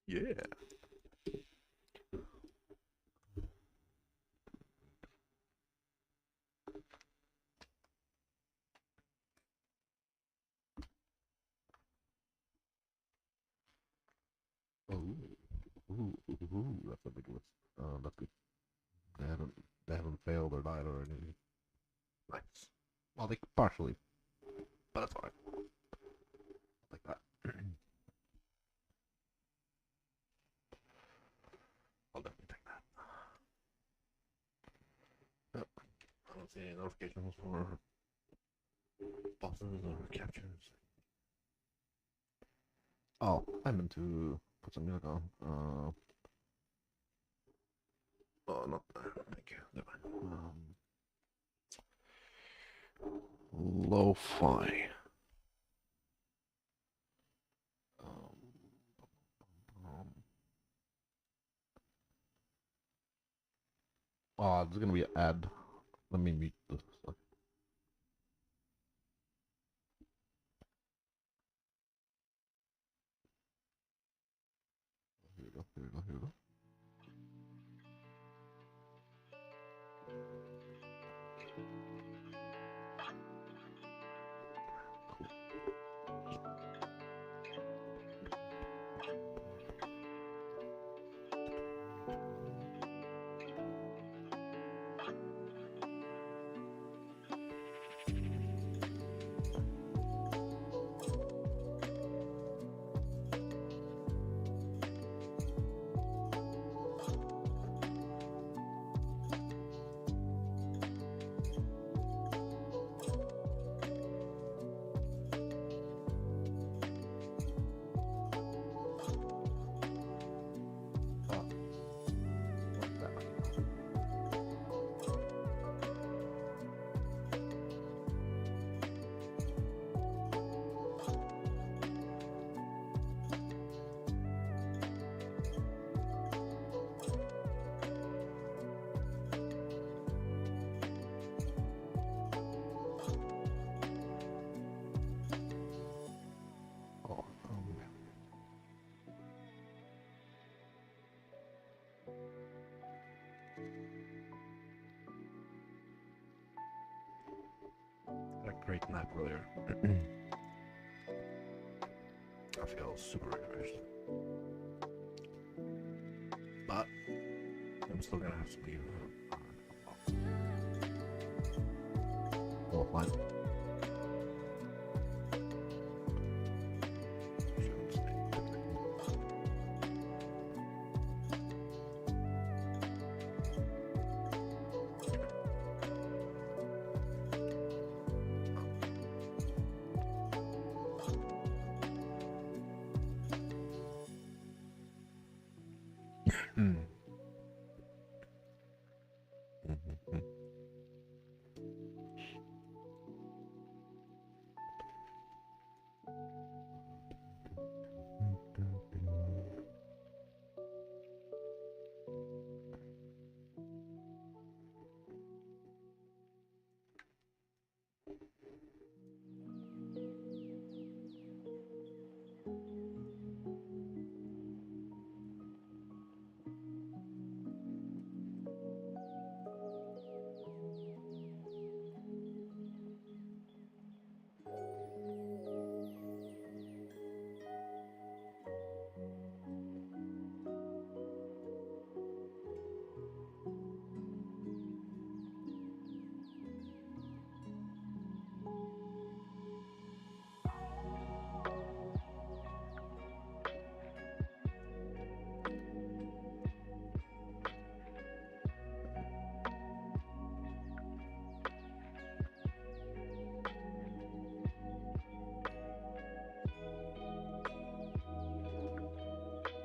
Yeah. Oh, that's a big list. That's good. They haven't they haven't failed or died or anything. Nice. Well, they partially, but that's alright. Like that. I'll definitely take that. Yep. I don't see any notifications for bosses or captures. Oh, I meant to put some music on. Oh, not that. Thank you. Never mind. Lo-fi. Um, um, oh, there's gonna be an ad. Let me mute this. Here we go. Here we go. Here we go. Oh, what's that? Oh, had a great nap earlier. I feel super refreshed, but I'm still gonna have to leave offline. Shouldn't stay. Hmm. Mhm.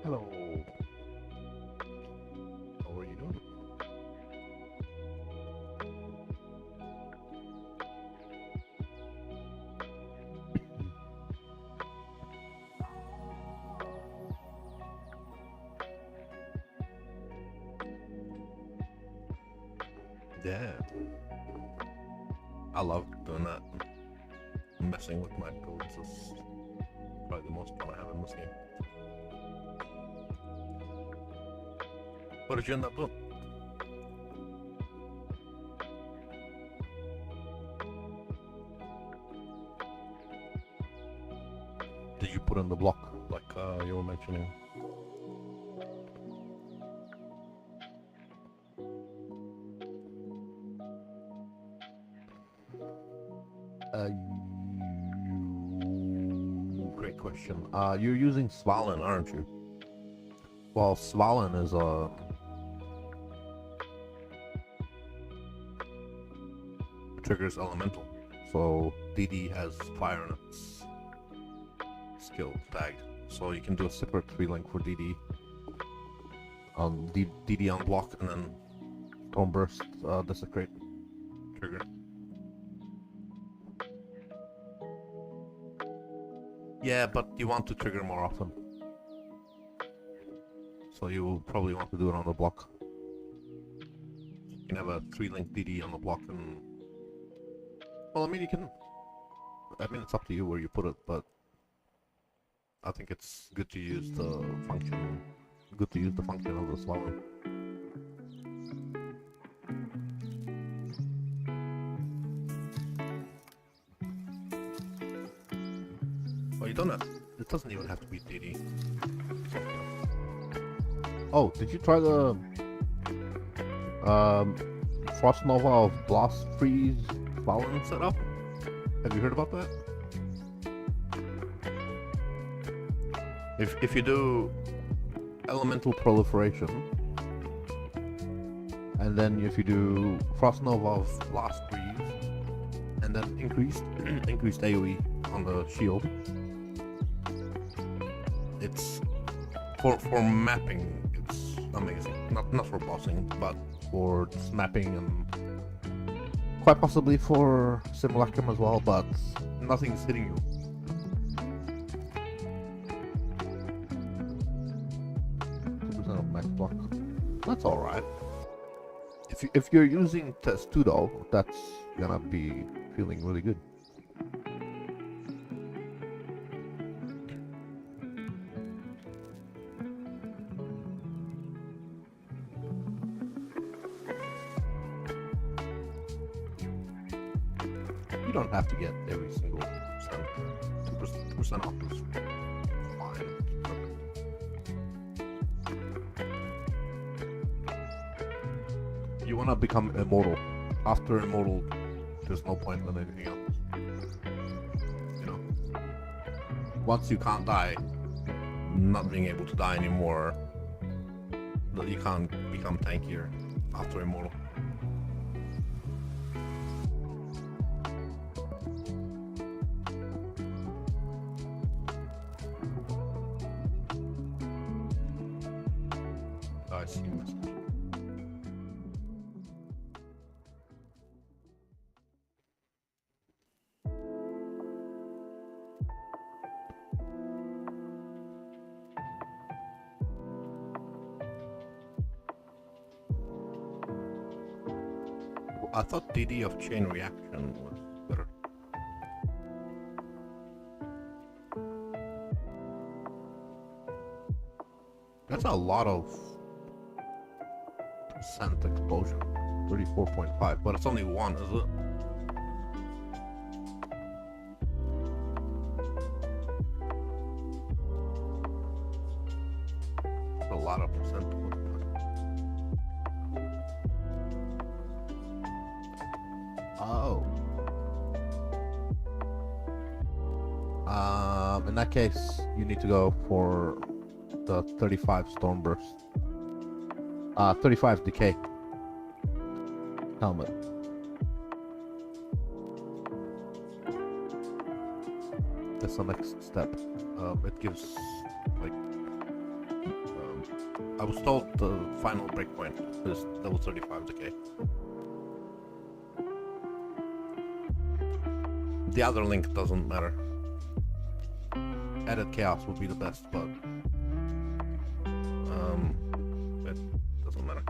Hello. How are you doing? Yeah, I love doing that. Messing with my builds is probably the most fun I have in this game. What did you end up doing? Did you put in the block like you were mentioning? Great question. You're using Svalin, aren't you? Well, Svalin is triggers elemental, so DD has fire in its skill tag, so you can do a separate 3-link for DD. DD on block and then Stormburst Desecrate trigger. Yeah, but you want to trigger more often, so you will probably want to do it on the block. You can have a 3-link DD on the block and... Well, I mean, you can... I mean, it's up to you where you put it, but... I think it's good to use the function... Good to use the function of the Svalin. Well, you don't have... It doesn't even have to be DD. Oh, did you try the... Frost Nova of Blast Freeze Svalin setup? Have you heard about that? If you do Elemental Proliferation, and then if you do Frost Nova of Blast Freeze, and then increased AoE on the shield, it's for mapping. It's amazing. Not for bossing, but for just mapping and quite possibly for Simulacrum as well. But nothing's hitting you. Max block. That's all right. If you're using test 2 though, that's gonna be feeling really good. You don't have to get every single percent. 2% off is fine. You wanna become immortal. After immortal, there's no point in anything else. You know? Once you can't die, not being able to die anymore, you can't become tankier after immortal. I see your message. I thought DD of Chain Reaction was better. That's a lot of percent explosion. 34.5, but it's only one, is it? It's a lot of percent. Oh. In that case, you need to go for the 35 Stormburst. 35 Decay helmet. That's the next step. It gives, like, I was told the final breakpoint is level 35 Decay. The other link doesn't matter. Added Chaos would be the best, but it doesn't matter.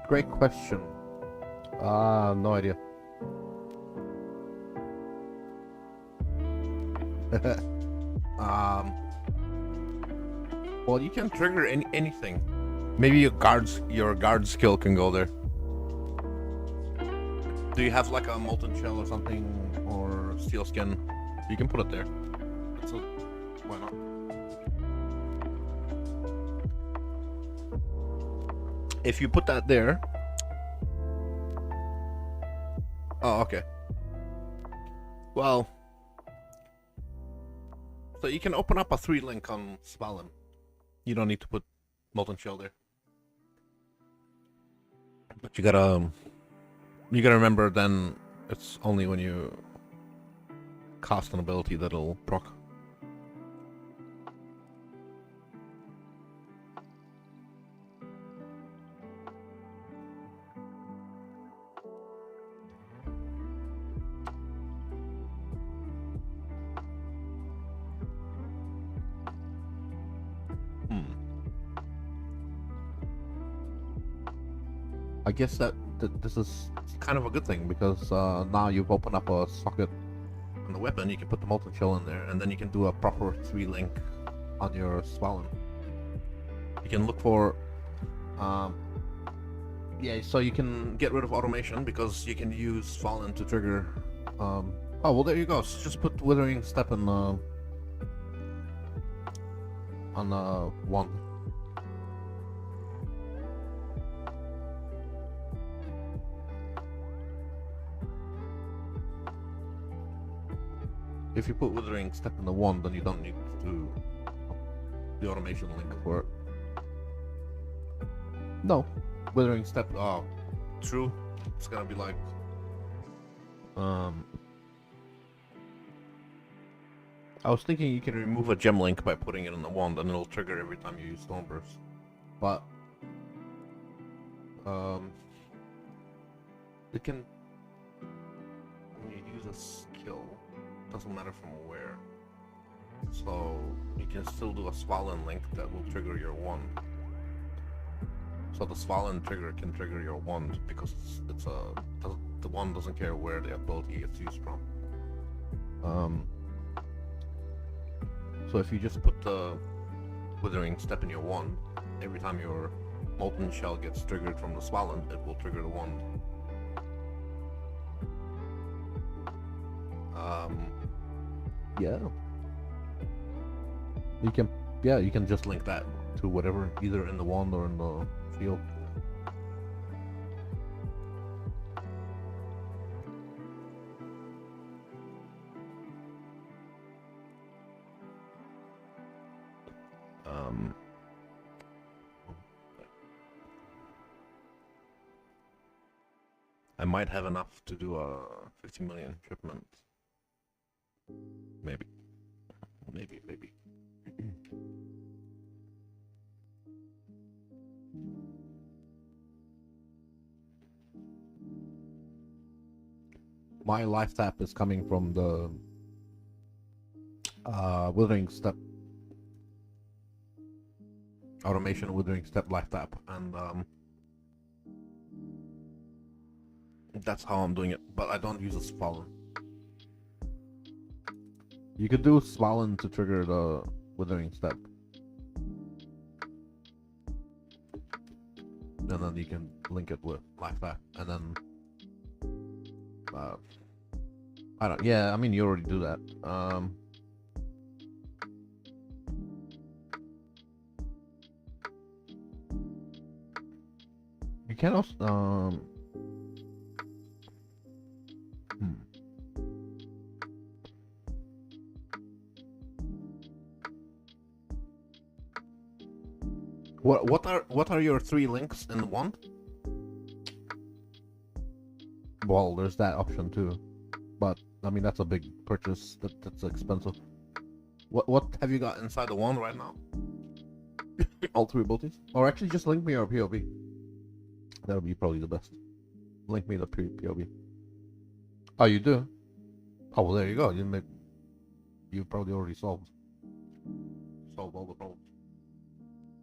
Great question. No idea. um, well, you can trigger anything. Maybe your guard skill can go there. Do you have like a molten shell or something, or steel skin? You can put it there. Why not? If you put that there. Oh, okay. Well, so you can open up a 3-link on Svalin. You don't need to put molten shell there. But you gotta remember then it's only when you cast an ability that it'll proc. I guess that this is kind of a good thing, because now you've opened up a socket on the weapon. You can put the molten shell in there, and then you can do a proper 3-link on your Svalin. You can look for yeah, so you can get rid of automation because you can use Svalin to trigger oh well, there you go. So just put Withering Step in on 1. If you put Withering Step in the 1, then you don't need to do the automation link for it. No, Withering Step. Oh, true. It's gonna be like I was thinking you can remove a gem link by putting it in the wand, and it'll trigger every time you use Stoneburst. But it can, when you use a skill, doesn't matter from where. So you can still do a Svalin link that will trigger your wand. So the Svalin trigger can trigger your wand because the wand doesn't care where the ability gets used from. So if you just put the Withering Step in your wand, every time your molten shell gets triggered from the Svalin, it will trigger the wand. Yeah. You can just link that to whatever, either in the wand or in the shield. I might have enough to do a 50 million shipment. Maybe. My life tap is coming from the Withering Step automation, Withering Step life tap, and that's how I'm doing it. But I don't use a Svalin. You could do Svalin to trigger the Withering Step, and then you can link it with life tap, and then I don't. Yeah, I mean you already do that. You can also What are your 3 links in the wand? Well, there's that option too, but I mean that's a big purchase. That's expensive. What have you got inside the wand right now? All 3 abilities? Or actually, just link me your POV. That would be probably the best. Link me the POV. Oh, you do? Oh, well, there you go. You probably already solved all the problems.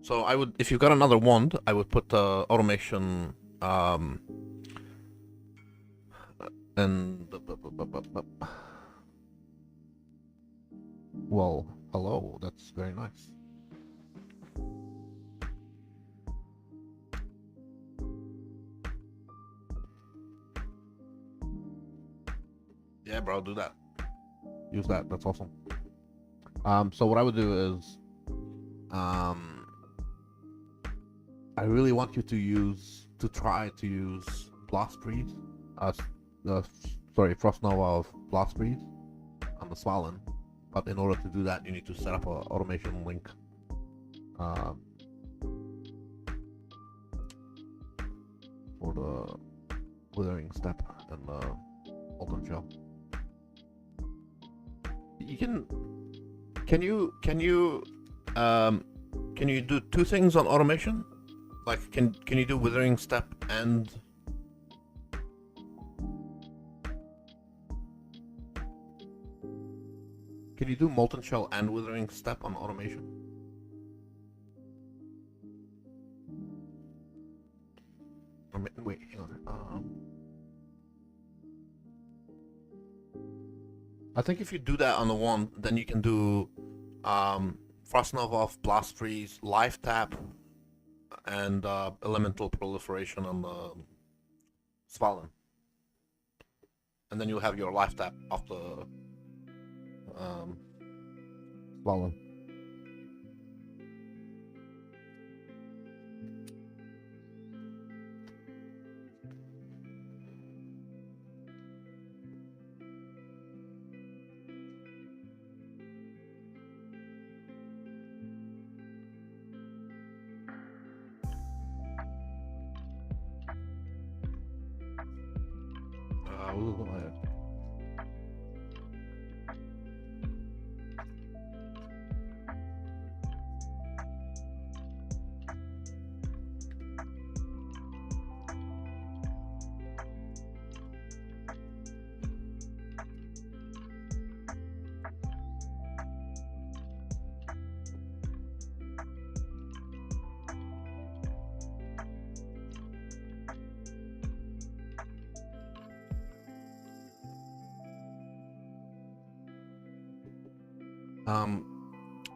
So I would, if you've got another wand, I would put the automation Um, and well, hello. That's very nice. Yeah, bro, do that. Use that. That's awesome. So what I would do is, um, I really want you to try to use Blast Freeze, uh, sorry, Frost Nova of Blast Freeze on the Svalin. But in order to do that, you need to set up an automation link. Um, for the Withering Step and the Molten Shell. You can you do two things on automation? Like can you do Withering Step and can you do Molten Shell and Withering Step on automation? Wait, hang on. I think if you do that on the one, then you can do Frost Nova off Blast Freeze, Life Tap, and Elemental Proliferation on the Svalin. And then you'll have your Life Tap off the Svalin.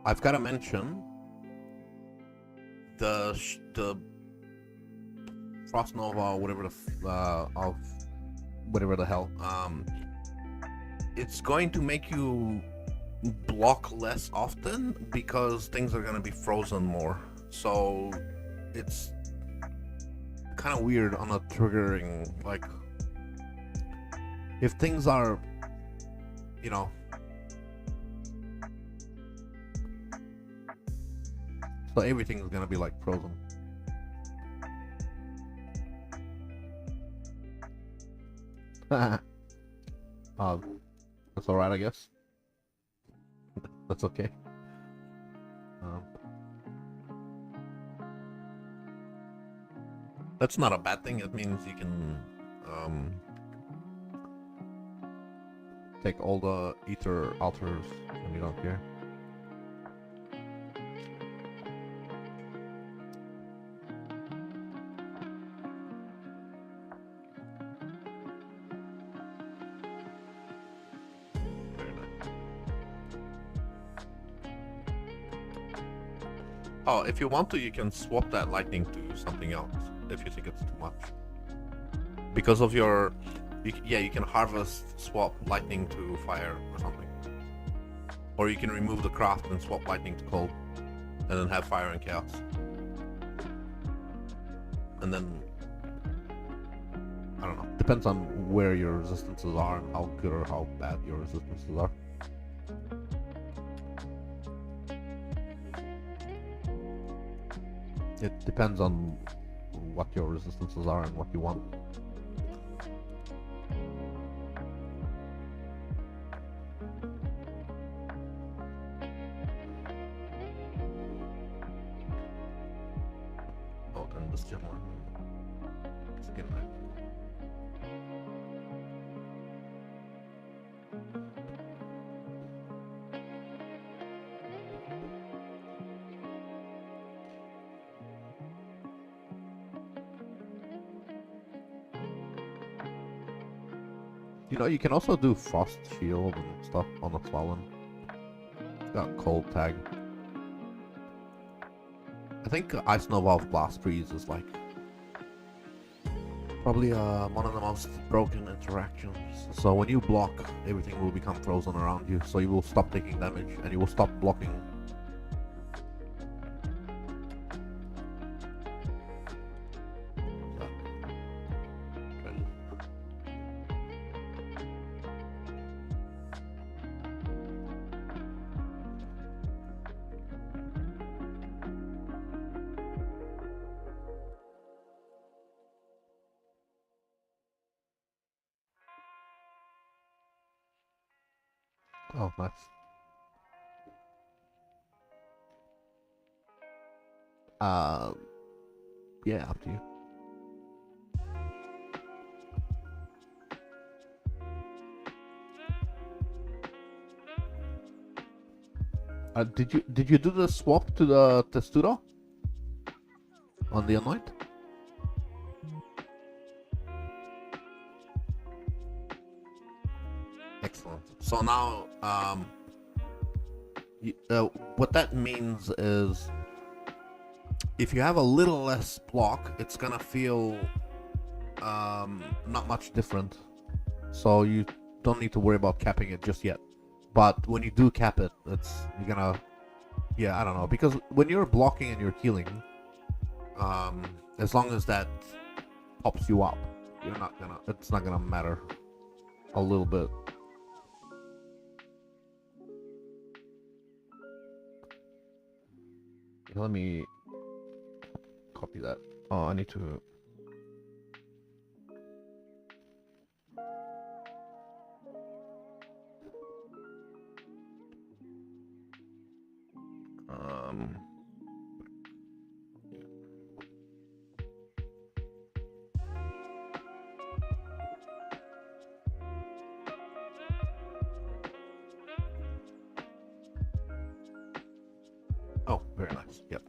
I've got to mention the Frost Nova or whatever of whatever the hell. It's going to make you block less often because things are gonna be frozen more. So it's kind of weird on a triggering, like if things are, you know. So everything is gonna be like frozen. That's alright, I guess. That's okay. That's not a bad thing. It means you can take all the ether alters and you don't care. Oh, if you want to, you can swap that lightning to something else if you think it's too much. Because of your, yeah, you can harvest, swap lightning to fire or something. Or you can remove the craft and swap lightning to cold, and then have fire and chaos. And then, I don't know, depends on where your resistances are and how good or how bad your resistances are. It depends on what your resistances are and what you want. Oh, then this gem one. Let's get that. You know, you can also do frost shield and stuff on the Fallen. It's got cold tag. I think Ice Nova of Blast Freeze is like probably one of the most broken interactions. So when you block, everything will become frozen around you. So you will stop taking damage and you will stop blocking. Oh, nice. Uh, yeah, up to you. Did you do the swap to the Testudo on the Anoint? Excellent. So now, what that means is, if you have a little less block, it's gonna feel not much different. So you don't need to worry about capping it just yet. But when you do cap it, you're gonna, yeah, I don't know, because when you're blocking and you're healing, as long as that pops you up, it's not gonna matter a little bit. Let me copy that. Oh, I need to. Oh, very nice. Yep.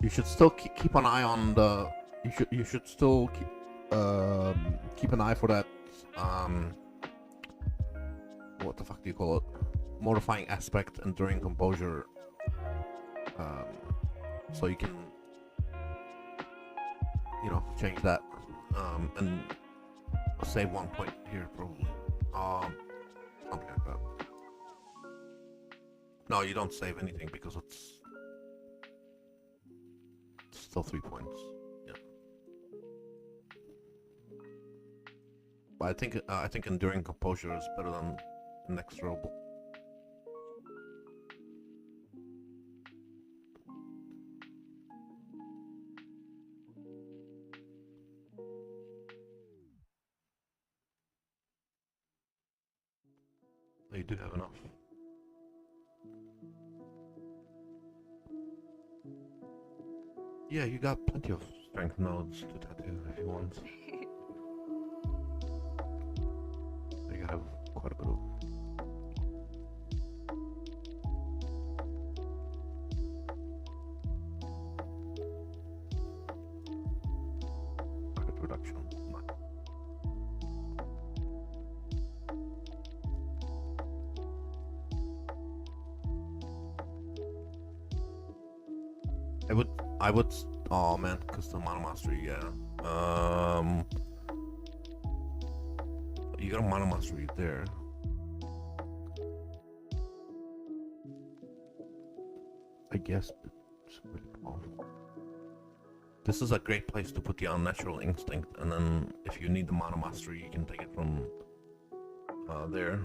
You should still keep an eye on the. You should still keep an eye for that. What the fuck do you call it? Mortifying aspect, enduring composure. So you can, change that. And save 1 point here probably. Something like that. No, you don't save anything because it's still 3 points. Yeah. But I think enduring composure is better than inexorable. You do have enough. Yeah, you got plenty of strength nodes to tattoo if you want. You have quite a bit of. Target reduction. I would. Oh man, custom mana mastery. Yeah. You got a mana mastery there. I guess it's really powerful. This is a great place to put the unnatural instinct, and then if you need the mana mastery, you can take it from there.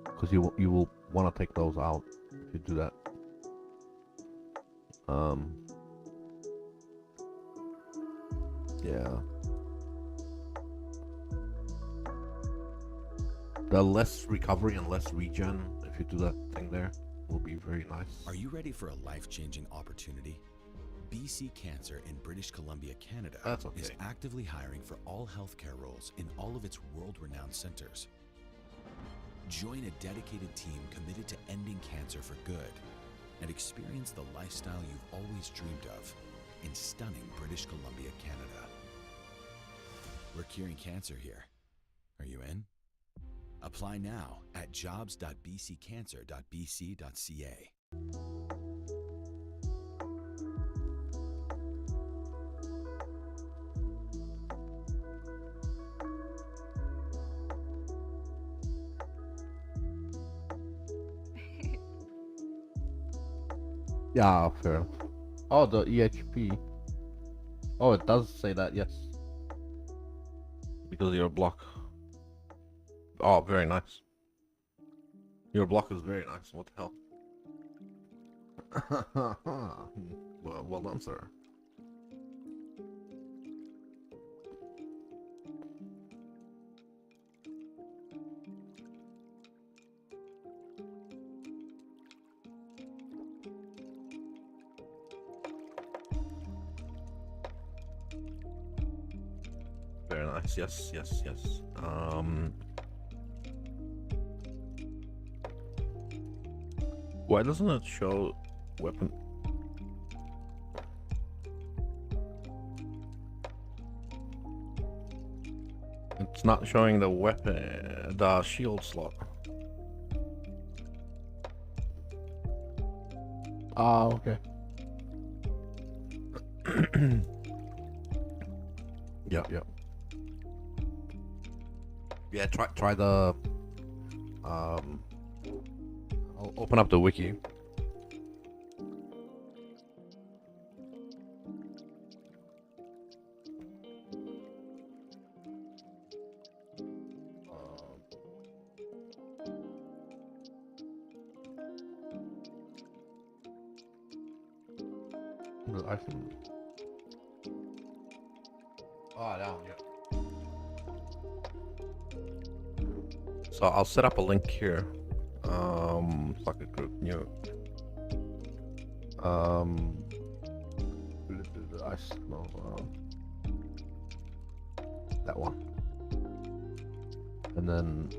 Because you will want to take those out if you do that. Yeah. The less recovery and less regen, if you do that thing there, will be very nice. Are you ready for a life-changing opportunity? BC Cancer in British Columbia, Canada That's okay. is actively hiring for all healthcare roles in all of its world-renowned centers. Join a dedicated team committed to ending cancer for good and experience the lifestyle you've always dreamed of in stunning British Columbia, Canada. We're curing cancer here. Are you in? Apply now at jobs.bccancer.bc.ca. Yeah, fair enough. Oh, the EHP. Oh, it does say that, yes. Because your block. Oh, very nice. Your block is very nice. What the hell? well done, sir. Very nice. Yes, yes, yes. Why doesn't it show weapon? It's not showing the weapon, the shield slot. Ah, okay. Yep. Yeah, try the I'll open up the wiki. I can. Oh, down, yeah. So I'll set up a link here. Socket group new. That one. And then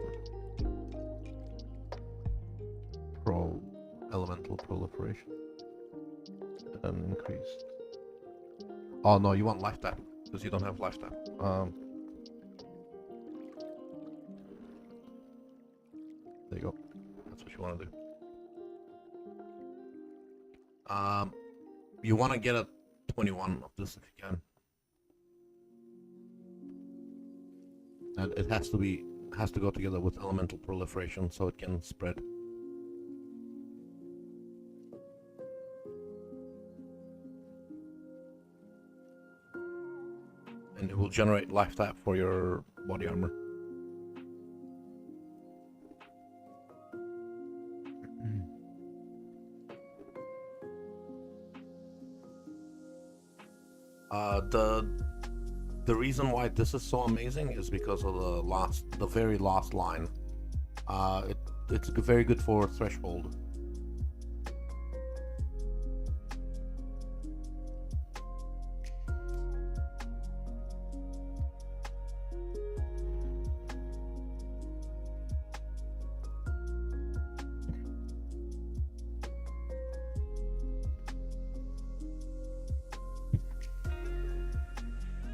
elemental proliferation. And increased. Oh no, you want lifetime because you don't have lifetime. There you go. That's what you want to do. You want to get a 21 of this if you can, and it has to go together with elemental proliferation so it can spread. And it will generate life tap for your body armor. The reason why this is so amazing is because of the very last line. It's very good for threshold.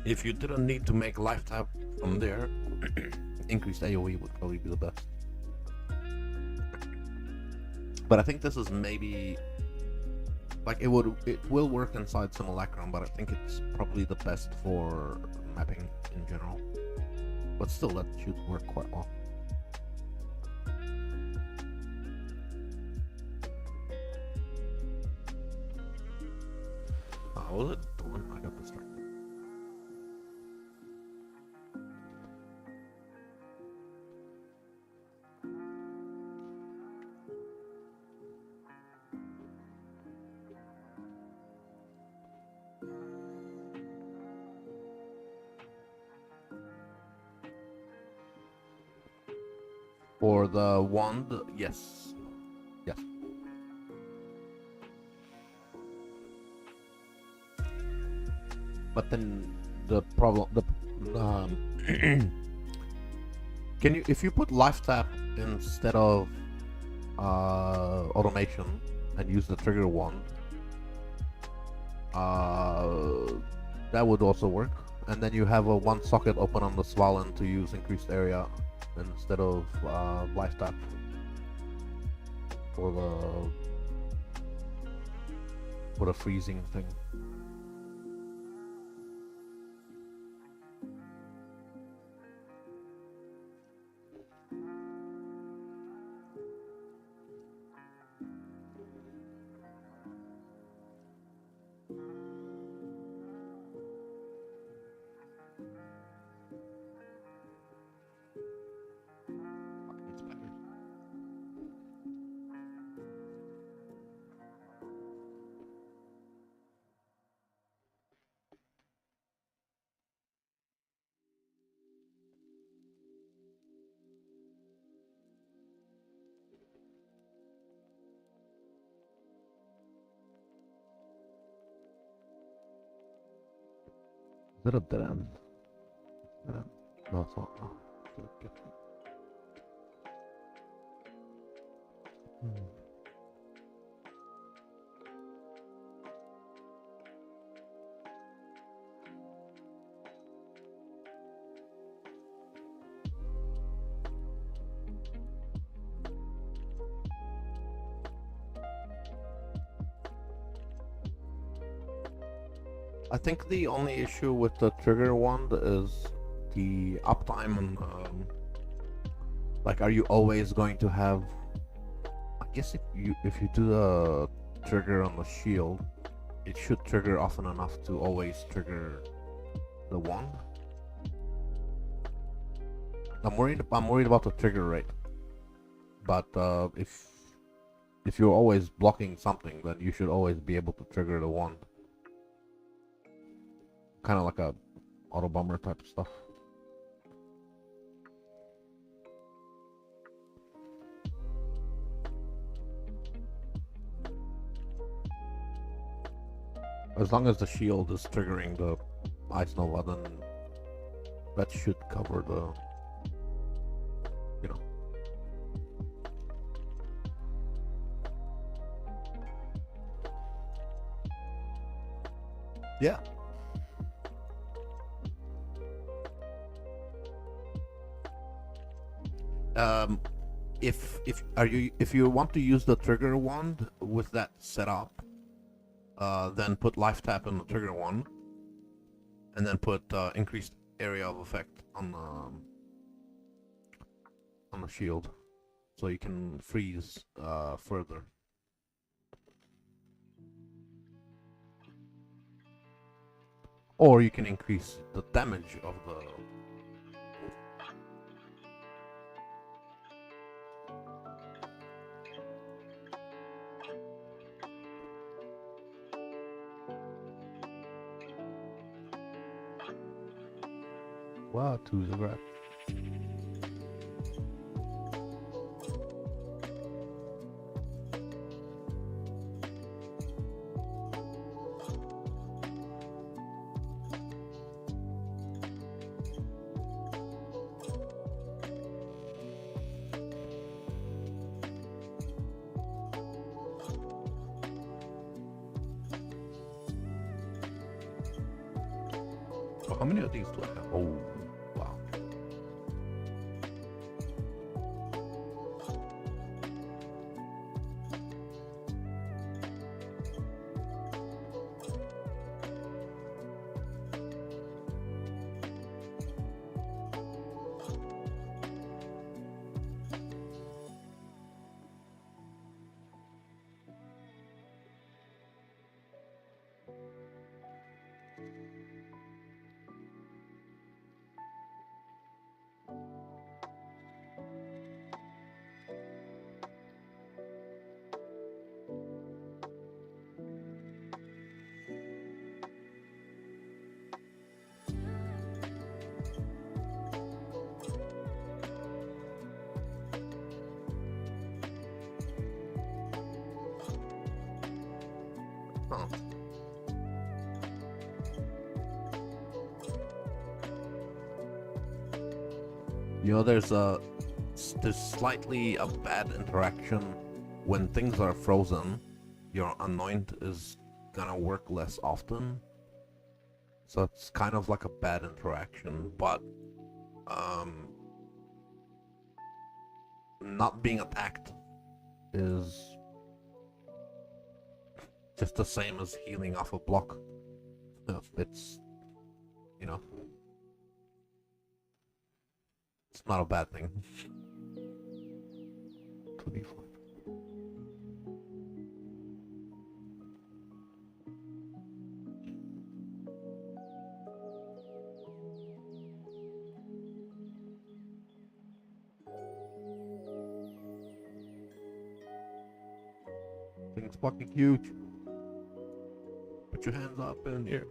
If you didn't need to make life tap from there, increased AoE would probably be the best. But I think this is maybe like it will work inside Simulacrum, but I think it's probably the best for mapping in general. But still, that should work quite well. What was it? I got distracted. For the wand, yes. Yes. But then the problem, um, can you if you put life tap instead of automation and use the trigger wand, uh, that would also work. And then you have a one socket open on the Svalin to use increased area instead of life tap for the freezing thing. It's better. Is that a dead end? Dead end. No, it's not. No. Good. Hmm. I think the only issue with the trigger wand is the uptime and like, are you always going to have? I guess if you do the trigger on the shield, it should trigger often enough to always trigger the wand. I'm worried about the trigger rate, but if you're always blocking something, then you should always be able to trigger the wand. Kind of like a auto bomber type of stuff. As long as the shield is triggering the Ice Nova, then that should cover the, you know. Yeah. If you want to use the trigger wand with that setup, then put life tap in the trigger wand, and then put increased area of effect on the shield, so you can freeze further. Or you can increase the damage of the. Wow, two's a grab. So how many of these do I have? Oh, wow. Huh. You know, there's slightly a bad interaction when things are frozen. Your anoint is gonna work less often, so it's kind of like a bad interaction. But not being attacked is just the same as healing off a block. It's, you know, it's not a bad thing. 25. Thing's fucking huge. Put your hands up in here.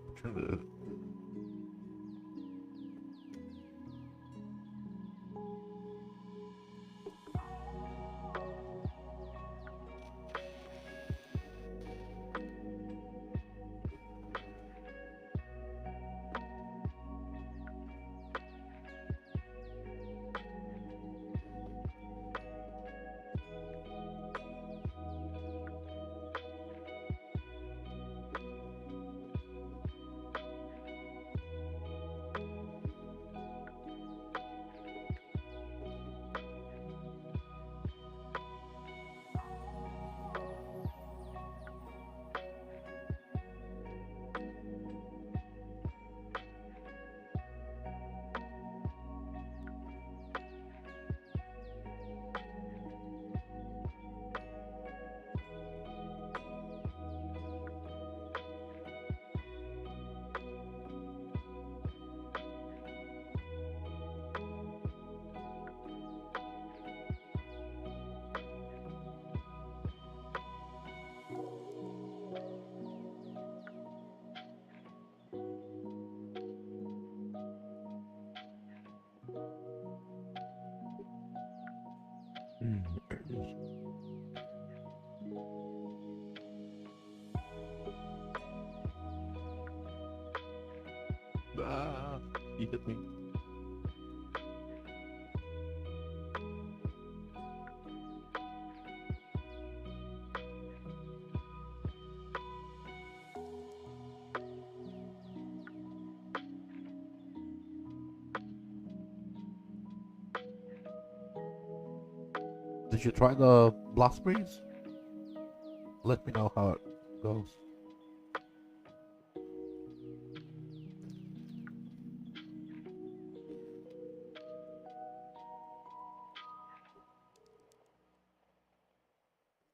Ah, he hit me. Did you try the blast breeze? Let me know how it goes.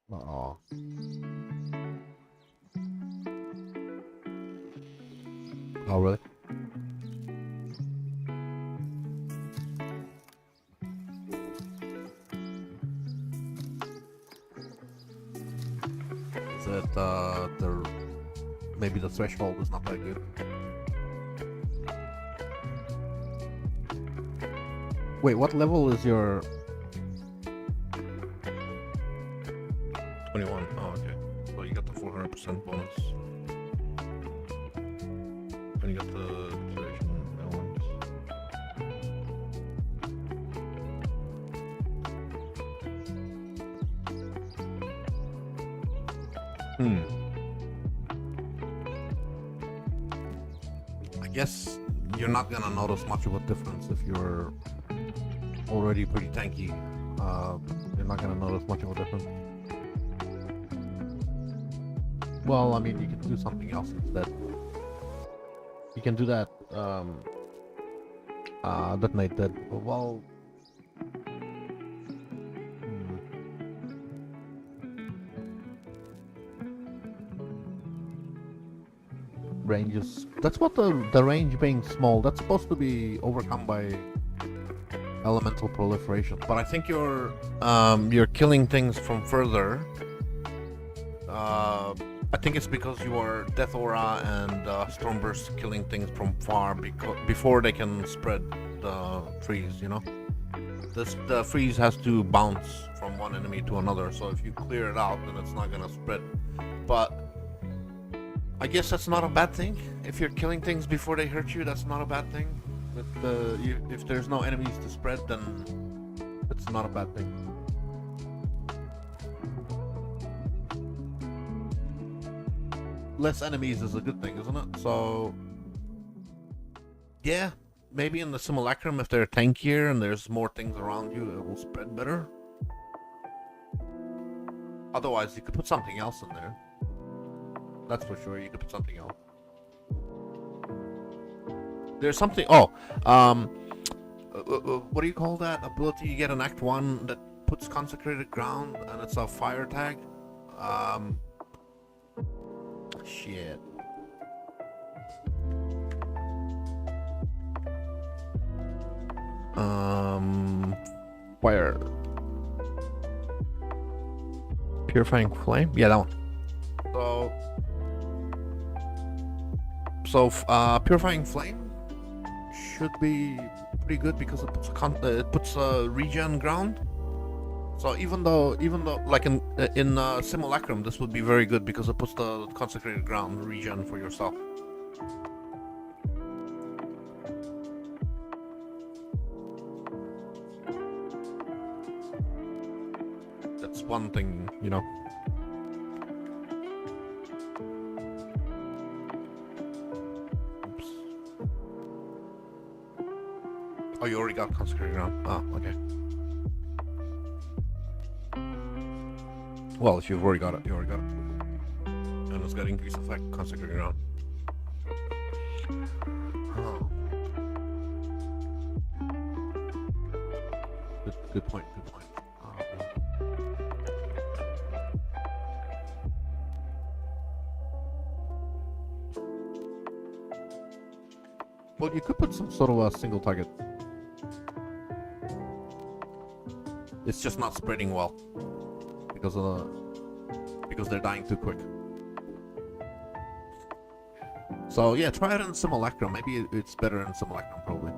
Oh. Oh, really? Is it maybe the threshold is not that good? Wait, what level is your 21? Oh, okay. So you got the 400% bonus. And you got the duration elements. I guess you're not gonna notice much of a difference if you're already pretty tanky. You're not gonna notice much of a difference. Well, I mean, you can do something else instead. You can do that, detonate that. Well, ranges. That's what the range being small. That's supposed to be overcome by elemental proliferation. But I think you're killing things from further. I think it's because you are Death Aura and Stormburst killing things from far before they can spread the freeze, you know? The freeze has to bounce from one enemy to another, so if you clear it out, then it's not gonna spread. But I guess that's not a bad thing. If you're killing things before they hurt you, that's not a bad thing. If there's no enemies to spread, then it's not a bad thing. Less enemies is a good thing, isn't it? So, yeah, maybe in the simulacrum, if they're tankier and there's more things around you, it will spread better. Otherwise, you could put something else in there. That's for sure. You could put something else. There's something. Oh, what do you call that ability you get in Act 1 that puts consecrated ground and it's a fire tag? Shit. Fire. Purifying flame? Yeah, that one. So, purifying flame should be pretty good because it puts regen ground. So even though like in simulacrum, this would be very good because it puts the consecrated ground regen for yourself. That's one thing, you know. Oops. Oh, you already got consecrated ground. Oh, okay. Well, if you've already got it, you already got it. And it's got increased effect, consecrated ground. Oh. Good point, good point. Well, you could put some sort of a single target. It's just not spreading well because they're dying too quick. So yeah, try it in simulacrum. Maybe it's better in simulacrum, probably.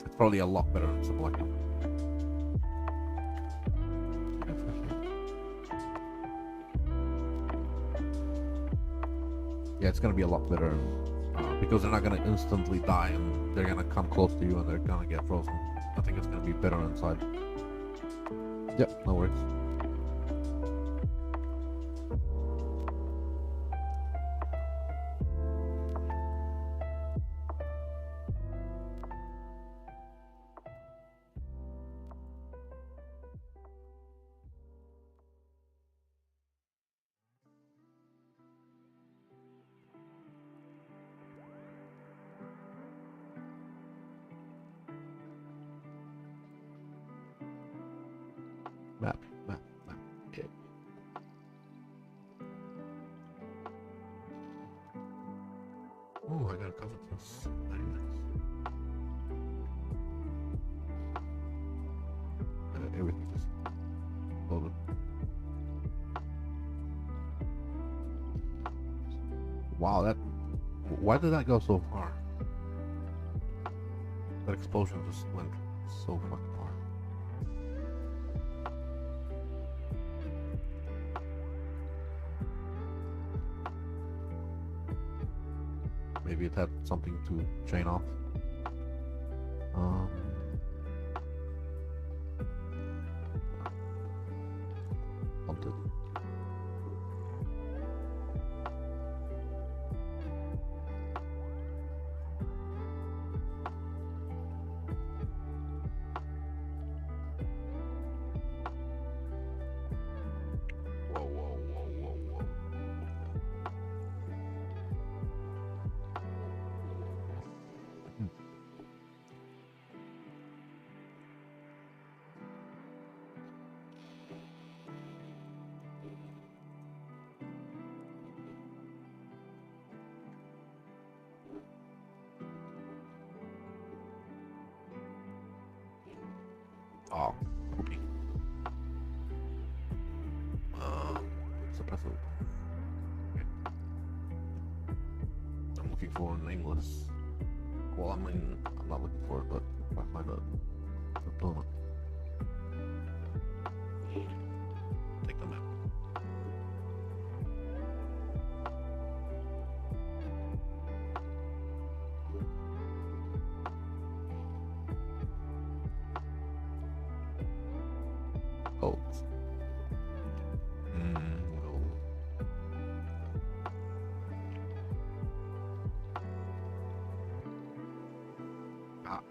It's probably a lot better in simulacrum. Yeah, it's gonna be a lot better because they're not gonna instantly die and they're gonna come close to you and they're gonna get frozen. I think it's gonna be better inside. Yep, no worries. Map. Yeah. Oh, I gotta cover this. Very nice. Everything just loaded. Wow, that. Why did that go so far? That explosion just went so fucking far. Maybe it had something to chain off. Haunted. Whoa. Oh, poopy. Suppressive. Okay. I'm looking for nameless. Well, I'm not looking for it, but if I find a donut. Take them out. Oh. Well. Ah.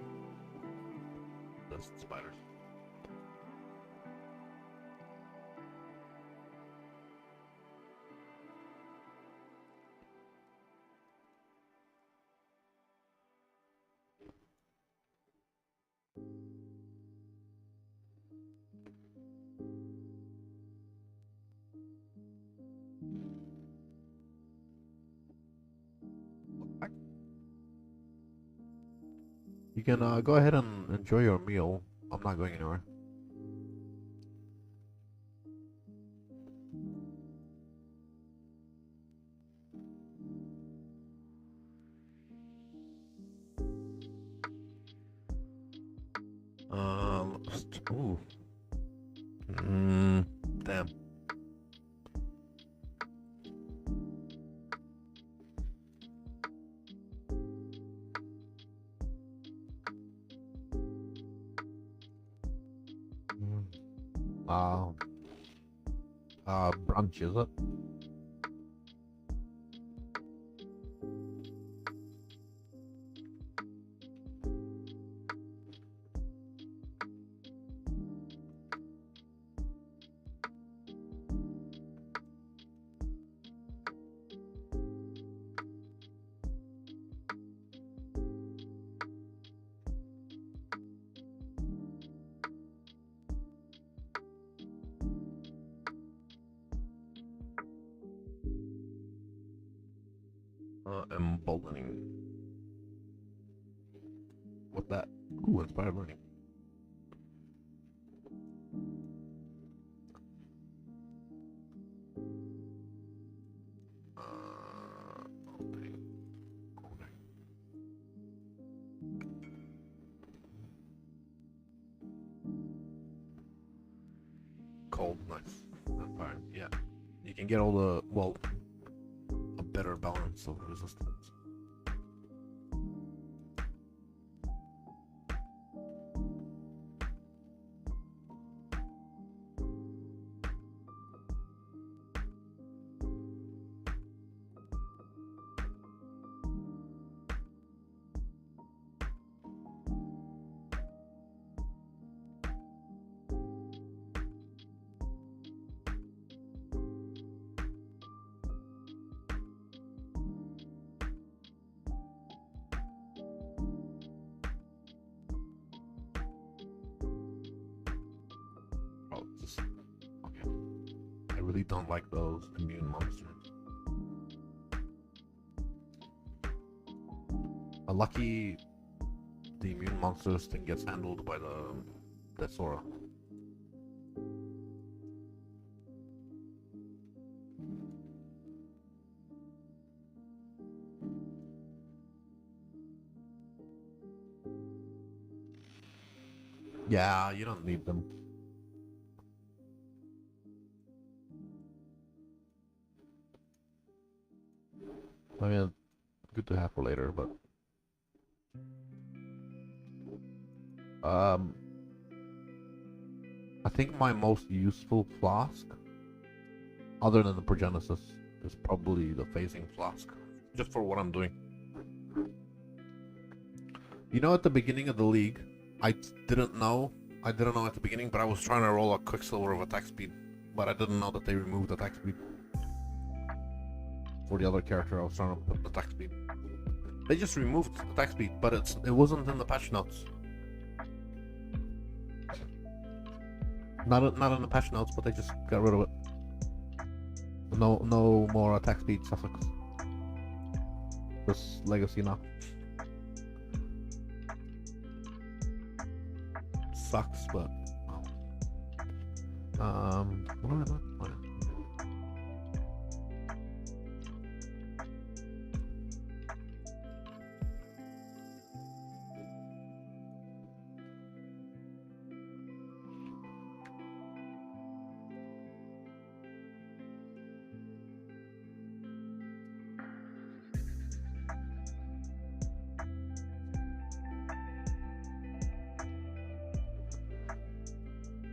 Those spiders. You can go ahead and enjoy your meal. I'm not going anywhere. Ooh. Damn. Mm. Uh, Brunch, is it? Emboldening. What that? Ooh, inspired learning. Oh dang. Oh dang. Cold, nice. Inspired, yeah. You can get all the, well, a better balance of resistance. Oh, just okay. I really don't like those immune monsters. Lucky the immune monsters thing gets handled by the Sora. Yeah, you don't need them. I mean, good to have for later, but um, I think my most useful flask, other than the Progenesis, is probably the phasing flask, just for what I'm doing. You know, at the beginning of the league, I didn't know. I didn't know at the beginning, but I was trying to roll a Quicksilver of attack speed, but I didn't know that they removed attack speed for the other character. I was trying to put attack speed. They just removed attack speed, but it wasn't in the patch notes. Not in the patch notes, but they just got rid of it. No more attack speed suffix. This legacy now. Sucks, but what am I doing? Oh, yeah.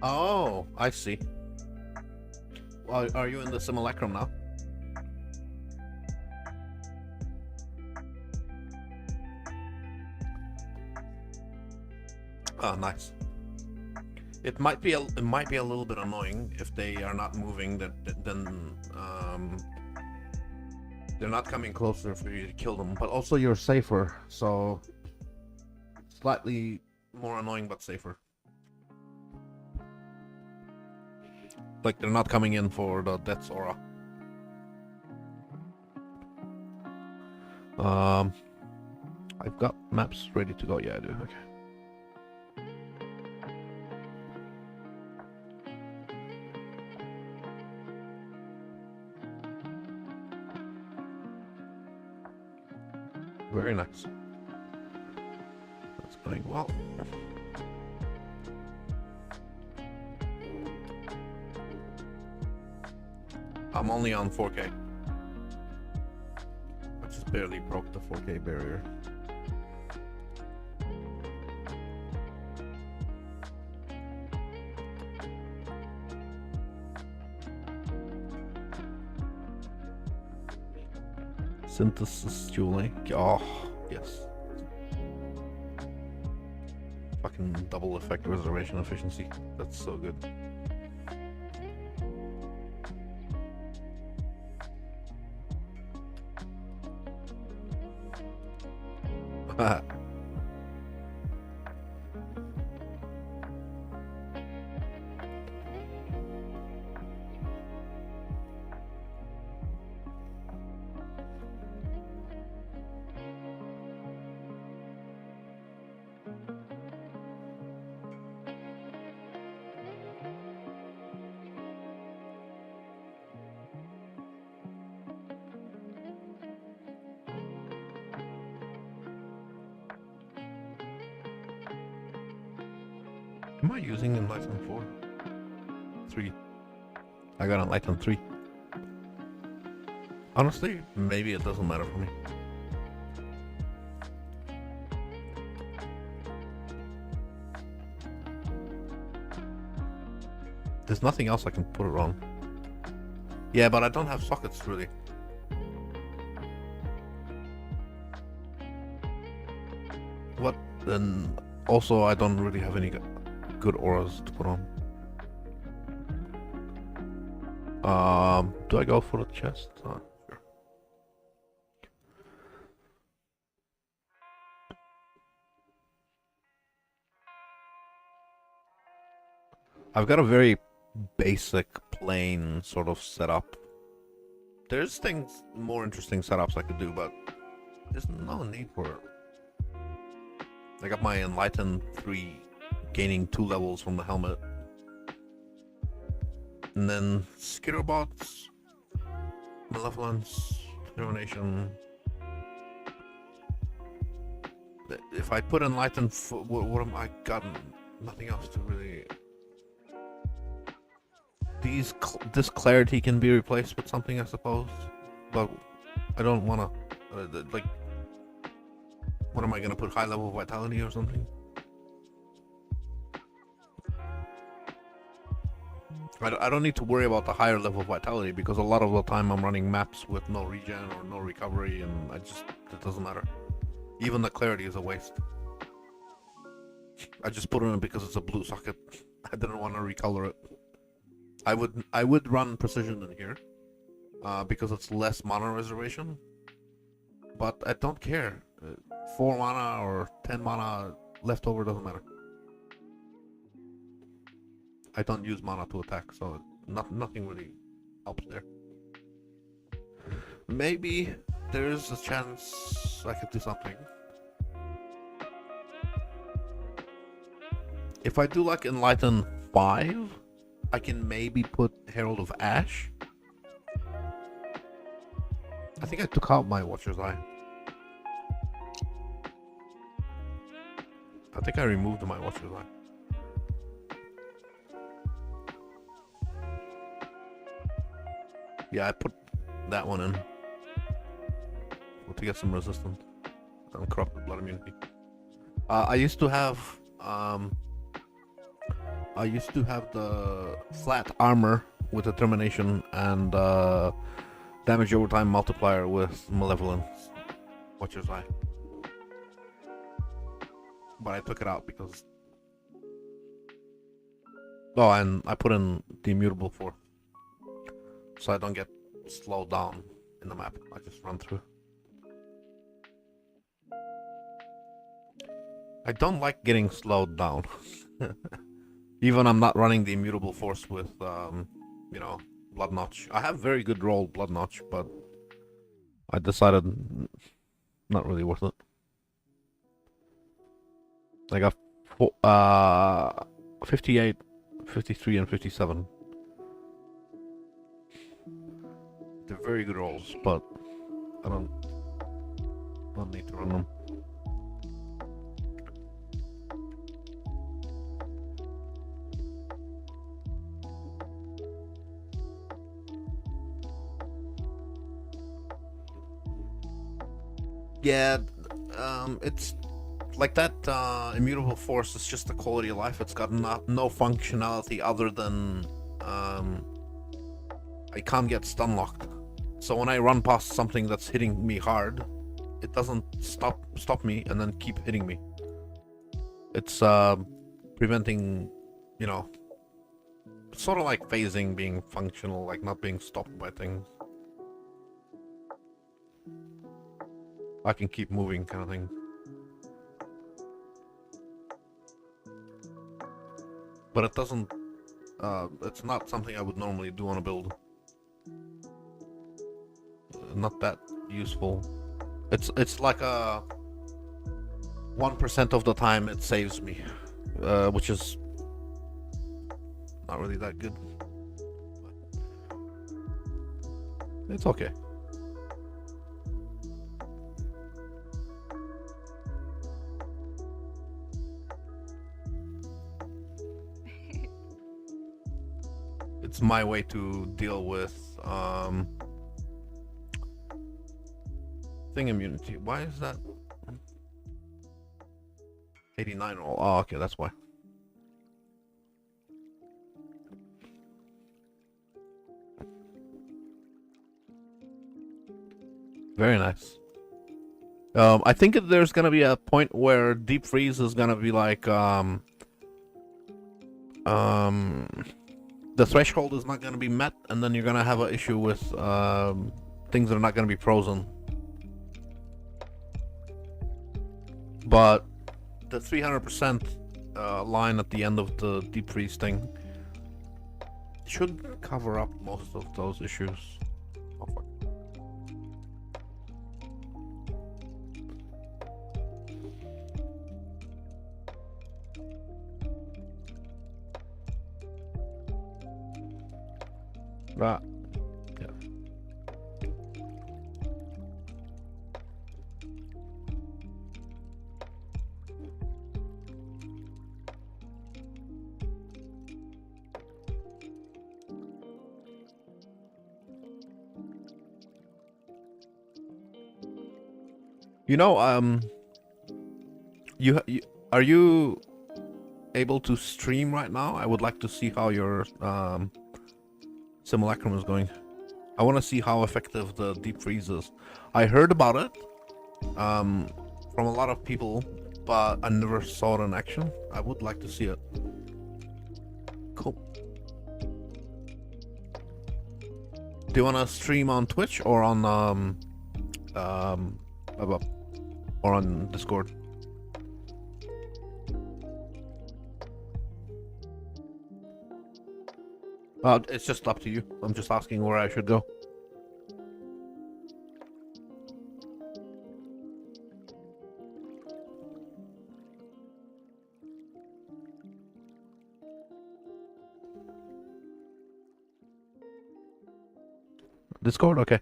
Oh, I see. Well, are you in the simulacrum now? Oh, nice. It might be a little bit annoying if they are not moving. Then they're not coming closer for you to kill them. But also you're safer, so slightly more annoying but safer. Like they're not coming in for the Death's Aura. I've got maps ready to go. Yeah, I do. Okay. Very nice. That's going well. I'm only on 4K. I just barely broke the 4K barrier. Synthesis Julie. Oh, yes. Fucking double effect reservation efficiency. That's so good. Am I using Enlighten 4? 3. I got Enlighten 3. Honestly, maybe it doesn't matter for me. There's nothing else I can put it on. Yeah, but I don't have sockets really. What? Then also I don't really have any good auras to put on. Do I go for the chest? Sure. I've got a very basic, plain sort of setup. There's more interesting setups I could do, but there's no need for it. I got my Enlighten 3 gaining 2 levels from the helmet. And then Skitterbots, Malevolence, Determination. If I put Enlighten, what am I got? Nothing else to really. This clarity can be replaced with something, I suppose, but I don't want to. Like, what am I gonna put? High level vitality or something? I don't need to worry about the higher level vitality because a lot of the time I'm running maps with no regen or no recovery, and it doesn't matter. Even the clarity is a waste. I just put it in because it's a blue socket. I didn't want to recolor it. I would run precision in here, because it's less mana reservation. But I don't care. 4 mana or 10 mana leftover doesn't matter. I don't use mana to attack, so nothing really helps there. Maybe there's a chance I could do something. If I do like Enlighten 5, I can maybe put Herald of Ash. I think I took out my Watcher's Eye. I think I removed my Watcher's Eye. Yeah, I put that one in to get some resistance and Corrupted Blood immunity. I used to have a I used to have the flat armor with determination and damage over time multiplier with malevolence. Watcher's Eye. But I took it out because. Oh, and I put in the immutable force, so I don't get slowed down in the map. I just run through. I don't like getting slowed down. Even I'm not running the immutable force with, you know, Blood Notch. I have very good roll Blood Notch, but I decided not really worth it. I got 58, 53, and 57. They're very good rolls, but I don't need to run them. Yeah, it's like that immutable force is just a quality of life. It's got no functionality other than I can't get stun locked. So when I run past something that's hitting me hard, it doesn't stop me and then keep hitting me. It's preventing, you know, sort of like phasing being functional, like not being stopped by things. I can keep moving, kind of thing. But it doesn't. It's not something I would normally do on a build. Not that useful. It's like a 1% of the time it saves me, which is not really that good. It's okay. It's my way to deal with thing immunity. Why is that 89 roll? Oh, okay, that's why. Very nice. I think there's gonna be a point where Deep Freeze is gonna be like the threshold is not gonna be met, and then you're gonna have an issue with things that are not gonna be frozen. But the 300% line at the end of the Deep Freeze thing should cover up most of those issues. Oh, fuck. Right. Yeah. You know, you are you able to stream right now? I would like to see how your simulacrum is going. I want to see how effective the Deep Freeze is. I heard about it from a lot of people, but I never saw it in action. I would like to see it. Cool. Do you want to stream on Twitch or on or on Discord? It's just up to you. I'm just asking where I should go. Discord, okay.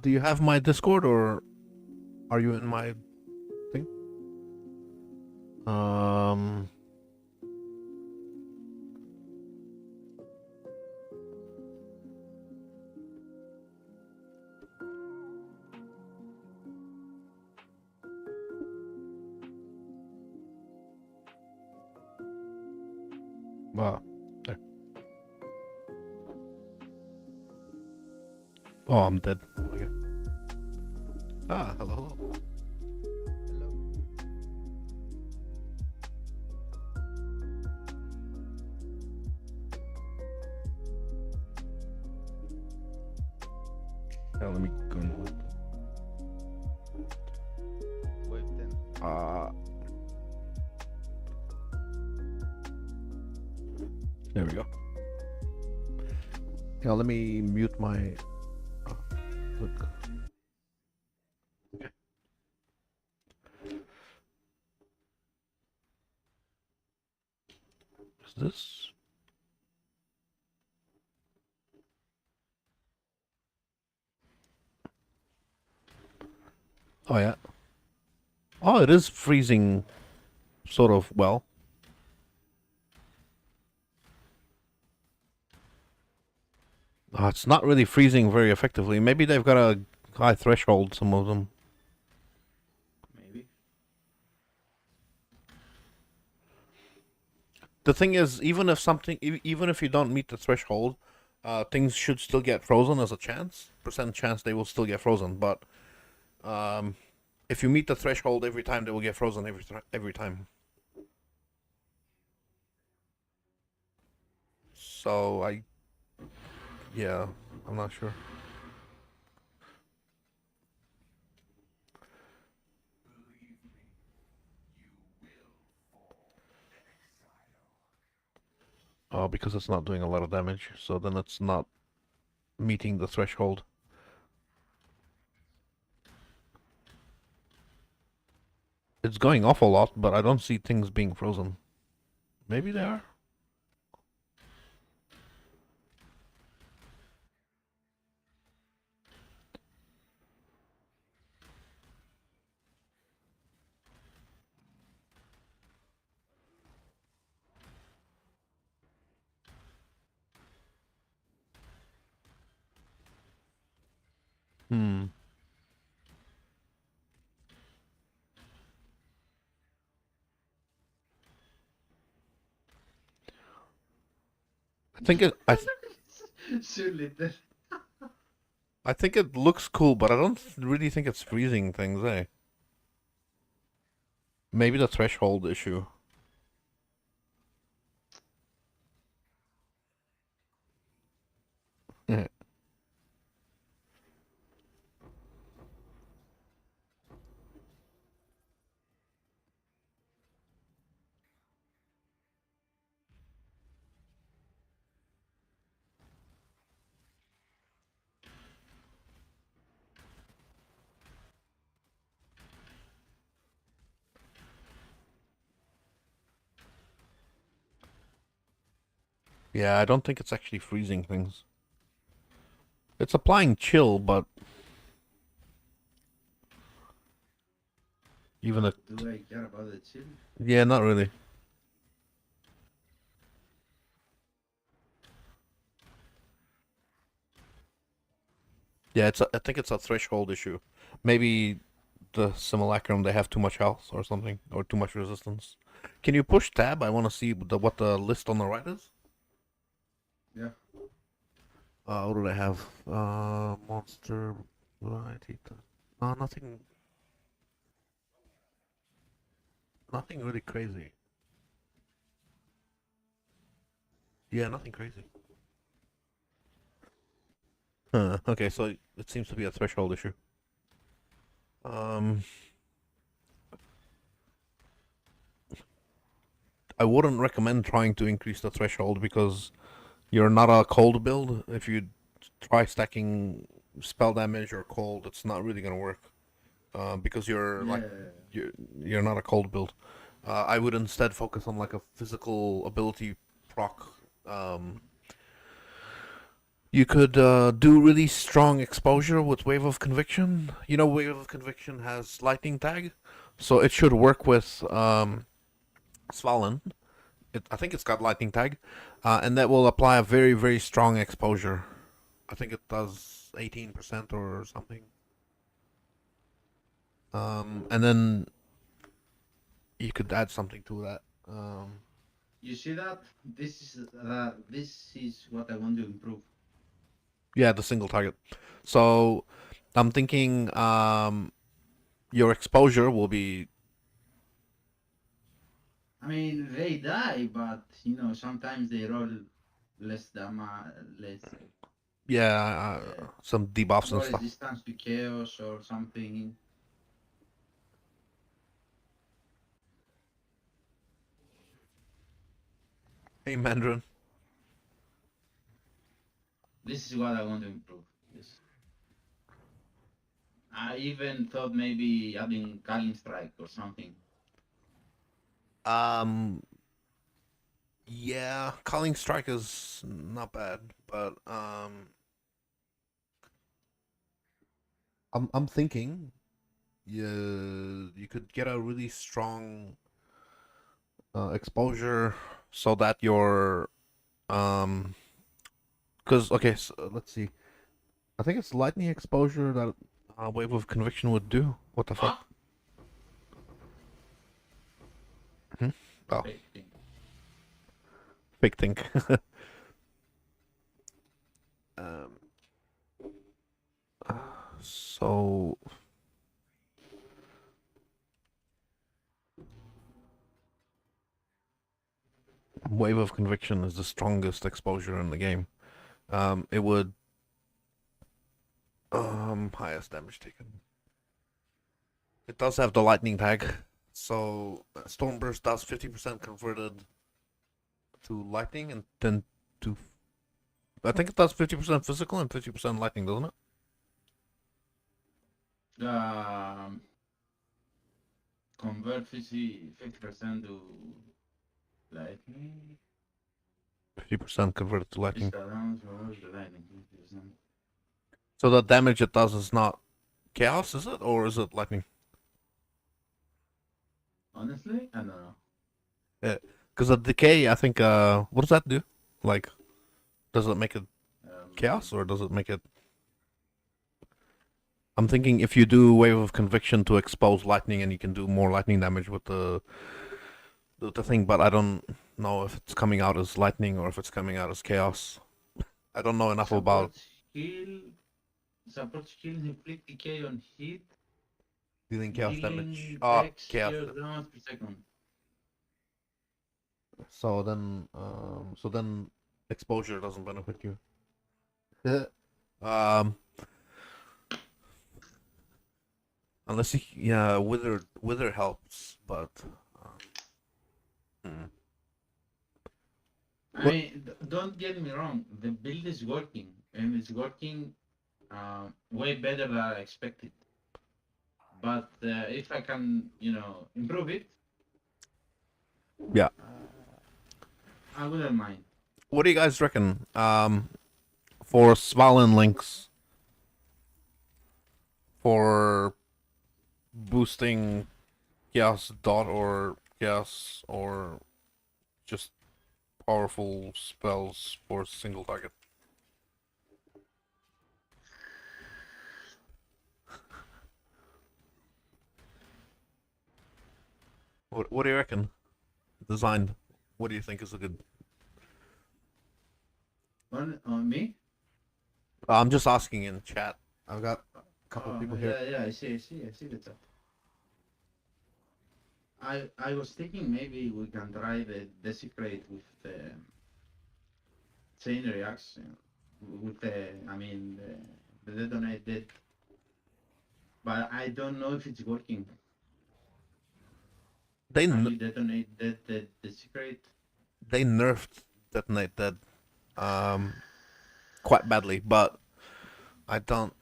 Do you have my Discord or are you in my thing? There. Oh, I'm dead. Oh my god. Hello, hello. Hello. Now let me go and whip. Wave then. There we go. Yeah, let me mute my. Look. Okay. Is this? Oh yeah. Oh, it is freezing, sort of. Well. It's not really freezing very effectively. Maybe they've got a high threshold, some of them. Maybe. The thing is, even if even if you don't meet the threshold, things should still get frozen as a percent chance they will still get frozen. But if you meet the threshold every time, they will get frozen every time. So yeah, I'm not sure. Oh, because it's not doing a lot of damage, so then it's not meeting the threshold. It's going off a lot, but I don't see things being frozen. Maybe they are. Hmm. I think it. Surely that. I think it looks cool, but I don't really think it's freezing things, eh? Maybe the threshold issue. Yeah. Yeah, I don't think it's actually freezing things. It's applying chill, but even a Do I care about the chill? yeah, not really. Yeah, I think it's a threshold issue. Maybe the simulacrum they have too much health or something, or too much resistance. Can you push tab? I want to see what the list on the right is. Yeah. What did I have? Monster variety. Nothing. Nothing really crazy. Yeah, nothing crazy. Okay, so it seems to be a threshold issue. Um, I wouldn't recommend trying to increase the threshold because you're not a cold build. If you try stacking spell damage or cold, it's not really gonna work. Because Yeah. you're not a cold build. I would instead focus on like a physical ability proc. You could do really strong exposure with Wave of Conviction. You know, Wave of Conviction has Lightning Tag, so it should work with Svalin. I think it's got Lightning Tag, and that will apply a very, very strong exposure. I think it does 18% or something. And then you could add something to that. You see that? This is what I want to improve. Yeah, the single target. So I'm thinking your exposure will be I mean, they die, but sometimes they roll less damage, less yeah some debuffs and more stuff. resistance to chaos or something. Hey Mandarin. This is what I want to improve. Yes. I even thought maybe adding Calling Strike or something. Um yeah, calling strike is not bad, but I'm thinking you could get a really strong exposure so that your because okay, so, let's see. I think it's lightning exposure that wave of conviction would do. What the fuck? Hmm? Oh, Fake thing. big thing. um, so wave of conviction is the strongest exposure in the game. It would highest damage taken. It does have the lightning tag, so Stormburst does 50% converted to lightning, and then to I think it does 50% physical and 50% lightning, doesn't it? Convert 50% to lightning. 50% converted to It's lightning. around the lightning 50%. So the damage it does is not chaos, is it, or is it lightning? Honestly, I don't know. Because the decay, I think, what does that do? Like, does it make it chaos, or does it make it? I'm thinking if you do wave of conviction to expose lightning, and you can do more lightning damage with the thing, but I don't know if it's coming out as lightning or if it's coming out as chaos. I don't know enough about Support skill inflict decay on hit, dealing chaos damage. dealing Ah, X chaos. damage per second. So then, exposure doesn't benefit you. um, unless you, yeah, wither helps, but hmm. I mean, don't get me wrong. The build is working, and it's working way better than I expected. But if I can, improve it, Yeah. I wouldn't mind. What do you guys reckon? For Svalin links, for boosting chaos dot or chaos or just powerful spells for a single target. What do you reckon? Designed. What do you think is a good? On me? I'm just asking in chat. I've got a couple Oh, people here. yeah, I see the chat. I was thinking maybe we can try the Desecrate with the chain reaction, with the Detonate Dead. But I don't know if it's working. They Can you detonate the Desecrate? they nerfed Detonate Dead quite badly, but I don't.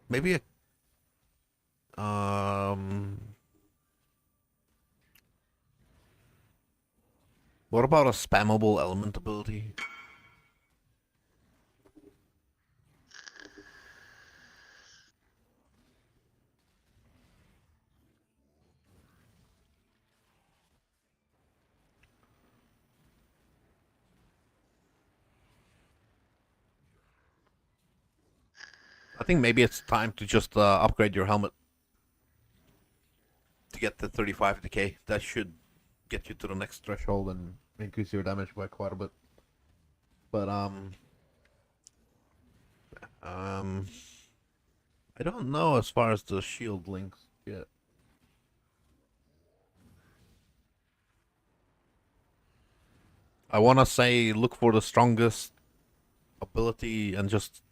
Maybe a what about a spammable element ability? I think maybe it's time to just upgrade your helmet to get the 35 decay. That should get you to the next threshold and increase your damage by quite a bit. But I don't know as far as the shield links yet. I want to say look for the strongest ability and just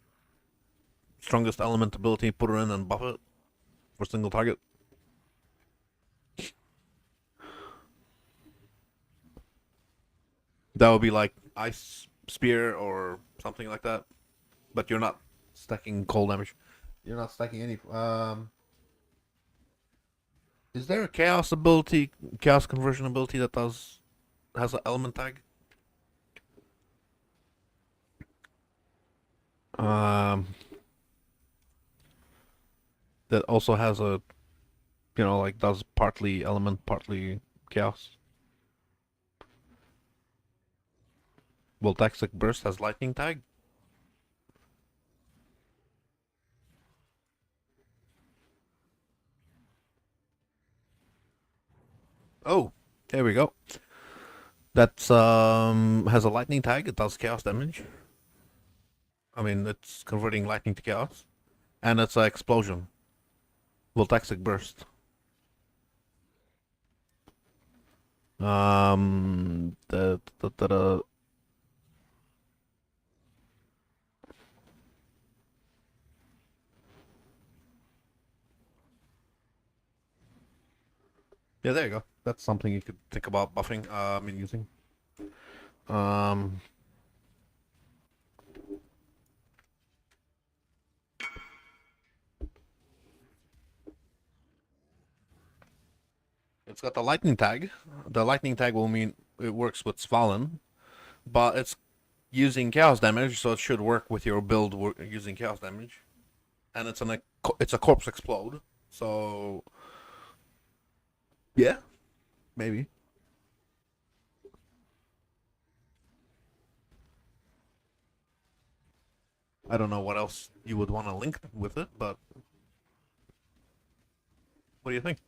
strongest element ability, put it in and buff it for single target. That would be like Ice Spear or something like that. But you're not stacking cold damage. You're not stacking any. Is there a chaos ability, chaos conversion ability that has an element tag? That also has a, like does partly element, partly chaos. Voltaxic Burst has lightning tag. Oh, there we go. That's has a lightning tag. It does chaos damage. I mean, it's converting lightning to chaos, and it's an explosion. Voltaxic Burst. The Yeah, there you go. That's something you could think about buffing. Using. Um. It's got the lightning tag. The lightning tag will mean it works with Svalin, but it's using chaos damage, so it should work with your build using chaos damage. And it's a corpse explode, so yeah, maybe. I don't know what else you would want to link with it, but what do you think?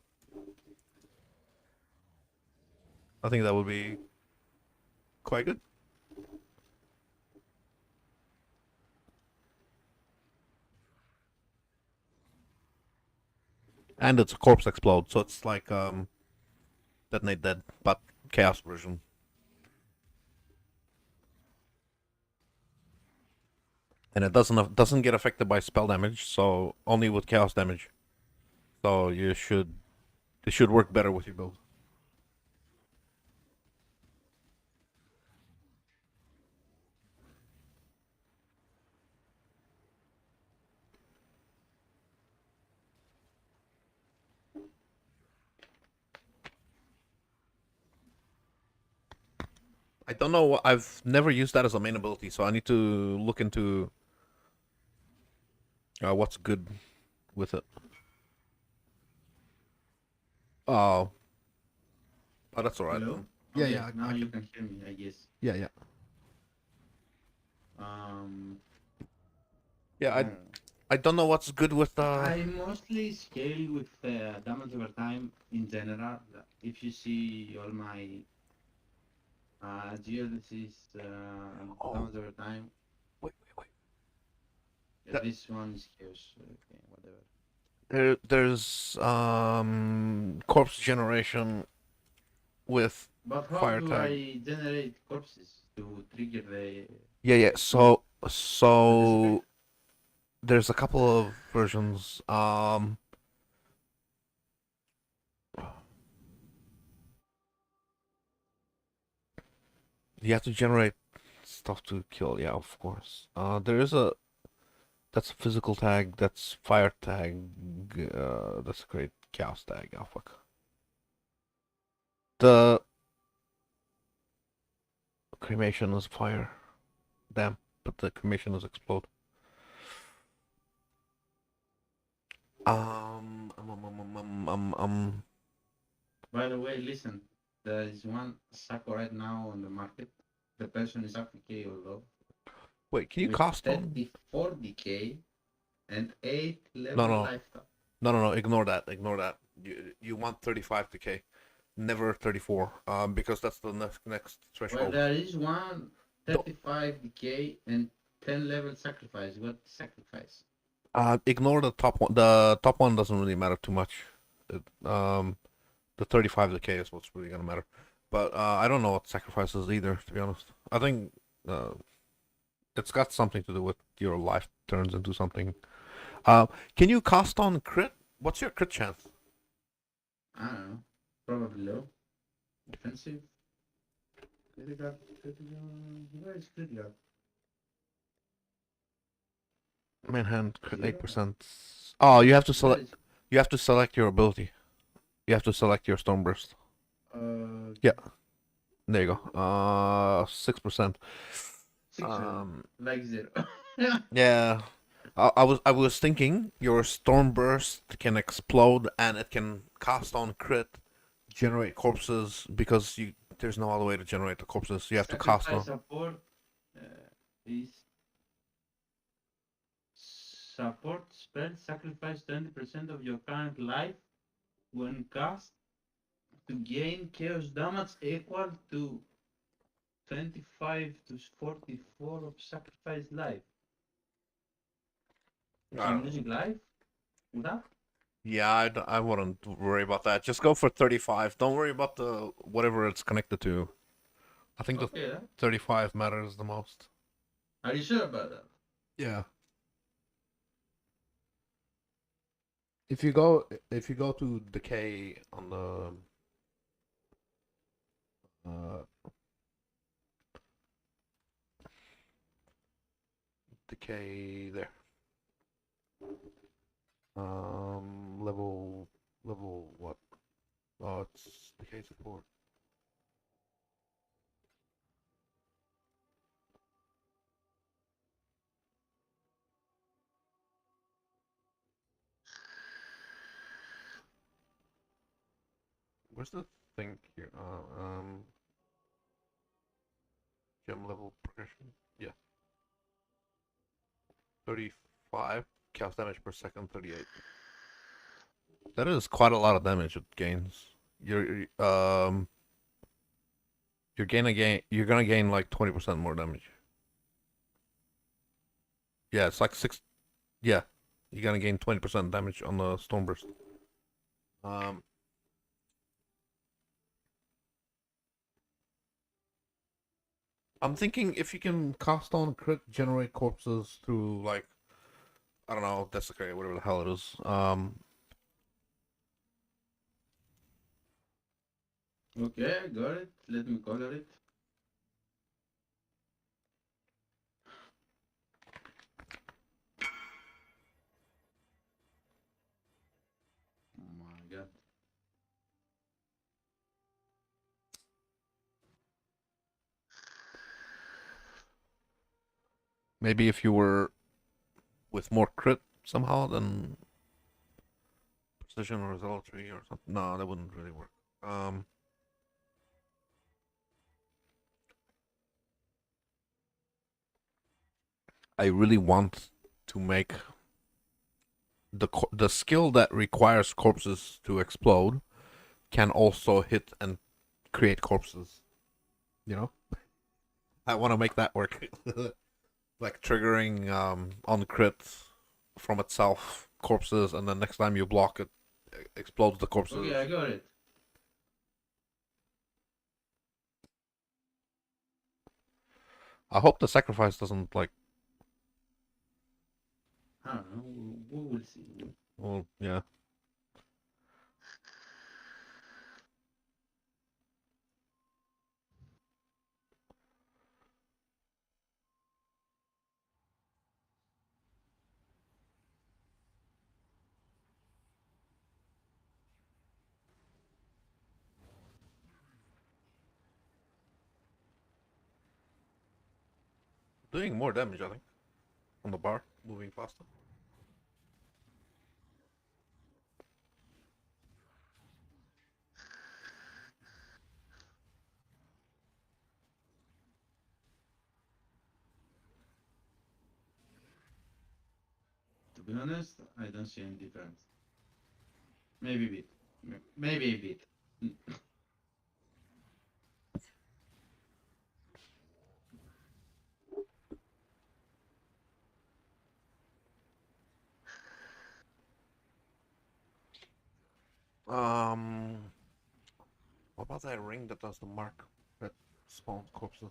I think that would be quite good. And it's a corpse explode, so it's like detonate dead, but chaos version. And it doesn't get affected by spell damage, so only with chaos damage. So it should work better with your build. I don't know. I've never used that as a main ability, so I need to look into what's good with it. Oh, that's alright. Hello? Yeah, Okay, yeah. now you can hear me, I guess. Yeah, yeah, Um, yeah. uh, I don't know what's good with I mostly scale with damage over time in general. If you see all my geodesis damage over time, Wait. yeah, That- this one is chaos. Okay, whatever. There's corpse generation with But how fire do tag. I generate corpses to trigger the? Yeah. So there's a couple of versions. You have to generate stuff to kill. Yeah, of course. That's a physical tag. That's fire tag. That's a great chaos tag. Oh fuck. The cremation is fire. Damn, but the cremation is explode. Um, um, um, um, um, um, um. By the way, listen, there is one Sako right now on the market. The person is AFK although. Wait, can you with cost on? 34 decay and 8 level No, no. lifetime. No. Ignore that. You want 35 decay. never 34. Because that's the next Well, threshold. there is one Don't- 35 decay and 10 level sacrifice. What sacrifice? Ignore the top one. The top one doesn't really matter too much. The 35 decay is what's really gonna matter. But I don't know what sacrifices either, to be honest. I think uh, it's got something to do with your life turns into something. Uh, can you cast on crit? What's your crit chance? I don't know. Probably low. Defensive. Critical. Critical. Where is critical? Manhand crit Zero? 8%. Oh, you have to Where select. is? You have to select your ability. You have to select your Stormburst. Yeah, there you go. 6%. 6 like 0. Yeah. I was thinking your Stormburst can explode and it can cast on crit, generate corpses because there's no other way to generate the corpses. You have to cast Sacrifice on. support is support spell sacrifice 20% of your current life when cast to gain chaos damage equal to 25 to 44 of sacrificed life. So I'm losing life with that? Yeah, I wouldn't worry about that. Just go for 35. Don't worry about the whatever it's connected to. I think the Okay, 35 matters the most. are you sure about that? Yeah. If you go to decay on the uh decay there. Level what? Oh, it's decay support. Where's the thing here? Gem level progression. Yeah, 35 chaos damage per second. 38. That is quite a lot of damage it gains. You're gonna gain like 20% more damage. Yeah, it's like six. Yeah, you're gonna gain 20% damage on the Stormburst. Um, I'm thinking if you can cast on crit, generate corpses through like I don't know, desecrate, whatever the hell it is. Okay, I got it. Let me color it. Oh my god. Maybe if you were with more crit somehow, then precision or zealotry or something. No, that wouldn't really work. Um, I really want to make the skill that requires corpses to explode can also hit and create corpses. You know, I want to make that work. Like triggering on crit from itself corpses, and then next time you block it, explodes the corpses. Okay, I got it. I hope the sacrifice doesn't like. I don't know. We will see. Well, yeah. Doing more damage, I think, on the bar, moving faster. To be honest, I don't see any difference. Maybe a bit. Maybe a bit. What about that ring that does the mark that spawns corpses?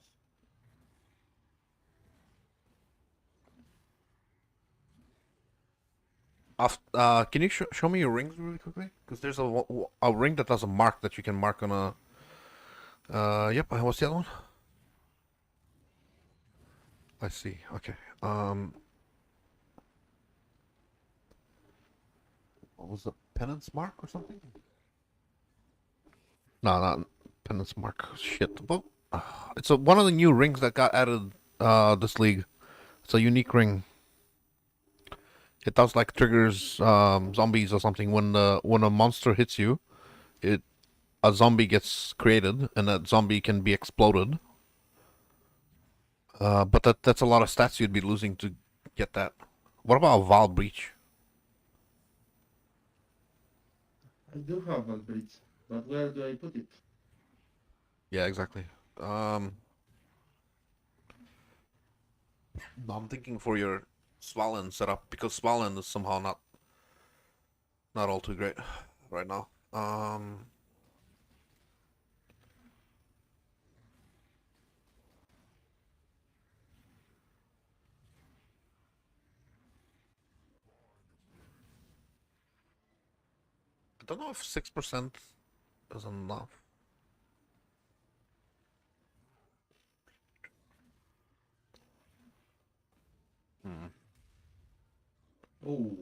Can you show me your rings really quickly? Because there's a ring that does a mark that you can mark on a. Yep. What's the other one? I see. Okay. What was the penance mark or something? No, not penance mark. Shit. Well, it's one of the new rings that got added this league. It's a unique ring. It does like triggers zombies or something when a monster hits you, it a zombie gets created and that zombie can be exploded. But that's a lot of stats you'd be losing to get that. What about Val Breach? I do have a bridge, but where do I put it? Yeah, exactly. Um, I'm thinking for your Svalin setup because Svalin is somehow not all too great right now. I don't know if 6% is enough. Hmm. Oh,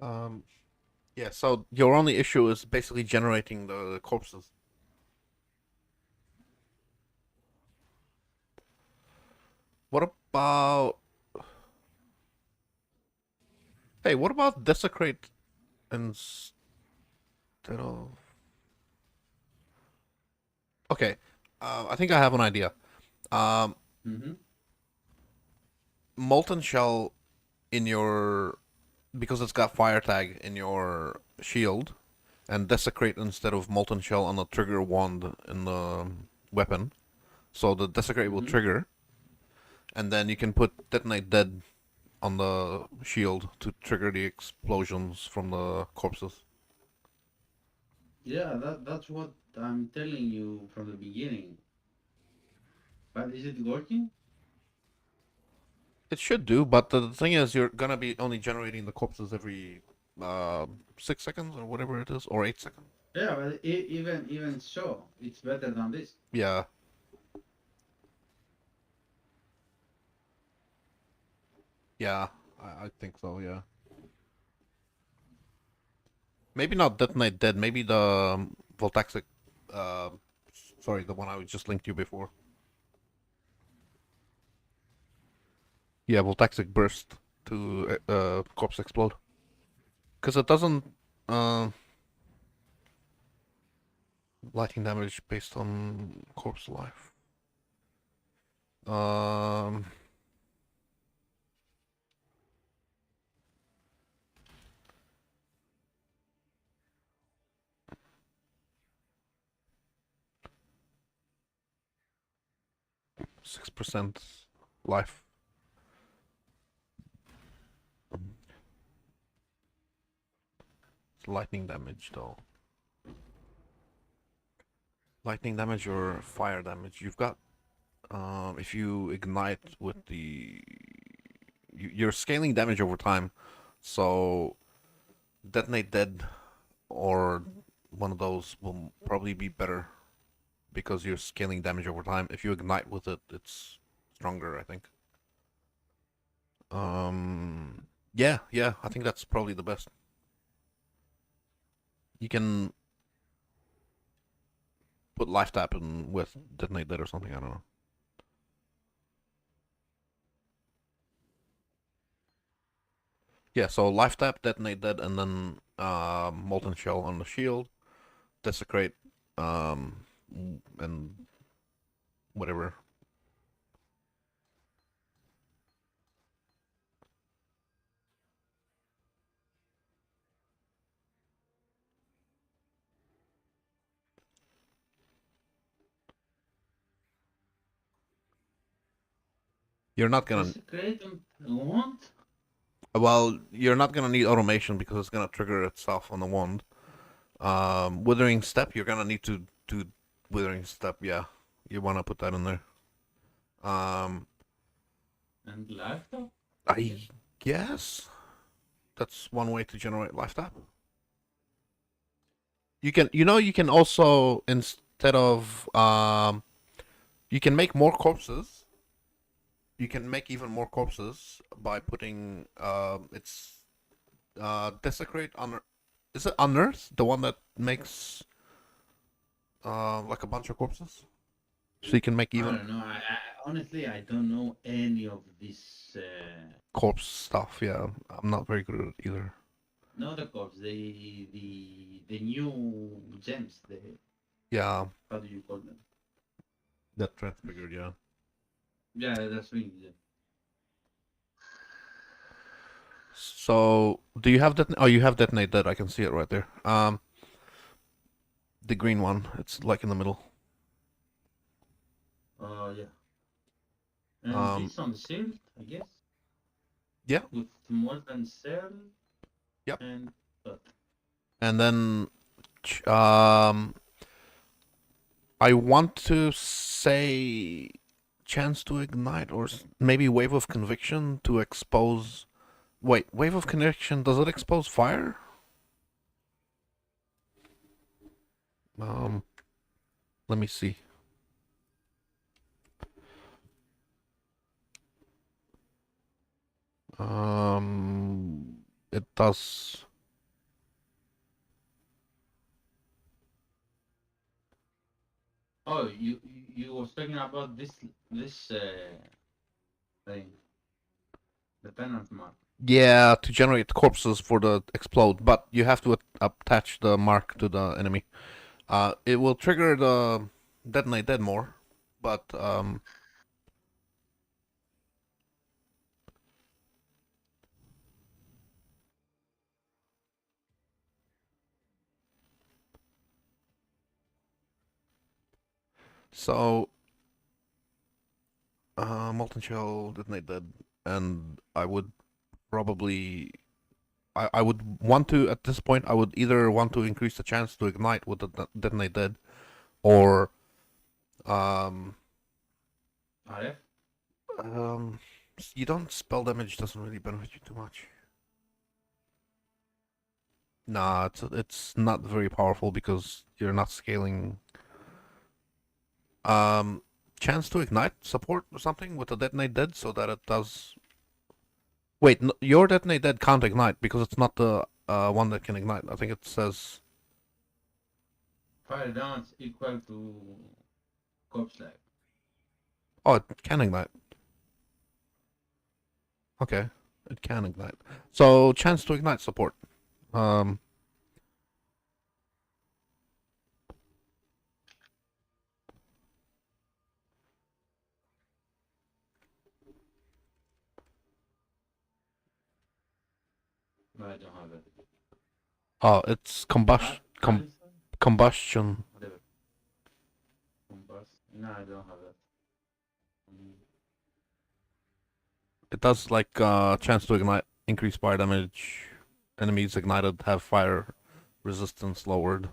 Um, yeah, so your only issue is basically generating the corpses. What about Hey, what about desecrate instead of Okay. I think I have an idea. Um, mm-hmm. molten shell in your because it's got fire tag in your shield, and desecrate instead of molten shell on the trigger wand in the weapon. So the desecrate will Mm-hmm. trigger, and then you can put detonate dead on the shield to trigger the explosions from the corpses. Yeah, that's what I'm telling you from the beginning. But is it working? It should do, but the thing is, you're gonna be only generating the corpses every 6 seconds or whatever it is, or 8 seconds. Yeah, but even so, it's better than this. Yeah, yeah, I think so. Yeah, maybe not detonate dead. Maybe the voltaxic. Uh, sorry, the one I just linked you before. Yeah, voltaxic burst to corpse explode. Because it doesn't uh, lightning damage based on corpse life. Um, 6% life. It's lightning damage though. Lightning damage or fire damage. You've got if you ignite with you're scaling damage over time, so detonate dead or one of those will probably be better because you're scaling damage over time. If you ignite with it, it's stronger, I think. Yeah, yeah, I think that's probably the best. You can put life tap in with detonate that or something. I don't know. Yeah, so life tap, detonate that, and then molten shell on the shield, desecrate, and whatever. You're not gonna. Desecrate and wand? Well, you're not gonna need automation because it's gonna trigger itself on the wand. Withering step, you're gonna need to do withering step. Yeah, you wanna put that in there. Um, And lifetime? I guess that's one way to generate life tap. You can also instead of you can make more corpses. You can make even more corpses by putting it's desecrate on. Is it unearth the one that makes like a bunch of corpses? So you can make I even don't know. Honestly, I don't know any of this. corpse stuff. Yeah, I'm not very good at it either. Not the corpse, the new gems. The Yeah, how do you call them? that transfigured. Yeah. Yeah, that's really good. So do you have that? Oh, you have detonate that. I can see it right there. The green one. It's like in the middle. Yeah. And Um, this on the shield, I guess. Yeah. With molten cell. Yep. And what? And then I want to say chance to ignite or maybe wave of conviction to expose. Wait, wave of conviction, does it expose fire? Um, let me see. It does. Oh, you was talking about this thing, the penance mark. Yeah, to generate corpses for the explode, but you have to attach the mark to the enemy. It will trigger the detonate dead more, but so molten shell detonate dead, and I would probably I would want to at this point I would either want to increase the chance to ignite with the detonate dead, or um RF? um you don't spell damage doesn't really benefit you too much. Nah, it's not very powerful because you're not scaling. Um, chance to ignite support or something with the detonate dead so that it does. Wait, no, your detonate dead can't ignite because it's not the one that can ignite. I think it says. Fire damage equal to corpse life. Oh, it can ignite. Okay, it can ignite. So chance to ignite support. Um, No, I don't have it. oh, it's Allison? combustion. Whatever. Compass? No, I don't have it. It does like chance to ignite, increase fire damage. Enemies ignited have fire resistance lowered.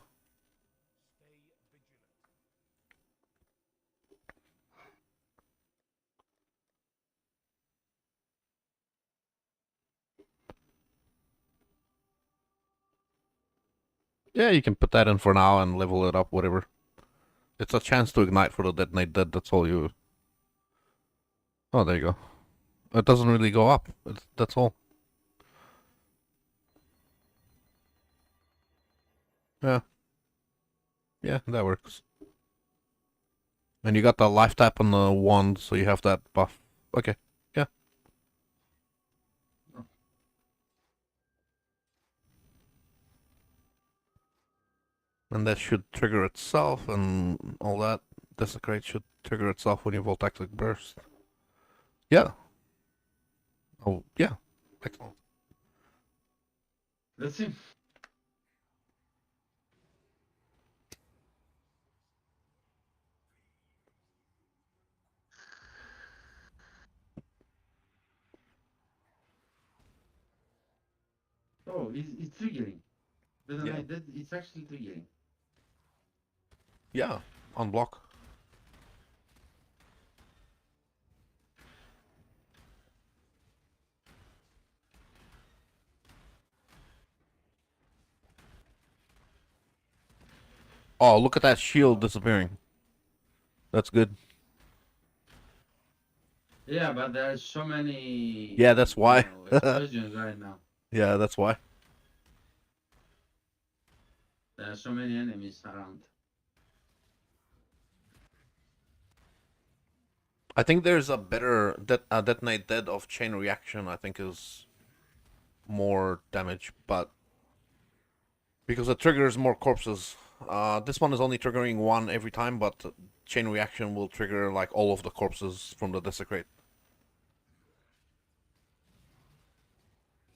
Yeah, you can put that in for now and level it up, whatever. It's a chance to ignite for the detonate dead, that's all you. Oh, there you go. It doesn't really go up. That's all. Yeah. Yeah, that works. And you got the life tap on the wand, so you have that buff. Okay. Yeah. And that should trigger itself and all that. Desecrate should trigger itself when you Voltaic Burst. Yeah. Oh, yeah. Excellent. Let's see. Oh, it's triggering. Doesn't Yeah. it? It's actually triggering. Yeah. Unblock. Oh, look at that shield disappearing. That's good. Yeah, but there's so many. Yeah, that's why. Explosions right now. Yeah, that's why. There are so many enemies around. I think there's a better Detonate Dead of Chain Reaction. I think is more damage, but because it triggers more corpses. This one is only triggering one every time, but Chain Reaction will trigger like all of the corpses from the Desecrate.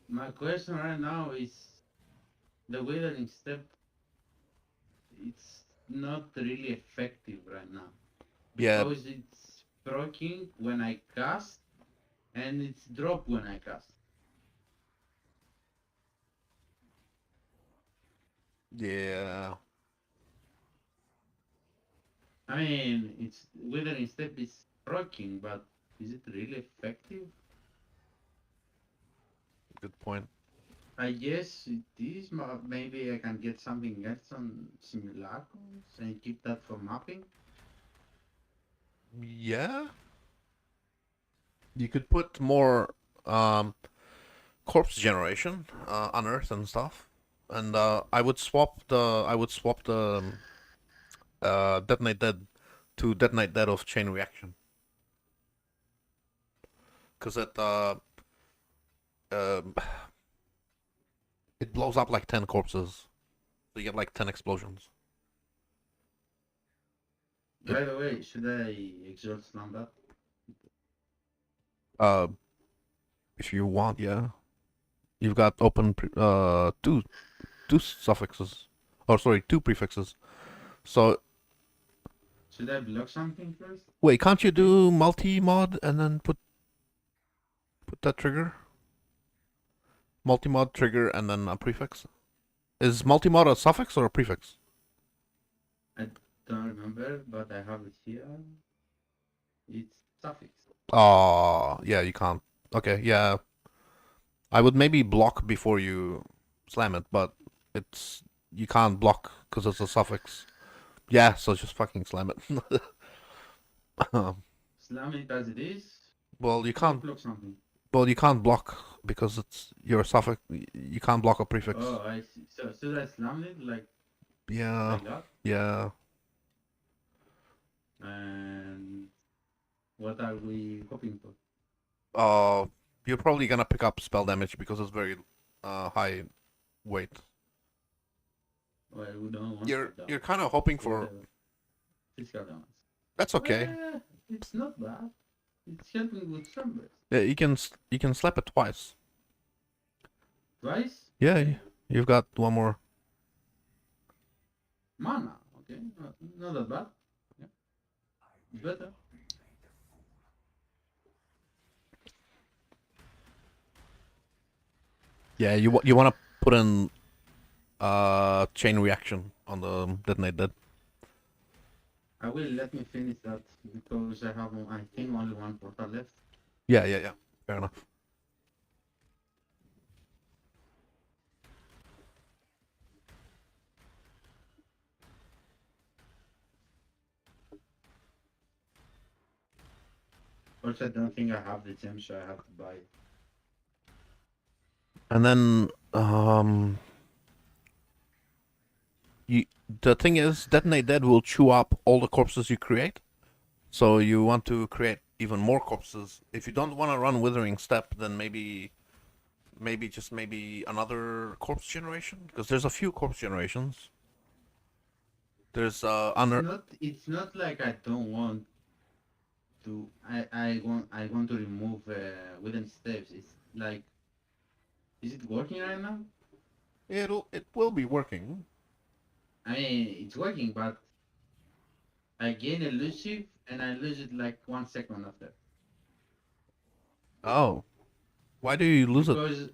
My question right now is the Withering Step. It's not really effective right now Yeah, because it's proccing when I cast and it's drop when I cast. yeah. I mean, it's Withering Step is proccing, but is it really effective? Good point. I guess it is. Maybe I can get something else on Simulacrums and keep that for mapping. Yeah. You could put more corpse generation, unearth and stuff, and I would swap the Detonate Dead to Detonate Dead of Chain Reaction, because uh, it blows up like 10 corpses, so you get like 10 explosions. By the way, should I exalt slam that? Uh, if you want, yeah. You've got two suffixes, or sorry, two prefixes. So Should I block something first? wait, can't you do multi-mod and then put that trigger? Multi-mod trigger and then a prefix. Is multi-mod a suffix or a prefix? I don't remember, but I have it here. It's suffix. Oh, yeah, you can't. Okay, yeah. I would maybe block before you slam it, but it's you can't block because it's a suffix. Yeah, so just fucking slam it. Slam it as it is. Well, you Or can't. block something. Well, you can't block because it's your suffix. You can't block a prefix. Oh, I see. So should I slam it Yeah, like that? yeah. And what are we hoping for? You're probably gonna pick up spell damage because it's very high weight. Well, we don't want You're to you're kind of hoping for. whatever. Physical damage. That's okay. It's not bad. It's helping with Sunburst. Yeah, you can slap it twice. Twice? Yeah, you've got one more. Mana. Okay. Not that bad. Yeah. It's better. Yeah, you want to put in chain reaction on the Detonate Dead. I will let me finish that because I have, I think, only one portal left. Yeah. Fair enough. Also, I don't think I have the gem, so I have to buy it. And then you the thing is, Detonate Dead will chew up all the corpses you create. So you want to create even more corpses. If you don't want to run Withering Step, then maybe maybe another corpse generation, because there's a few corpse generations. There's It's not like I don't want to. I want to remove wooden steps. It's like, is it working right now? it will be working. I mean, it's working, but I gain elusive and I lose it like 1 second after. Oh, why do you lose it?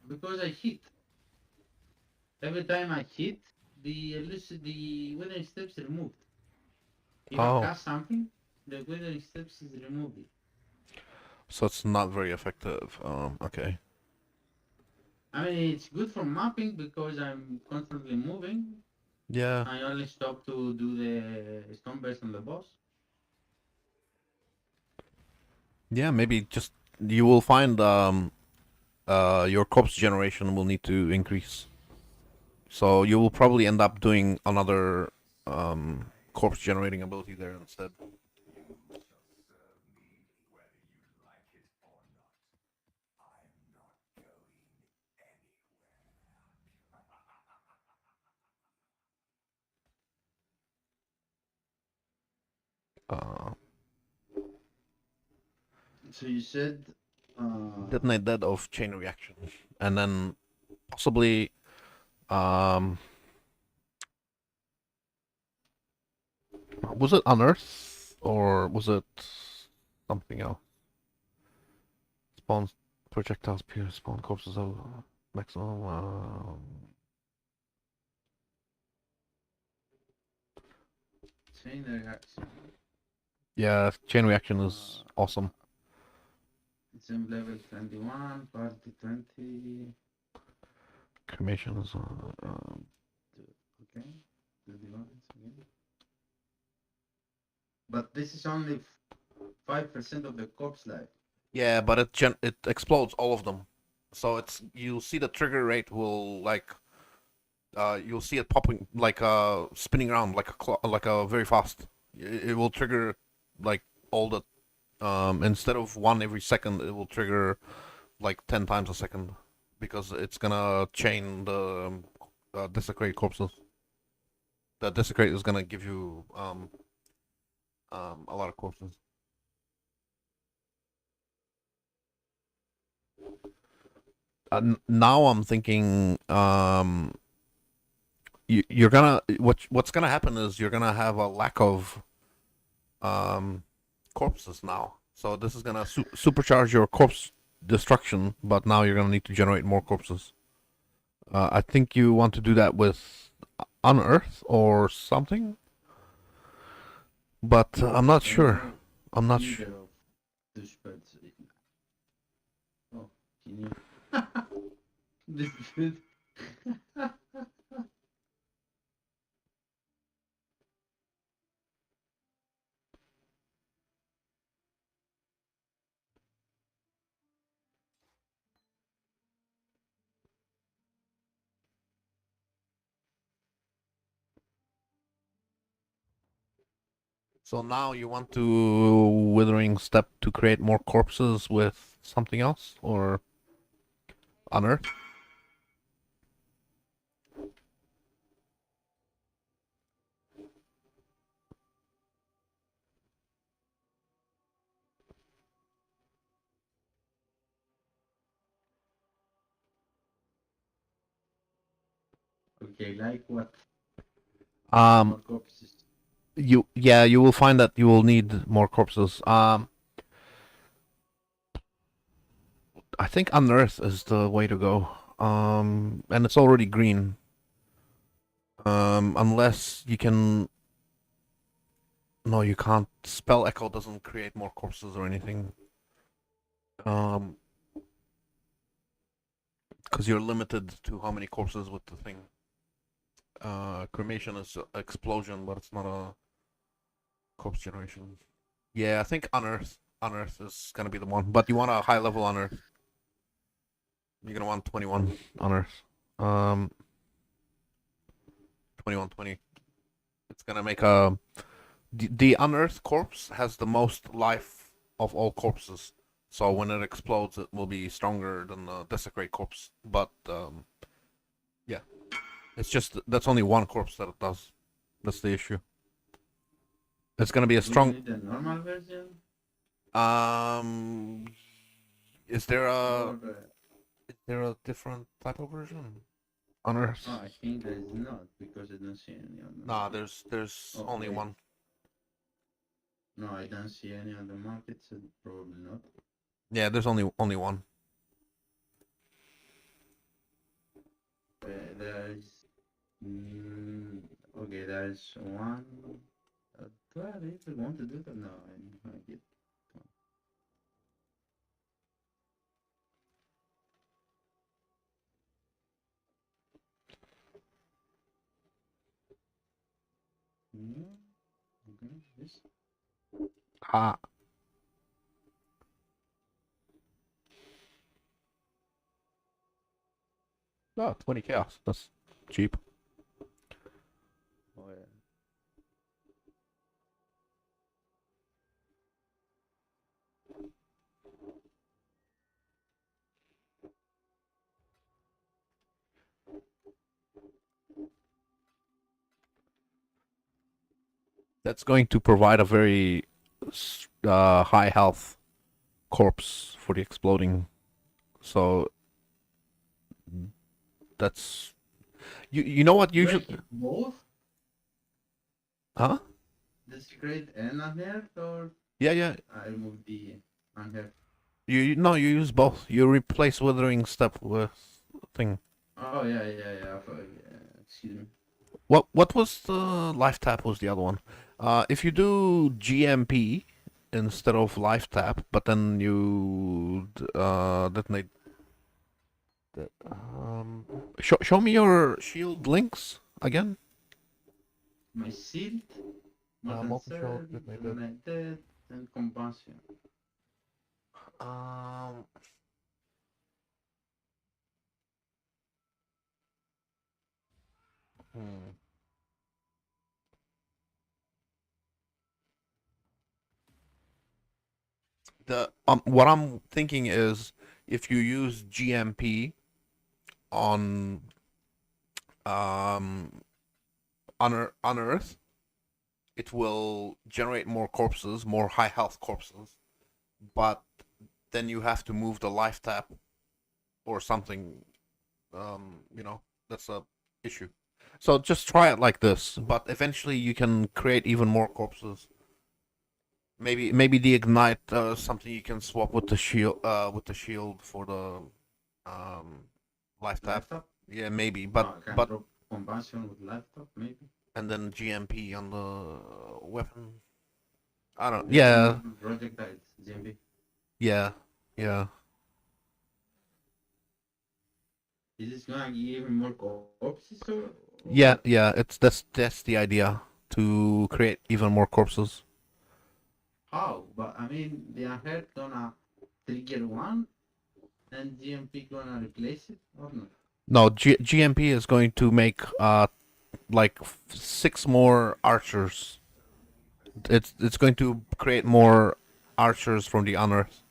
Because I hit. Every time I hit, the elusive, the withering steps removed. If I Oh, cast something, the withering steps is removed. so it's not very effective. Okay. I mean, it's good for mapping because I'm constantly moving. Yeah. I only stop to do the stone burst on the boss. Yeah, maybe just you will find your corpse generation will need to increase. So you will probably end up doing another corpse generating ability there instead. Uh, So you said, Detonate Dead of Chain Reaction, and then possibly um, was it Unearth or was it something else? Spawn projectiles, pure spawn corpses of maximum. chain reaction. Yeah, Chain Reaction is awesome. It's in level 21, party 20. Cremation is Okay. The device again. But this is only 5% of the corpse life. yeah, but it explodes all of them. So it's you'll see the trigger rate will like you'll see it popping like spinning around like like a very fast. It will trigger like all the instead of one every second, it will trigger like 10 times a second because it's gonna chain the desecrate corpses. The desecrate is gonna give you a lot of corpses. Now I'm thinking you're gonna what's gonna happen is you're gonna have a lack of corpses now. So this is gonna supercharge your corpse destruction, but now you're gonna need to generate more corpses. I think you want to do that with Unearth or something, but I'm not sure. I'm not sure. Neither of those birds. Oh, can you? This dude. So now you want to Withering Step to create more corpses with something else or Unearth? Okay, like what? Um, More corpses. you will find that you will need more corpses. I think Unearth is the way to go. And it's already green. Unless you can. No, you can't. Spell Echo doesn't create more corpses or anything. Um, because you're limited to how many corpses with the thing. Cremation is explosion, but it's not a corpse generation. Yeah, I think Unearth. Unearth is gonna be the one, but you want a high level Unearth. You're gonna want 21 Unearth. 2120. It's gonna make a. The Unearthed corpse has the most life of all corpses. So when it explodes, it will be stronger than the Desecrate corpse. But yeah, it's just that's only one corpse that it does. That's the issue. It's gonna be a Do you strong. need the normal version? Um, is there a Or, is there a different type of version? Unearthed. oh, I think there is not because I don't see any on the Nah, market. there's only Okay. one. No, I don't see any on the market, so probably not. Yeah, there's only one. There's okay. There's one. Do I really want to do that? No, I get. No, okay, this. Ah. No, 20 chaos. That's cheap. Oh, yeah. That's going to provide a very high health corpse for the exploding. So that's you know what Do I usually keep both huh? the secret and unheard, or Yeah. I remove the unheard? No, you use both. You replace withering step with thing. Oh yeah. Excuse me. What was the life tap was the other one? If you do GMP instead of life tap, but then you detonate. Show me your shield links again. My seed, Molten Multi-shot, Cell, detonated. Detonated, and Combustion. Um. Hmm. The what I'm thinking is if you use GMP on um on Earth, it will generate more corpses, more high health corpses, but then you have to move the life tap or something. That's a issue. So just try it like this, but eventually you can create even more corpses. Maybe the ignite something you can swap with the shield for the um life tap. Laptop? Yeah, maybe, Oh, I can but drop Combustion with laptop, maybe? and then GMP on the weapon. I don't. Yeah, Yeah, projectiles, GMB. yeah, yeah. Is this gonna give even more corpses or Yeah, what? yeah. It's that's the idea to create even more corpses. How? But I mean, the unheard gonna trigger one and GMP gonna replace it or not? No, GMP is going to make like 6 more archers. It's going to create more archers from the unearth.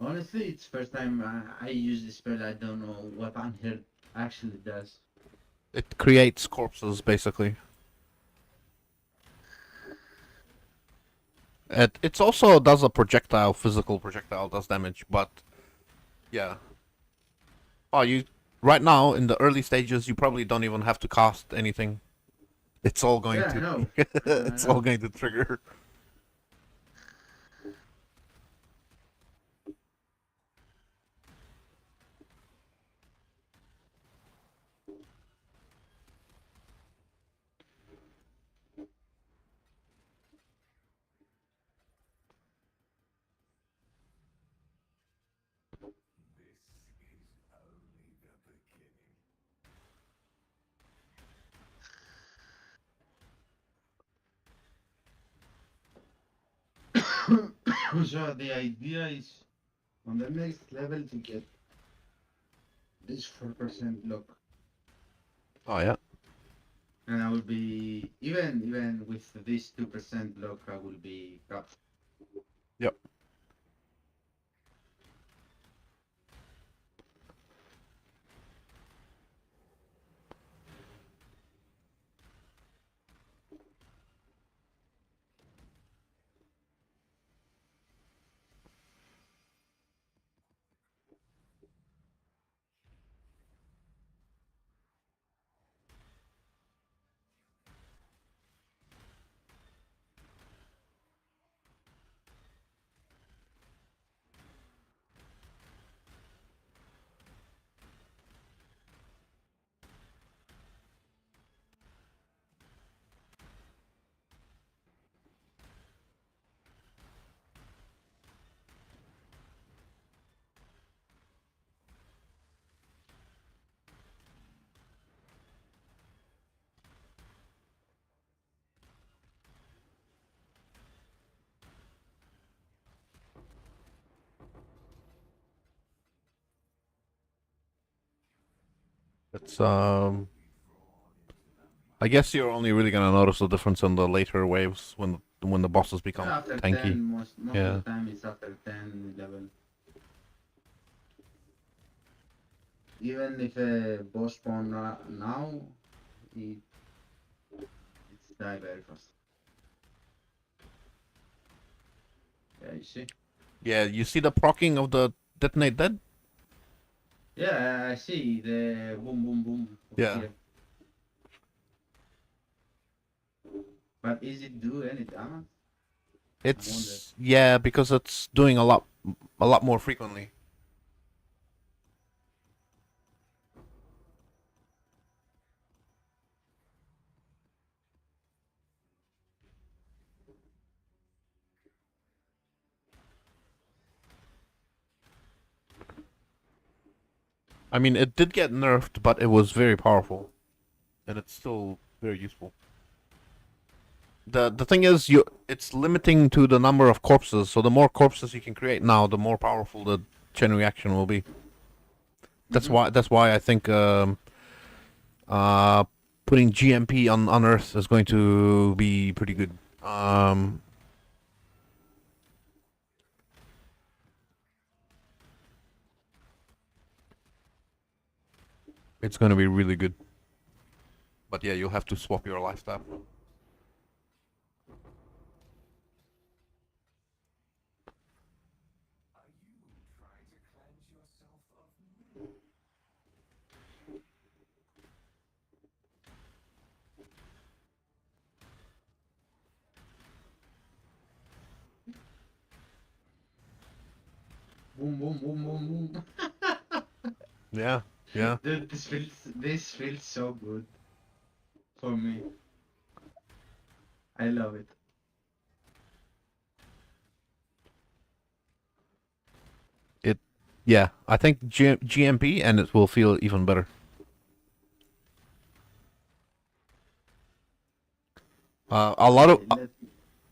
Honestly, it's first time I use this spell. I don't know what unheard actually does. It creates corpses basically. It's also does a projectile, physical projectile does damage, but yeah. Oh, you right now in the early stages, you probably don't even have to cast anything. It's all going Yeah, I to know. I it's all know. going to trigger. So the idea is on the next level to get this 4% block, Oh yeah. and I will be even with this 2% block, I will be capped. Yep. It's I guess you're only really gonna notice the difference in the later waves when the bosses become After tanky. 10, most of Yeah. the time it's after 10 level. Even if a boss spawn now, it's die very fast. Yeah, you see? Yeah, you see the procking of the detonate dead? Yeah, I see the boom, boom, boom. Yeah. Here. But is it do any damage? It's yeah, because it's doing a lot more frequently. I mean, it did get nerfed, but it was very powerful, and it's still very useful. The thing is, it's limiting to the number of corpses. So the more corpses you can create now, the more powerful the chain reaction will be. That's why I think uh putting GMP on Earth is going to be pretty good. It's going to be really good. But yeah, you'll have to swap your lifestyle. Boom, boom, boom, boom, boom. Yeah, yeah. Dude, this feels so good for me. I love it. Yeah, I think GMP and it will feel even better. Uh, a lot of Okay,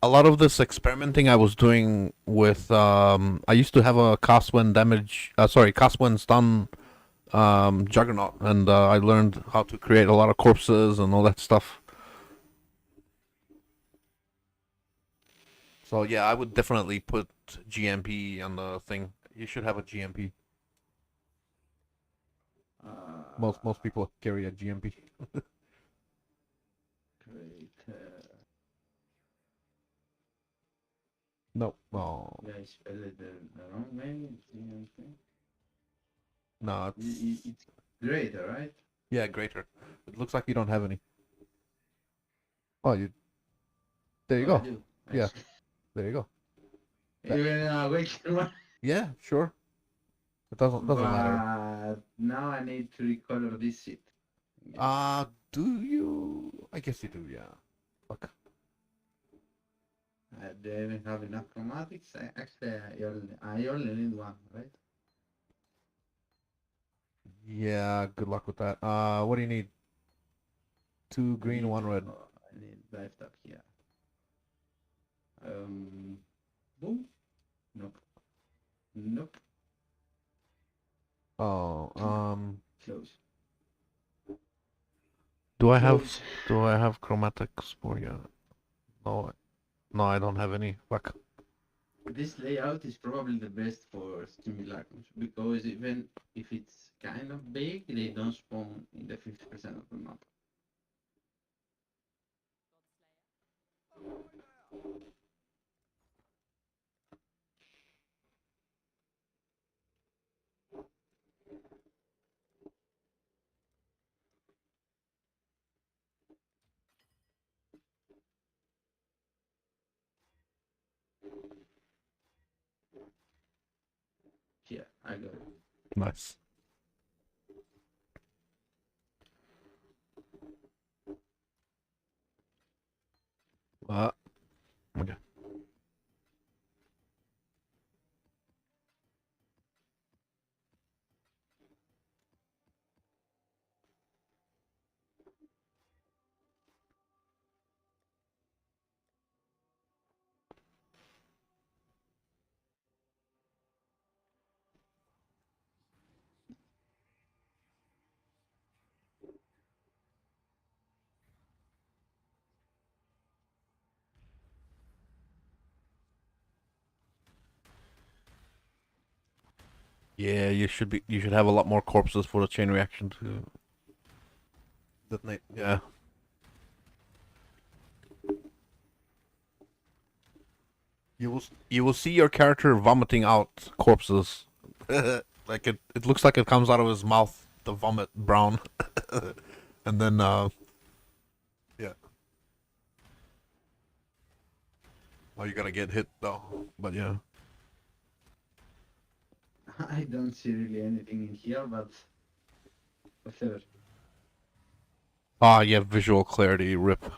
a lot of this experimenting I was doing with I used to have a cast when damage cast when stun juggernaut, and I learned how to create a lot of corpses and all that stuff. So yeah, I would definitely put GMP on the thing. You should have a GMP. Most people carry a GMP. great. No. Oh. Yeah, I spelled it the wrong way. No, it's It's great, right? yeah, greater. It looks like you don't have any. Oh, you there you Oh, I go. do. Yeah, there you go. Even awaken one. Yeah, sure. It doesn't matter. But now I need to recolor this shit. Do you? I guess you do. Yeah. Fuck. Do I even have enough chromatics? Actually, I only need one, right? Yeah. Good luck with that. What do you need? Two green, one red. I need life up here. Boom. Nope. Nope. Oh, Close. do I Close. have chromatics for you? No, no, I don't have any. Fuck. This layout is probably the best for Stimulacrums because even if it's kind of big, they don't spawn in the 50% of the map. Yeah, I got it. Nice. Okay. Yeah, you should be. You should have a lot more corpses for the chain reaction to detonate. Yeah. You will see your character vomiting out corpses. Like it looks like it comes out of his mouth, the vomit brown. And then yeah. Well, you're gonna get hit though. But yeah. I don't see really anything in here, but whatever. Ah, yeah, visual clarity, rip.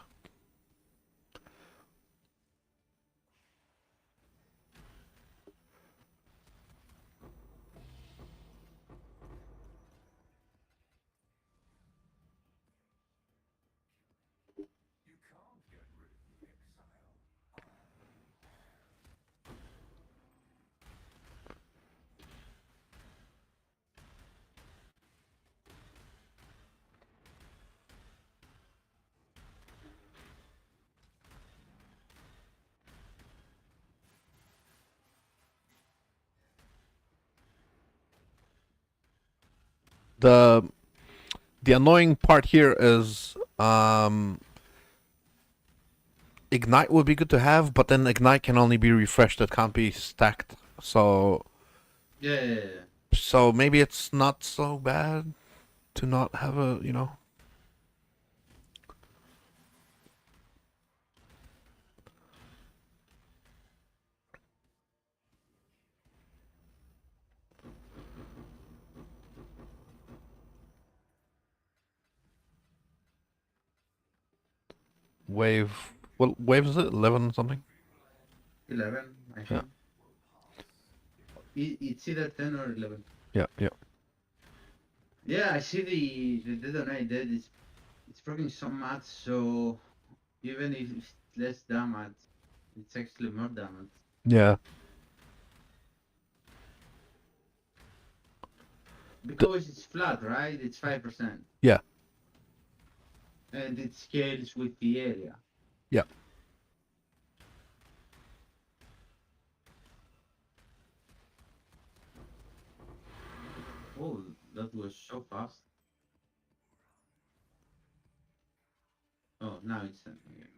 The the annoying part here is ignite would be good to have, but then ignite can only be refreshed. It can't be stacked. So Yeah. so maybe it's not so bad to not have a, wave. What wave is it? 11 something? 11, I Yeah. think. It's either 10 or 11. Yeah, yeah. Yeah, I see the detonate dead. It's proccing so much, so even if it's less damage, it's actually more damage. Yeah. Because it's flat, right? It's 5%. Yeah. And it scales with the area. Yeah. Oh, that was so fast. Oh, now it's done. Okay.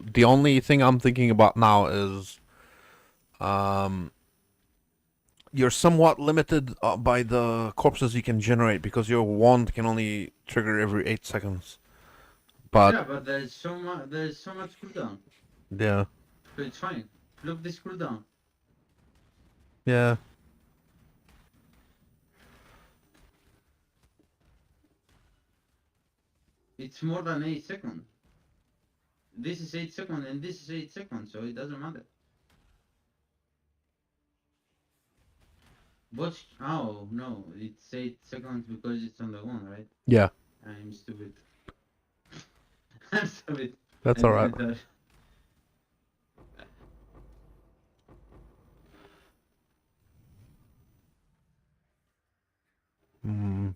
The only thing I'm thinking about now is um you're somewhat limited by the corpses you can generate because your wand can only trigger every 8 seconds. But Yeah, but there's so much cooldown. yeah. So it's fine. Look this cooldown. Yeah. It's more than 8 seconds. This is 8 seconds and this is 8 seconds, so it doesn't matter. But oh no, it's 8 seconds because it's on the one, right? Yeah, I'm stupid. I'm stupid. I that's all right. didn't thought. Mm.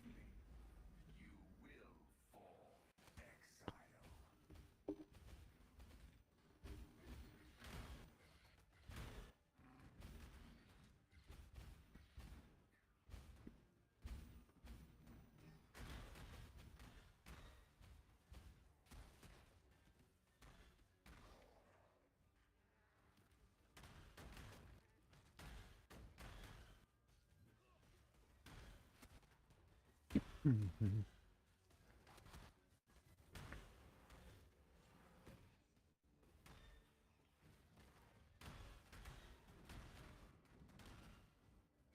Mhm.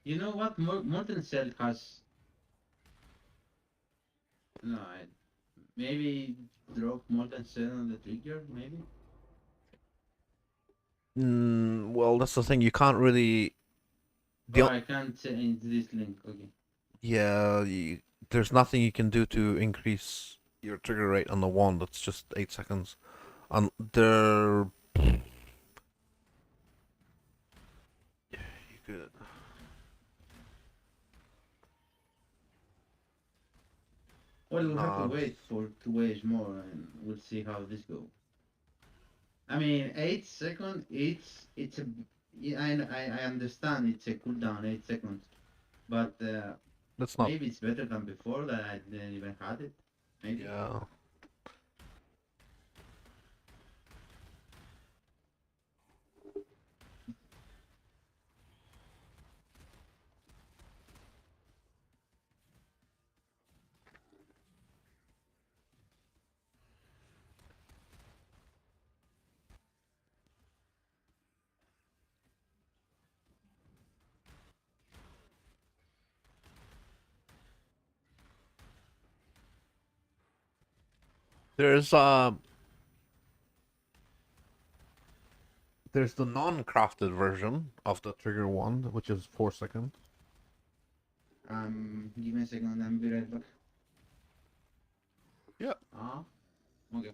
You know what? Molten Cell has no. Maybe drop Molten Cell on the trigger. Maybe. Well, that's the thing. You can't really. Oh, The I can't change this link. Okay. Yeah, there's nothing you can do to increase your trigger rate on the wand. It's just 8 seconds. And there, you could. Well, we'll have to No, wait for 2 waves more, and we'll see how this goes. I mean, 8 seconds. It's a. Yeah, I understand it's a cooldown 8 seconds, but that's not. maybe it's better than before that I didn't even had it. Maybe. Yeah. There's there's the non-crafted version of the trigger wand, which is 4 seconds. Give me a second. I'll be right back. Yeah. Ah, okay.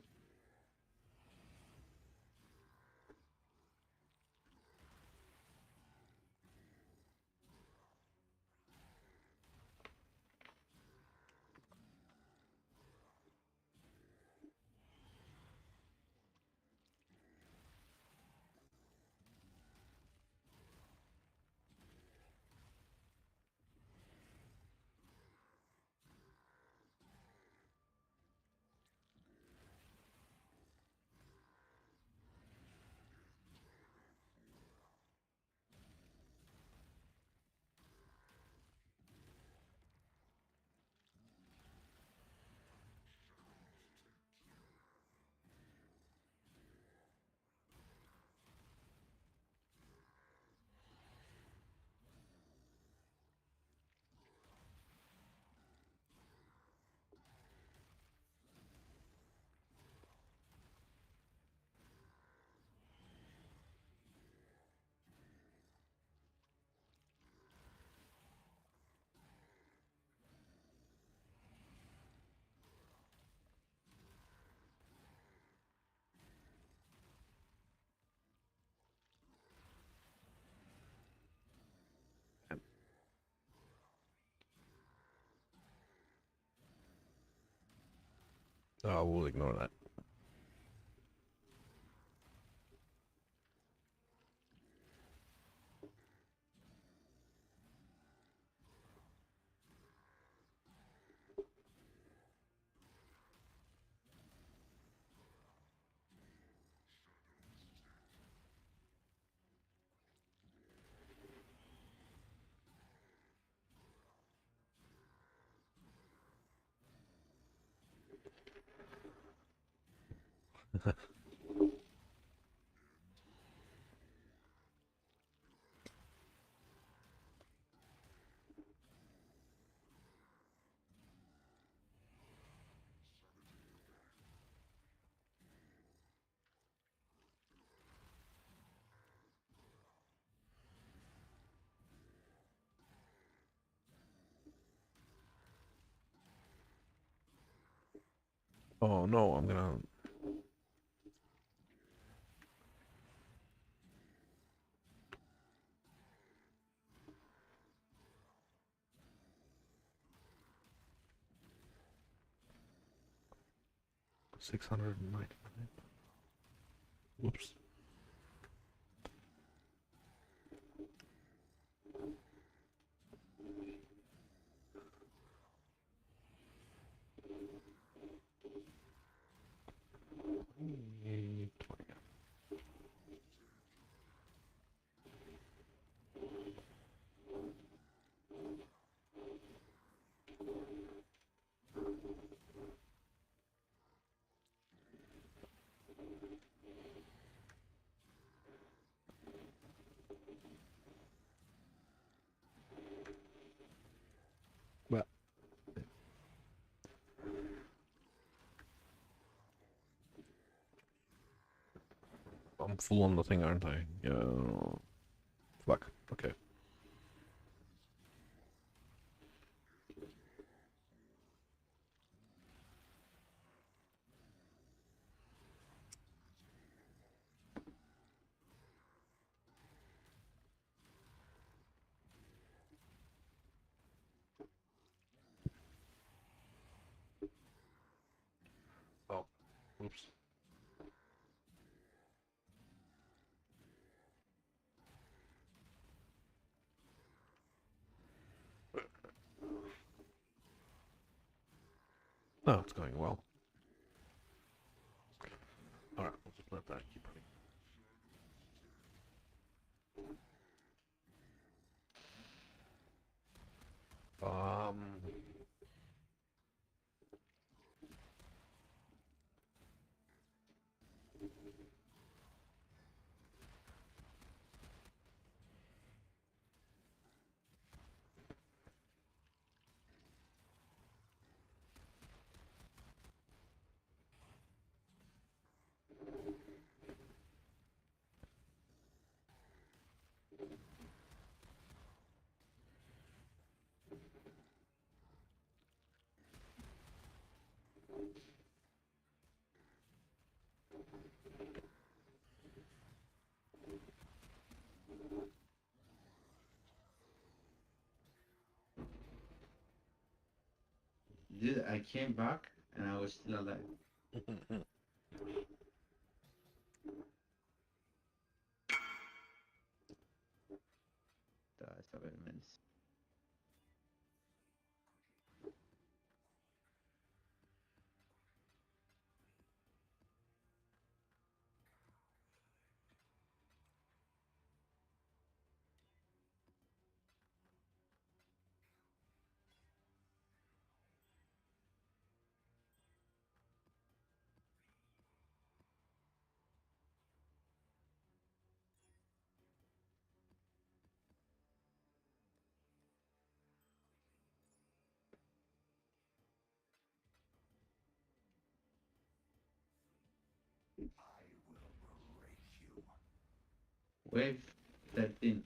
Oh, we'll ignore that. Oh no, I'm gonna. $699. Whoops. Well, I'm full on the thing, aren't I? Yeah. Fuck. Okay. Oh. Oops. No, it's going well. Alright, we'll just let that keep running. Um. Dude, I came back and I was still alive. Está very menace. Wave 13.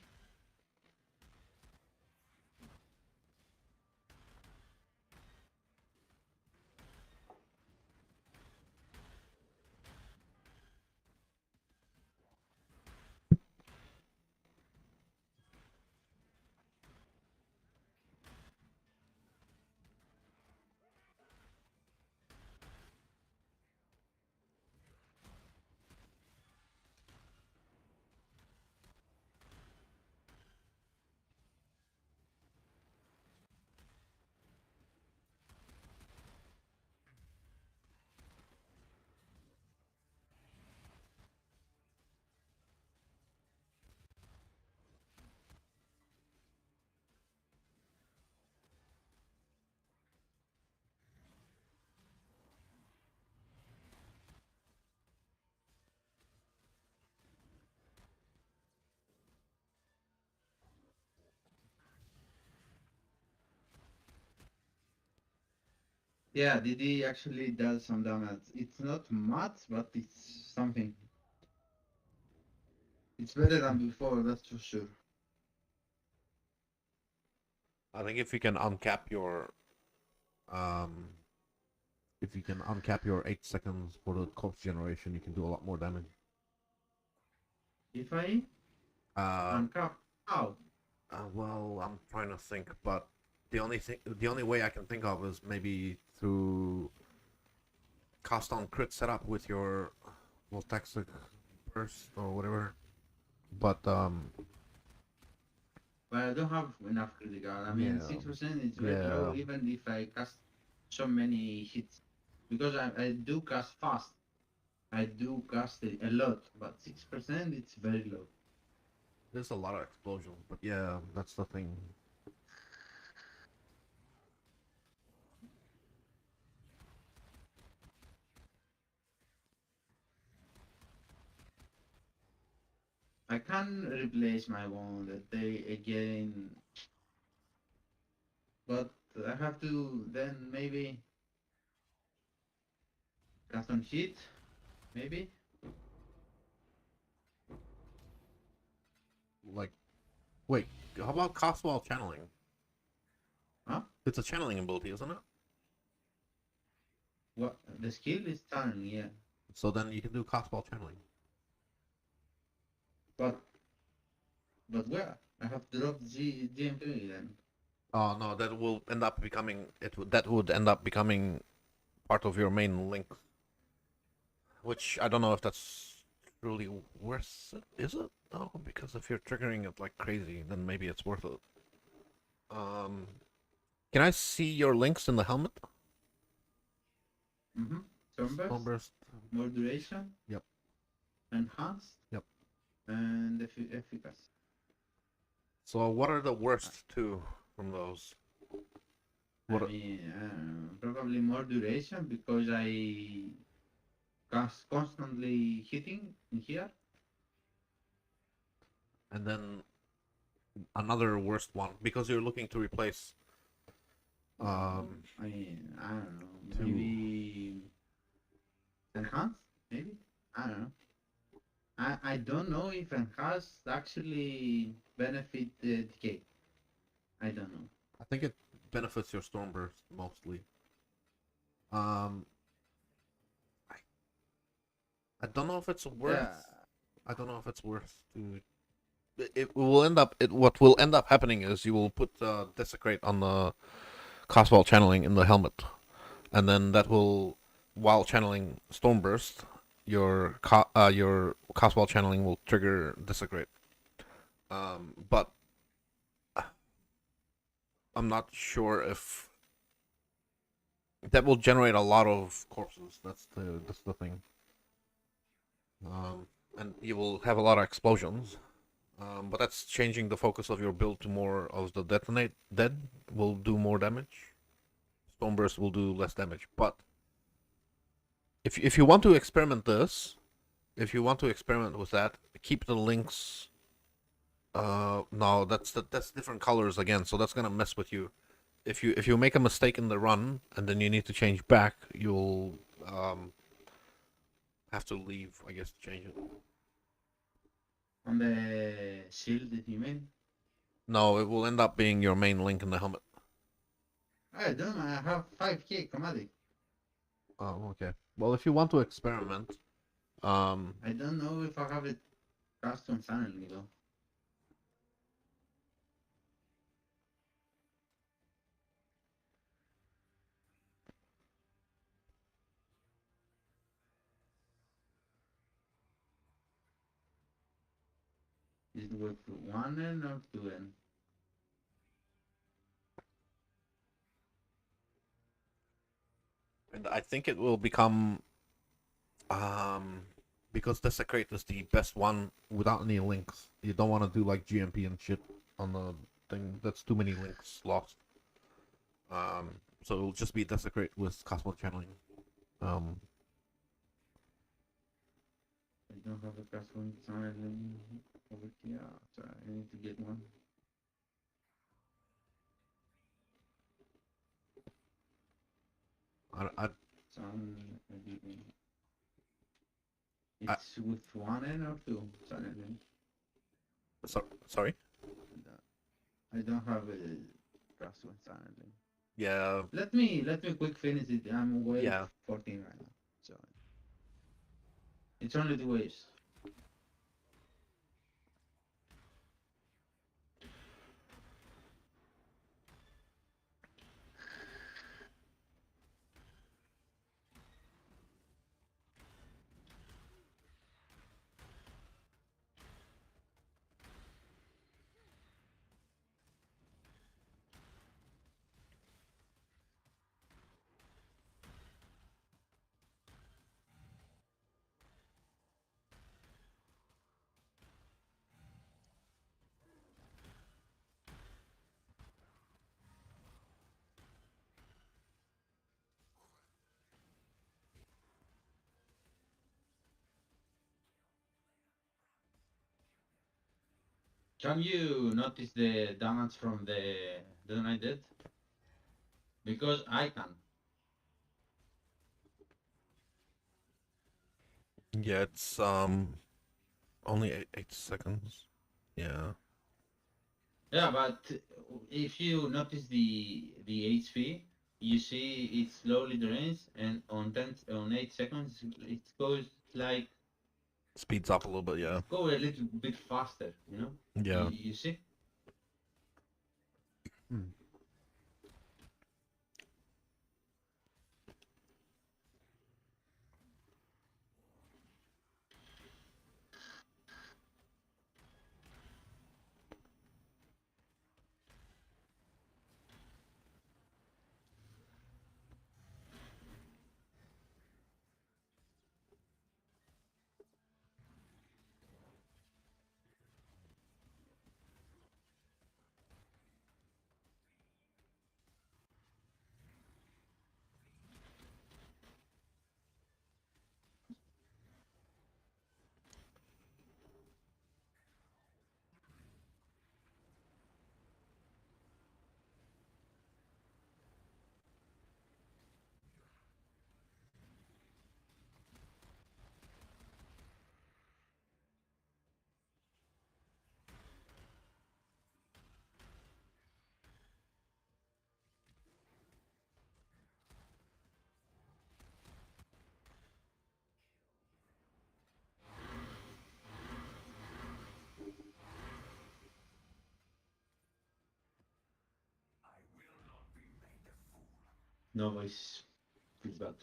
Yeah, DD actually does some damage. It's not much, but it's something. It's better than before, that's for sure. I think if you can uncap your if you can uncap your 8 seconds for the corpse generation, you can do a lot more damage. If I Uh, uncap, how? well, I'm trying to think, but the only way I can think of is maybe through cast on crit setup with your Voltaxic burst or whatever. But But I don't have enough critical. I mean, yeah, 6% is very low, yeah, even if I cast so many hits. Because I do cast fast. I do cast a lot, but 6% it's very low. there's a lot of explosions, but yeah, that's the thing. I can replace my one that they again, but I have to then maybe cast on hit, maybe. Like, wait, how about cast while channeling? Huh? It's a channeling ability, isn't it? What the skill is turn, yeah. So then you can do cast while channeling. But where? I have to drop GMP then. Oh no, that will end up becoming that would end up becoming part of your main link, which I don't know if that's truly worth it. Is it? No, because if you're triggering it like crazy, then maybe it's worth it. Um, can I see your links in the helmet? Mm-hmm. Sunburst, Sunburst. more duration. Yep. Enhanced. Yep. And efficacy. So what are the worst two from those? What? I mean, probably more duration because I constantly hitting in here. And then another worst one because you're looking to replace. I mean, I don't know. Two. Maybe enhanced. Maybe I don't know. I don't know if enhanced actually benefit the decay. I don't know. I think it benefits your Stormburst mostly. Um, I don't know if it's worth. Yeah. I don't know if it's worth to. It will end up. What will end up happening is you will put Desecrate on the Castwall channeling in the helmet, and then that will, while channeling Stormburst, your Castwall channeling will trigger Desecrate. But I'm not sure if that will generate a lot of corpses. That's the thing. And you will have a lot of explosions. But that's changing the focus of your build to more of the detonate. Dead will do more damage. Stoneburst will do less damage. But if you want to experiment this, if you want to experiment with that, keep the links. No, that's different colors again. So that's gonna mess with you. If you make a mistake in the run and then you need to change back, you'll have to leave, I guess, to change it. On the shield, did you mean? No, it will end up being your main link in the helmet. I don't know. I have 5k commodity. Oh, okay. Well, if you want to experiment, I don't know if I have it custom suddenly though. Is it with 1N or 2N? and I think it will become, because Desecrate is the best one without any links. You don't want to do like GMP and shit on the thing. That's too many links lost. So it'll just be Desecrate with Cosmo channeling. I don't have a custom suddenly over here, so I need to get one. I It's with 1N or 2 suddenly. sorry. I don't have a custom suddenly. Yeah, Let me quick finish it. I'm wave yeah. 14 right now, so it's only 2 waves. Can you notice the damage from the Night Dead? Because I can. Yeah, it's only 8 seconds. Yeah. Yeah, but if you notice the HP, you see it slowly drains, and on 8 seconds it goes like Speeds up a little bit, yeah. it go a little bit faster. You know, Yeah. you see. Hmm. No, it's bad.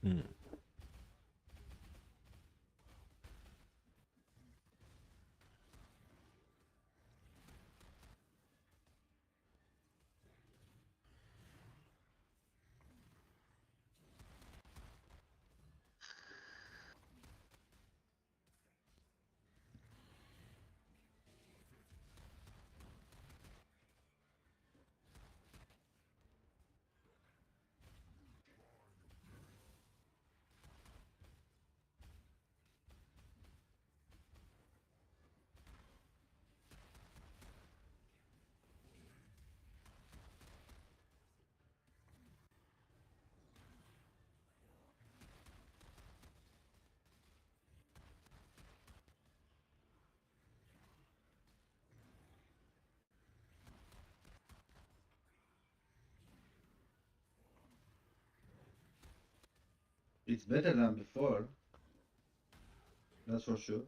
Hmm. It's better than before. That's for sure.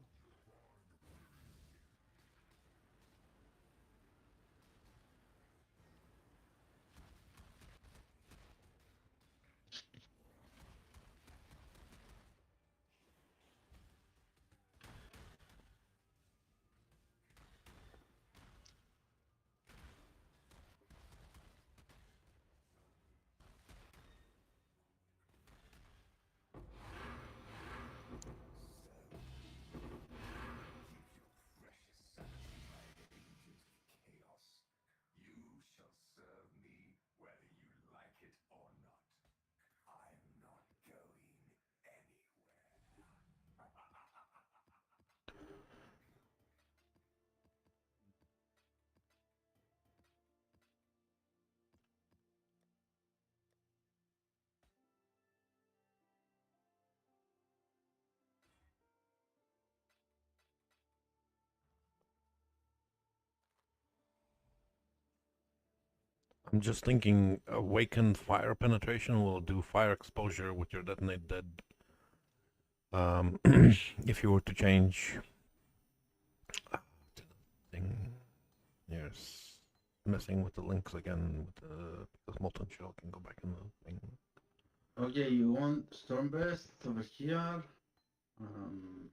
I'm just thinking awakened fire penetration will do fire exposure with your detonate dead. If you were to change thing, yes, messing with the links again with the because molten shell can go back in the thing. Okay, you want Stormburst over here. Um,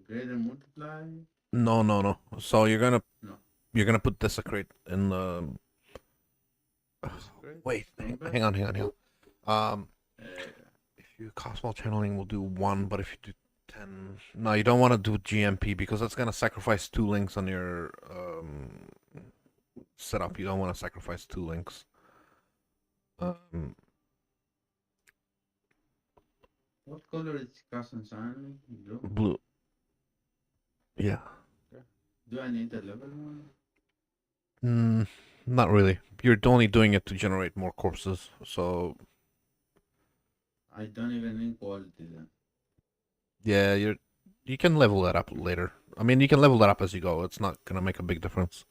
Greater multiply. No, no, no. So No. you're gonna put desecrate in the. Desecrate, Wait, Stormburst. hang on. Um, Uh, if you cosmo channeling will do 1, but if you do 10, no, you don't want to do GMP because that's gonna sacrifice 2 links on your setup. You don't want to sacrifice 2 links. what color is custom channeling? Blue. Blue. Yeah. Do I need a level one? Not really. You're only doing it to generate more corpses, so I don't even need quality then. yeah, you can level that up later. I mean, you can level that up as you go. It's not gonna make a big difference.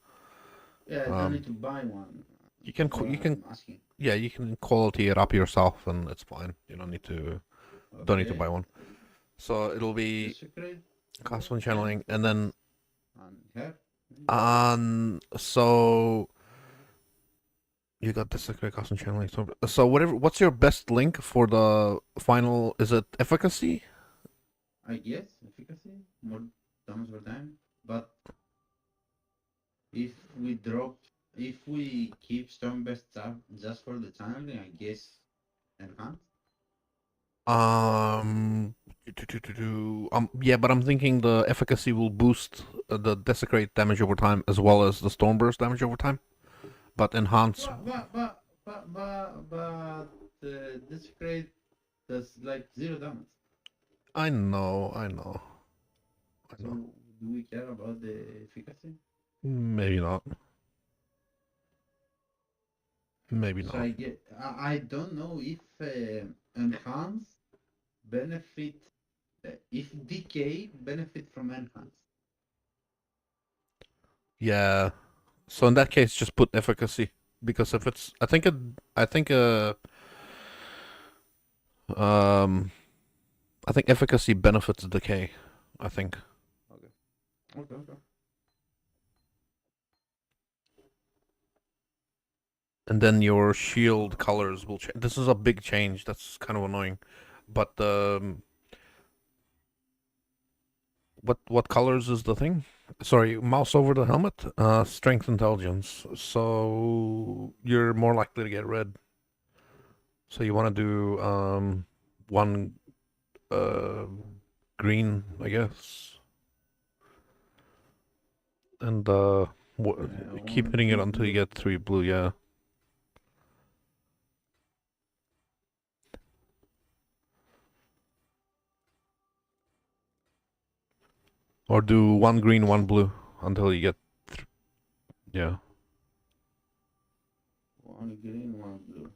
Yeah, I don't need to buy one. You can That's what you can I'm asking. yeah, you can quality it up yourself, and it's fine. You don't need to buy one. So it'll be Desecrate. custom channeling, and then And here. so you got desecrate custom channeling. So whatever. What's your best link for the final? Is it efficacy? I guess efficacy, more damage per time. But if we keep Stormburst up just for the channeling, I guess enhance. Yeah, but I'm thinking the efficacy will boost the desecrate damage over time as well as the stormburst damage over time, but enhance. But Desecrate does like 0 damage. I know. So do we care about the efficacy? Maybe not. So I don't know if enhance benefit, if decay benefit from enhance. Yeah. So in that case, just put efficacy because if it's, I think efficacy benefits decay. I think. Okay. And then your shield colors will change. This is a big change. That's kind of annoying, but what colors is the thing? Sorry, mouse over the helmet. Strength intelligence. So you're more likely to get red. So you want to do one green, I guess, and keep hitting it until you get 3 blue. Yeah. Or do 1 green, 1 blue until you get, yeah. 1 green, 1 blue.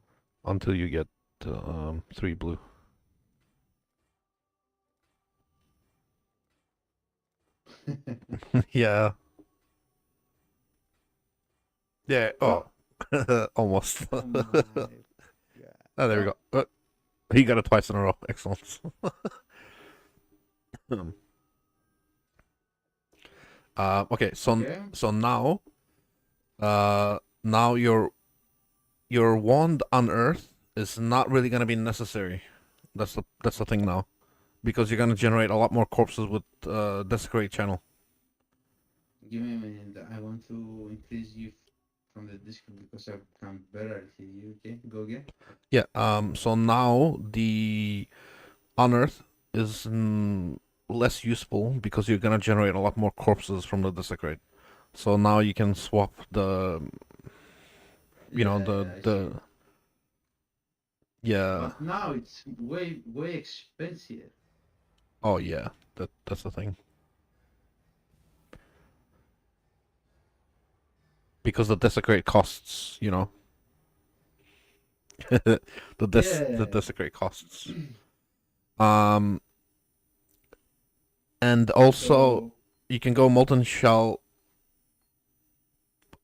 Until you get 3 blue. Yeah. Yeah. Oh, almost. Oh my God. Oh, there we go. He got it twice in a row. Excellent. Okay, so now, now your wand on Earth is not really gonna be necessary. That's the thing now, because you're gonna generate a lot more corpses with desecrate channel. Give me a minute. I want to increase you from the Discord because I can better hear you. Okay, go again. Yeah. So now the unearth is less useful because you're gonna generate a lot more corpses from the desecrate. So now you can swap the, yeah. But now it's way expensive. Oh yeah, that's the thing. Because the desecrate costs, the desecrate costs. And also you can go molten shell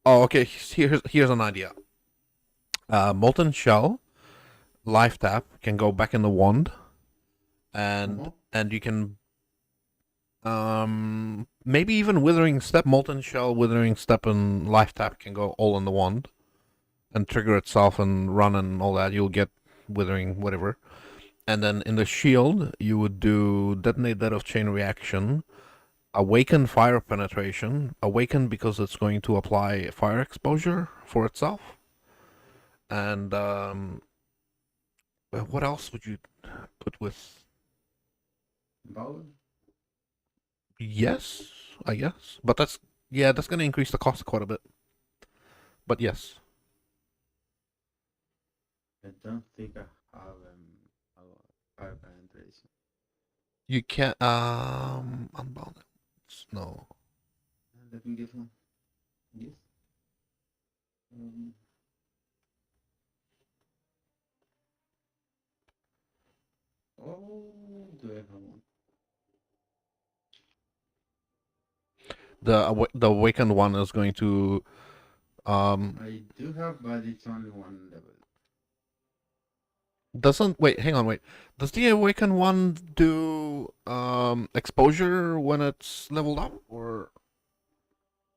Oh, okay. Here's an idea. Molten Shell, Life Tap can go back in the wand, and Uh-huh. and you can maybe even Withering Step, Molten Shell, Withering Step, and Life Tap can go all in the wand and trigger itself and run and all that. You'll get Withering whatever. And then in the shield, you would do Detonate Dead of Chain Reaction, Awaken Fire Penetration, Awaken because it's going to apply fire exposure for itself. And what else would you put with? Power. Yes, I guess. But that's going to increase the cost quite a bit. But yes. I don't think I have a fire penetration. You can't unbound. No. Let me get one. Yes. Um, oh, do I have one? The awakened one is going to I do have, but it's only one level. doesn't wait, hang on, wait. Does the awakened one do exposure when it's leveled up or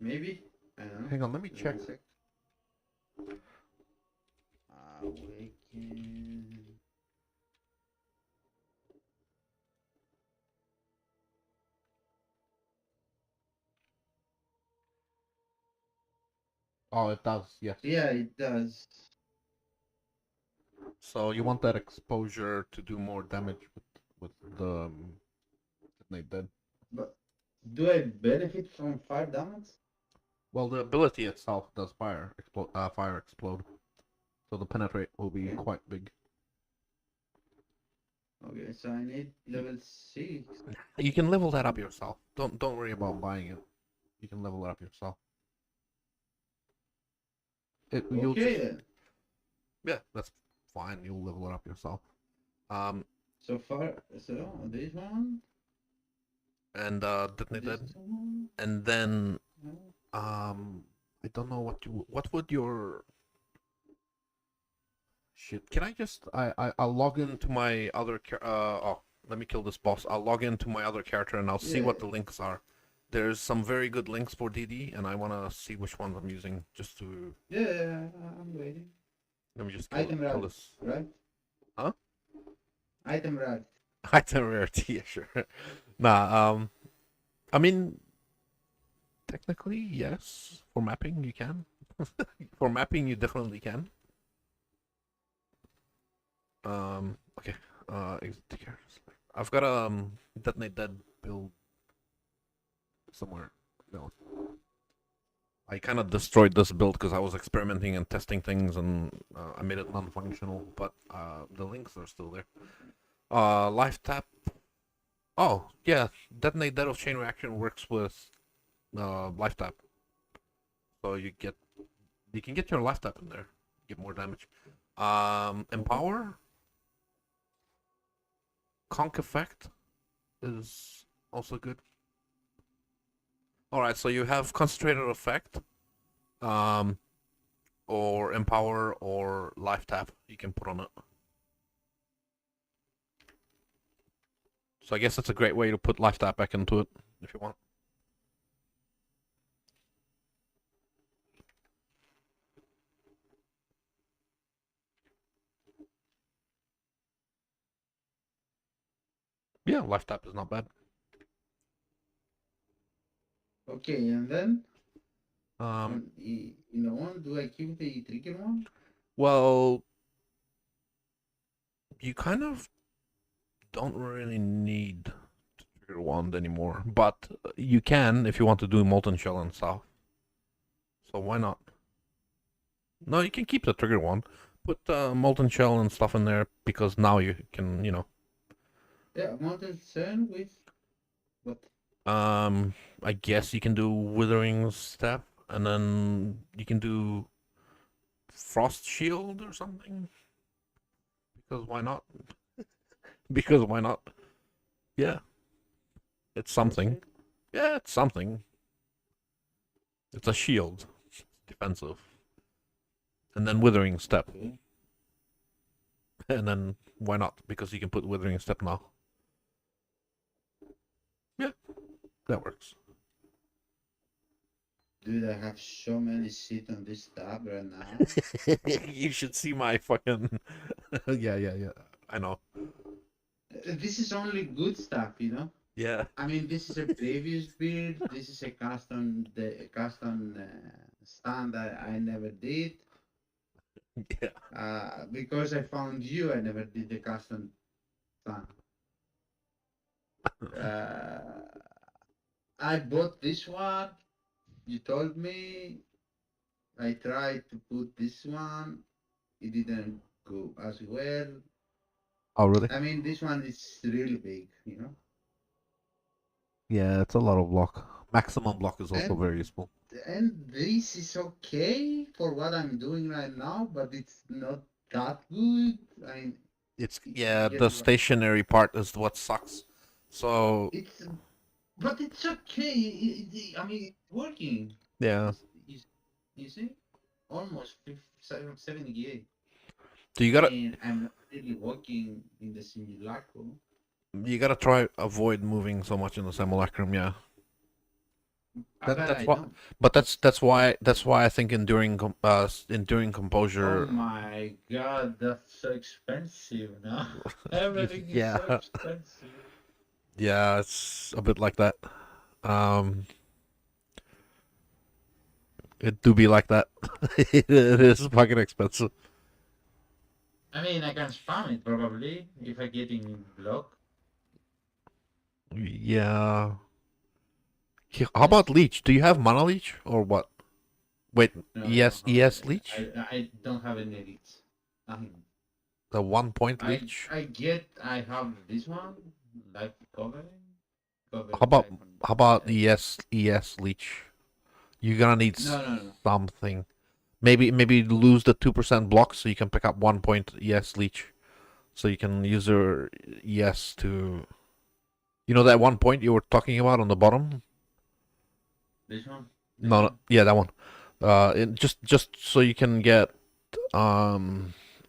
Maybe? I don't know. hang on, let me Give me check. a sec. Awaken. Oh, it does, yes. Yeah, it does. So you want that exposure to do more damage with the Detonate Dead. But do I benefit from fire damage? Well, the ability itself does fire explode. So the penetrate will be Okay. quite big. Okay, so I need level 6. You can level that up yourself. Don't worry about buying it. You can level it up yourself. You'll Okay, just then. yeah, that's fine. You'll level it up yourself. So far, so this one, And Detonate this Dead, one. and then No. I don't know what would your shit. Can I just I'll log into my other oh, let me kill this boss. I'll log into my other character and I'll see what Yeah. the links are. There's some very good links for DD, and I want to see which ones I'm using just to. Yeah, I'm waiting. Let me just Item kill rare, this. right? Huh? Item rare. Item rarity, yeah, sure. Nah, I mean, technically, yes. For mapping, you can. For mapping, you definitely can. Okay. Exit the characters. I've got a Detonate Dead build somewhere. No. I kind of destroyed this build because I was experimenting and testing things, and I made it non-functional. But the links are still there. Life tap. Oh yeah, Detonate Dead of Chain Reaction works with life tap. So you can get your life tap in there, get more damage. Empower. Conk effect is also good. Alright, so you have concentrated effect, or empower or life tap you can put on it. So I guess that's a great way to put life tap back into it if you want. Yeah, life tap is not bad. Okay, and then Um, in the one, do I keep the trigger one? well, you kind of don't really need to trigger wand anymore, but you can if you want to do molten shell and stuff. So why not? No, you can keep the trigger wand. Put molten shell and stuff in there because now you can, Yeah, mountain sun with what? I guess you can do withering step and then you can do frost shield or something. Because why not? Because why not? Yeah. It's something. Okay. Yeah, it's something. It's a shield. defensive. And then Withering Step. Okay. And then why not? Because you can put Withering Step now. Yeah, that works. Dude, I have so many shit on this tab right now. You should see my fucking. Yeah. I know. This is only good stuff, you know. Yeah. I mean, this is a previous build. This is a custom, stand that I never did. Yeah. Because I found you, I never did the custom stand. I bought this one. You told me. I tried to put this one. It didn't go as well. Oh, really? I mean, this one is really big, you know. Yeah, it's a lot of block. Maximum block is also And very useful. and this is okay for what I'm doing right now, but it's not that good. I mean, It's you yeah, get the what stationary part is what sucks. So it's, but it's okay. I mean, it's working. yeah. You see, almost 78. So you gotta And I'm not really working in the simulacrum. try avoid moving so much in the simulacrum, yeah. But That's I what. don't. But that's why I think enduring Oh composure. my god, that's so expensive now. Everything is so Yeah, expensive. yeah, it's a bit like that. Um, it do be like that. It is fucking expensive. I mean, I can spam it probably if I get in block. Yeah. How about leech? Do you have mana leech or what? Wait, No, I yes, don't have leech. I don't have any leads. Nothing. The 1 point leech. I have this one, life covering. Cover How about 500. ES leech? You're gonna need No. something. Maybe lose the 2% block so you can pick up 1 point ES leech. So you can use your ES to. You know that 1 point you were talking about on the bottom? This one? No, yeah, that one. Just so you can get a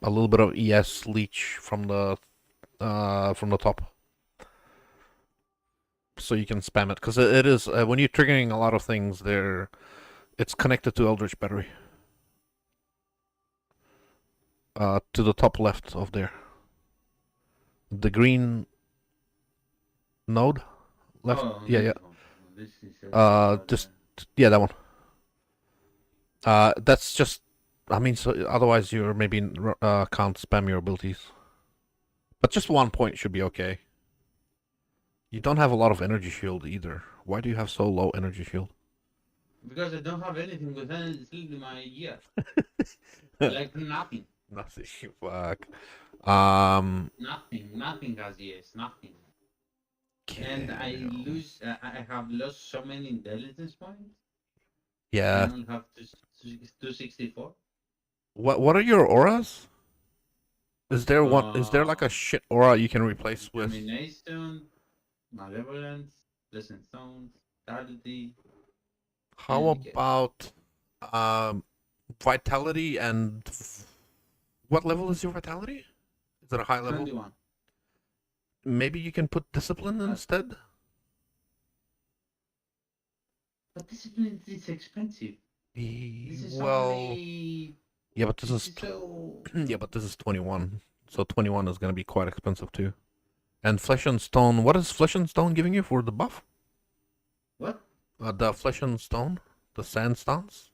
little bit of ES leech from the top, so you can spam it because it is when you're triggering a lot of things there, it's connected to Eldritch Battery. To the top left of there, the green node left. Oh, Yeah, this yeah. one. This is Just yeah, that one. That's just. I mean, so otherwise you're maybe can't spam your abilities. But just 1 point should be okay. You don't have a lot of energy shield either. Why do you have so low energy shield? because I don't have anything with any still in my year. Like nothing. Nothing. Fuck. Nothing has yes, nothing. And I lose. I have lost so many intelligence points. I Yeah. only have 264. What are your auras? Is there one? Is there like a shit aura you can replace with? Determination, malevolence, pleasant sounds, vitality. How and about vitality and what level is your vitality? Is it a high level? 21. Maybe you can put discipline instead. But discipline is expensive. This is Well, only. yeah, but this This is is so. yeah, but this is 21. So 21 is going to be quite expensive too. And Flesh and Stone, what is Flesh and Stone giving you for the buff? What? The Flesh and Stone, the sandstones.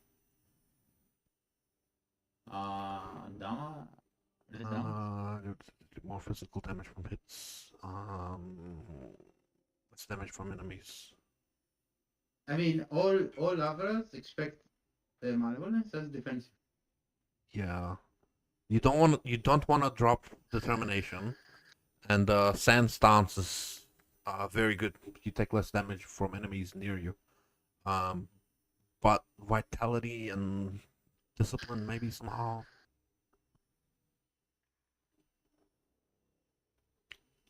Dama. Is it Dama? More physical damage from hits. Less damage from enemies. I mean, all others expect malevolence as defensive. Yeah, you don't want to drop determination, and sand stance is very good. You take less damage from enemies near you. But vitality and discipline maybe somehow.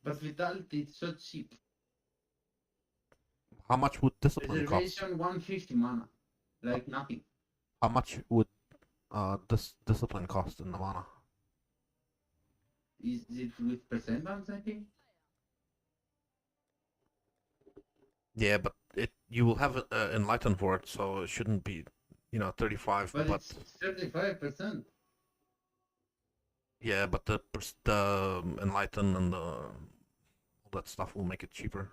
But vitality is so cheap. How much would discipline cost? Reservation 150 mana. Like nothing. How much would this discipline cost in the mana? Is it with percent bounce, I think? Yeah, but you will have enlighten for it, so it shouldn't be, 35. But But it's 35%. yeah, but the enlighten and all that stuff will make it cheaper.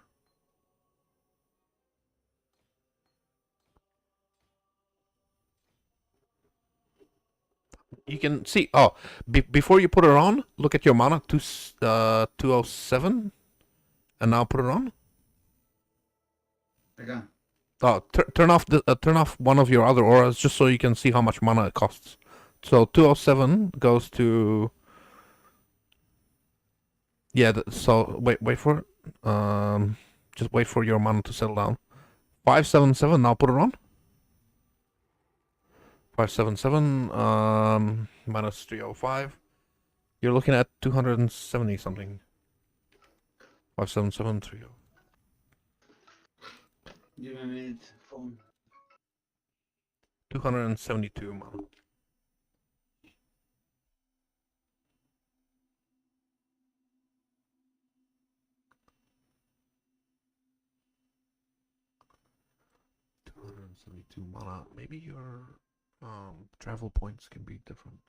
You can see. Oh, before you put it on, look at your mana 207, and now put it on. Again. Oh, turn off one of your other auras just so you can see how much mana it costs. So 207 goes to yeah. So wait for it. Just wait for your mana to settle down. 577. Now put it on. 577 minus 305. You're looking at 270 something. 577 30. Give me a minute. Phone. 272 mana. Mana. Maybe your travel points can be different.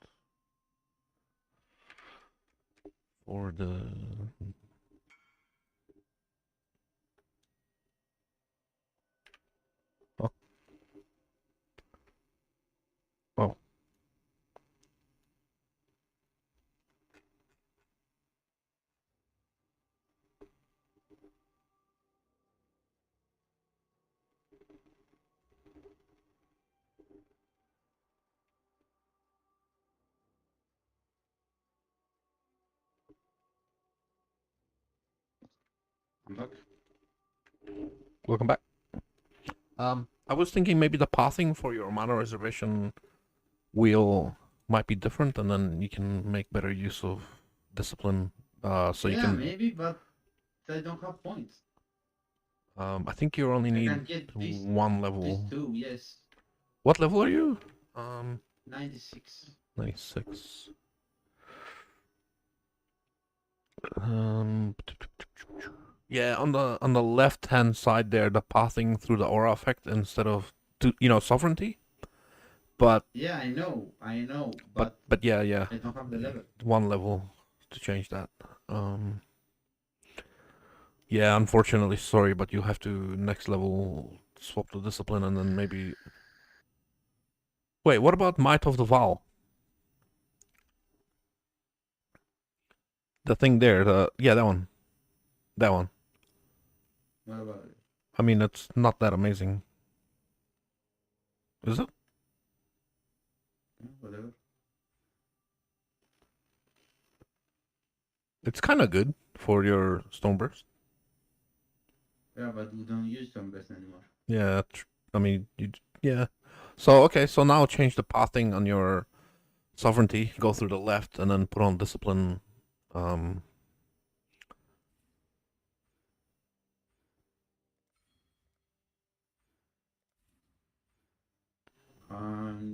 Or the oh. Oh. I'm back. Welcome back. I was thinking maybe the pathing for your mana reservation wheel might be different, and then you can make better use of discipline. So you Yeah, can. maybe, but I don't have points. I think you only I need can get these one level. two, yes. What level are you? 96. 96. Yeah, on the left hand side there, the pathing through the aura effect instead of sovereignty. But Yeah, I know, but yeah, I don't have the level. one level to change that. Yeah, unfortunately, sorry, but you have to next level swap the discipline and then maybe. Wait, what about Might of the Vow? The thing there, that one, that one. What about it? I mean, it's not that amazing, is it? Yeah, whatever. It's kind of good for your Stoneburst. Yeah, but we don't use Sunburst anymore. Yeah, I mean, yeah. So okay, so now change the pathing on your sovereignty. Go through the left and then put on discipline.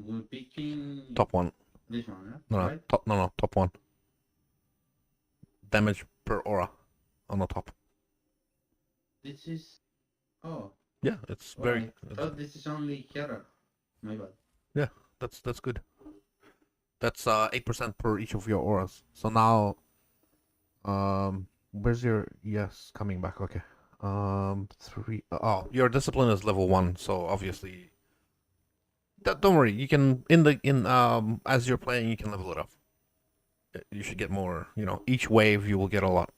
We're picking Top one. this one, huh? No, Right? no, top one. Damage per aura on the top. This is. Oh. Yeah, it's Oh, very. I thought this is only Hera. My bad. Yeah, that's good. That's 8% per each of your auras. So now, where's your yes coming back? Okay. 3. Oh, your discipline is level 1, so obviously. Don't worry. You can as you're playing, you can level it up. You should get more. Each wave you will get a lot.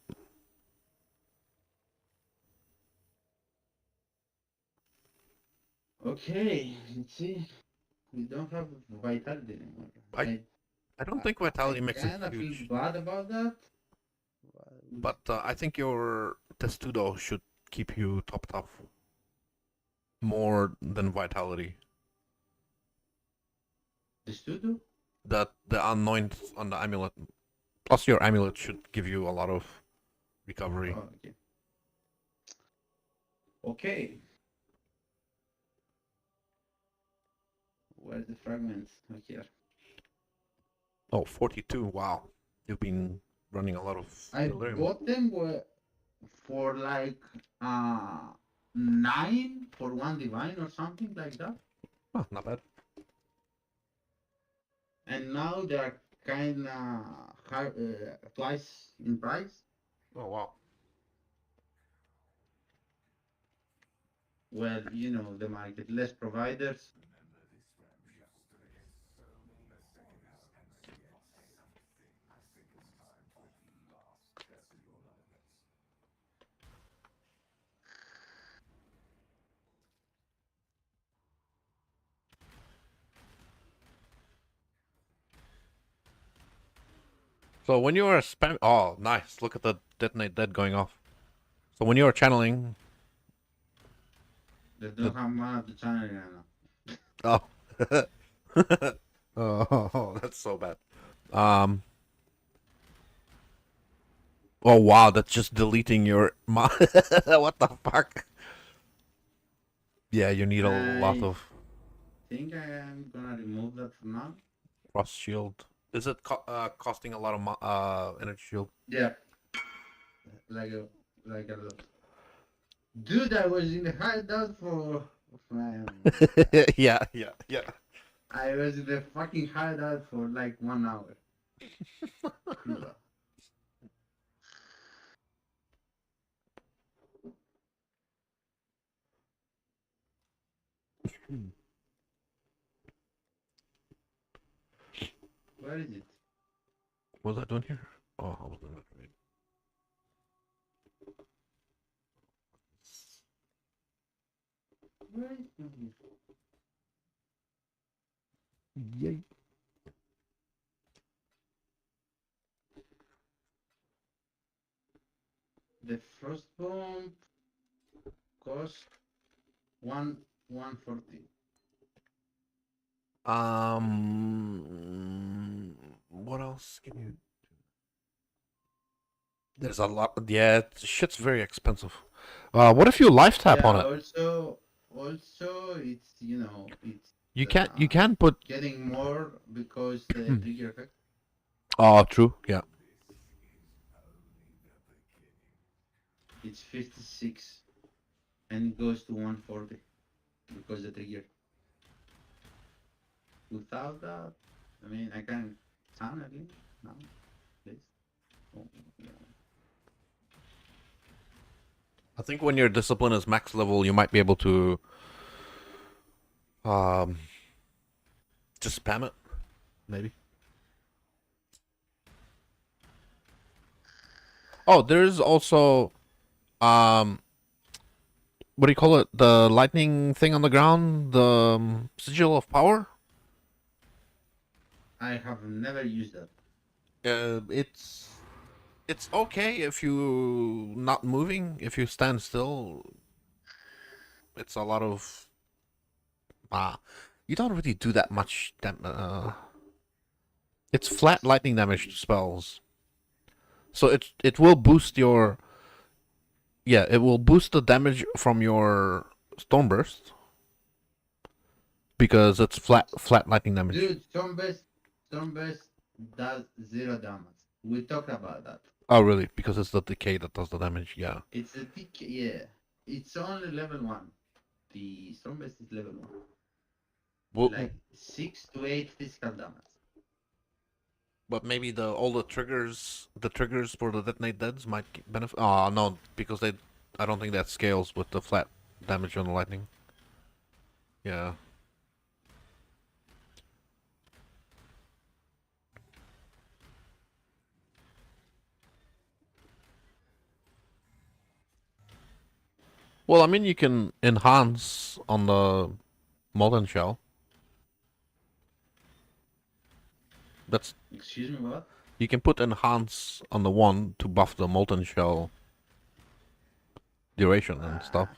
Okay, let's see. We don't have vitality anymore. I don't think vitality makes kind a of huge. feel bad about that. But I think your testudo should keep you top more than vitality. The studio? That the anoint on the amulet, plus your amulet should give you a lot of recovery. Oh, okay. Okay. Where's the fragments? Oh, here. Oh, 42. Wow. You've been running a lot of I delirium. bought them for like 9 for one divine or something like that. Oh, not bad. And now they're kind of twice in price. Oh, wow. Well, you know the market, less providers. So when you are spam, oh, nice. Look at the detonate dead going off. So when you are channeling, They don't have mana to channel right oh, now. oh, that's so bad. Um. Oh wow, that's just deleting your. What the fuck? Yeah, you need a lot I of think I am gonna remove that for now. frost shield. Is it costing a lot of energy shield? Yeah, like a lot. Dude, I was in the hideout for man. Yeah, yeah, yeah. I was in the fucking hideout for like 1 hour. Yeah. Where is it? What was I doing here? Oh, I was doing that right. Where is it? Yay. The first bomb cost 140. What else can you? There's a lot. Yeah, shit's very expensive. What if you life tap on Yeah. it? Also, it's it's You can't. You can put. getting more because the trigger effect. Oh, true. Yeah. It's 56, and it goes to 140 because the trigger. Without that, I mean, I can channel it now. Please. Oh, yeah. I think when your discipline is max level, you might be able to um just spam it, maybe. Oh, there's also what do you call it? The lightning thing on the ground, the sigil of power. I have never used that. It's okay if you not moving. If you stand still, it's a lot of you don't really do that much. It's flat lightning damage spells, so it will boost your. Yeah, it will boost the damage from your Stormburst because it's flat lightning damage. Dude, Stormburst does 0 damage. We talked about that. Oh, really? Because it's the decay that does the damage. Yeah. It's a tick, yeah. It's only level 1. The Stormburst is level 1. Well, Like 6 to 8 physical damage. but maybe all the triggers for the detonate deads might benefit. Oh no, because I don't think that scales with the flat damage on the lightning. Yeah. Well, I mean, you can enhance on the molten shell. That's Excuse me, what? You can put enhance on the one to buff the molten shell duration and stuff.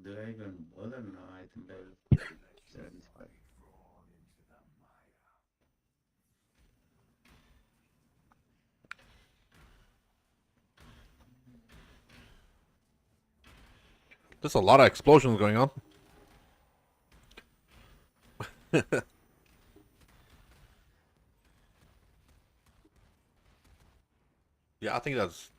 Do I even bother? No, I think I will satisfy. There's a lot of explosions going on. Yeah, I think that's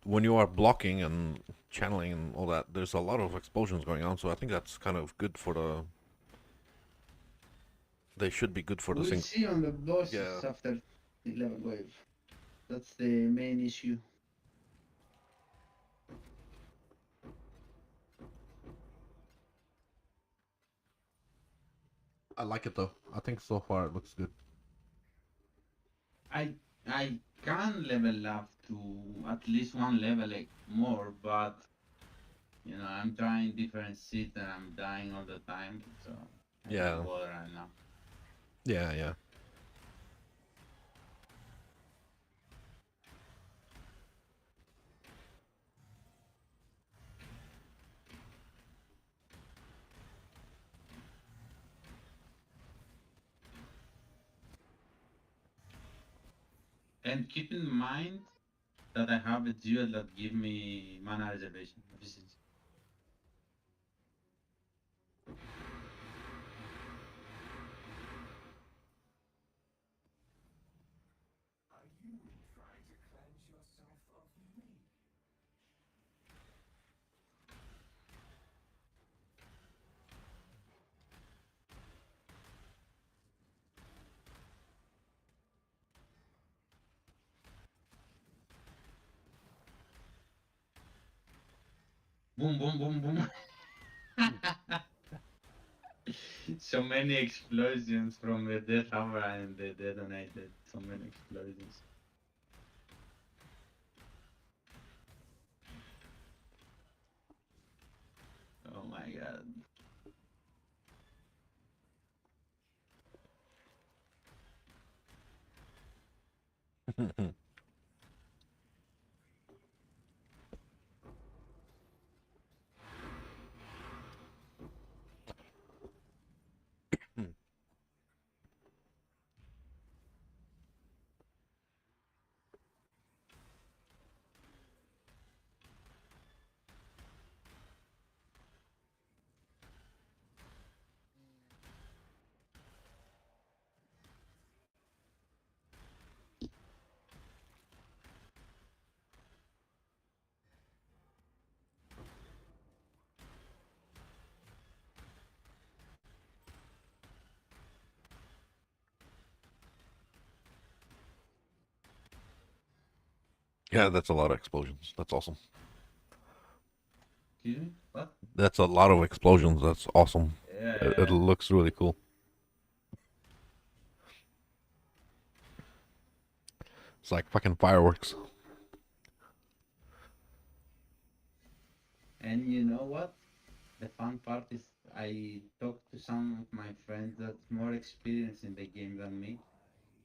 when you are blocking and channeling and all that. There's a lot of explosions going on, so I think that's kind of good for the. They should be good for the We'll sync. see on the bosses Yeah. after the level wave. That's the main issue. I like it though. I think so far it looks good. I can level up to at least one level like more, but you know I'm trying different seats and I'm dying all the time, so I Yeah. don't bother right now. Yeah, yeah. And keep in mind that I have a duel that give me mana reservation efficiency. Boom, boom, boom, boom. So many explosions from the Death Hour and the detonated. So many explosions. Oh my god. Yeah, that's a lot of explosions. That's awesome. Excuse me? What? That's a lot of explosions. That's awesome. It Yeah. looks really cool. It's like fucking fireworks. And you know what? The fun part is I talked to some of my friends that's more experienced in the game than me,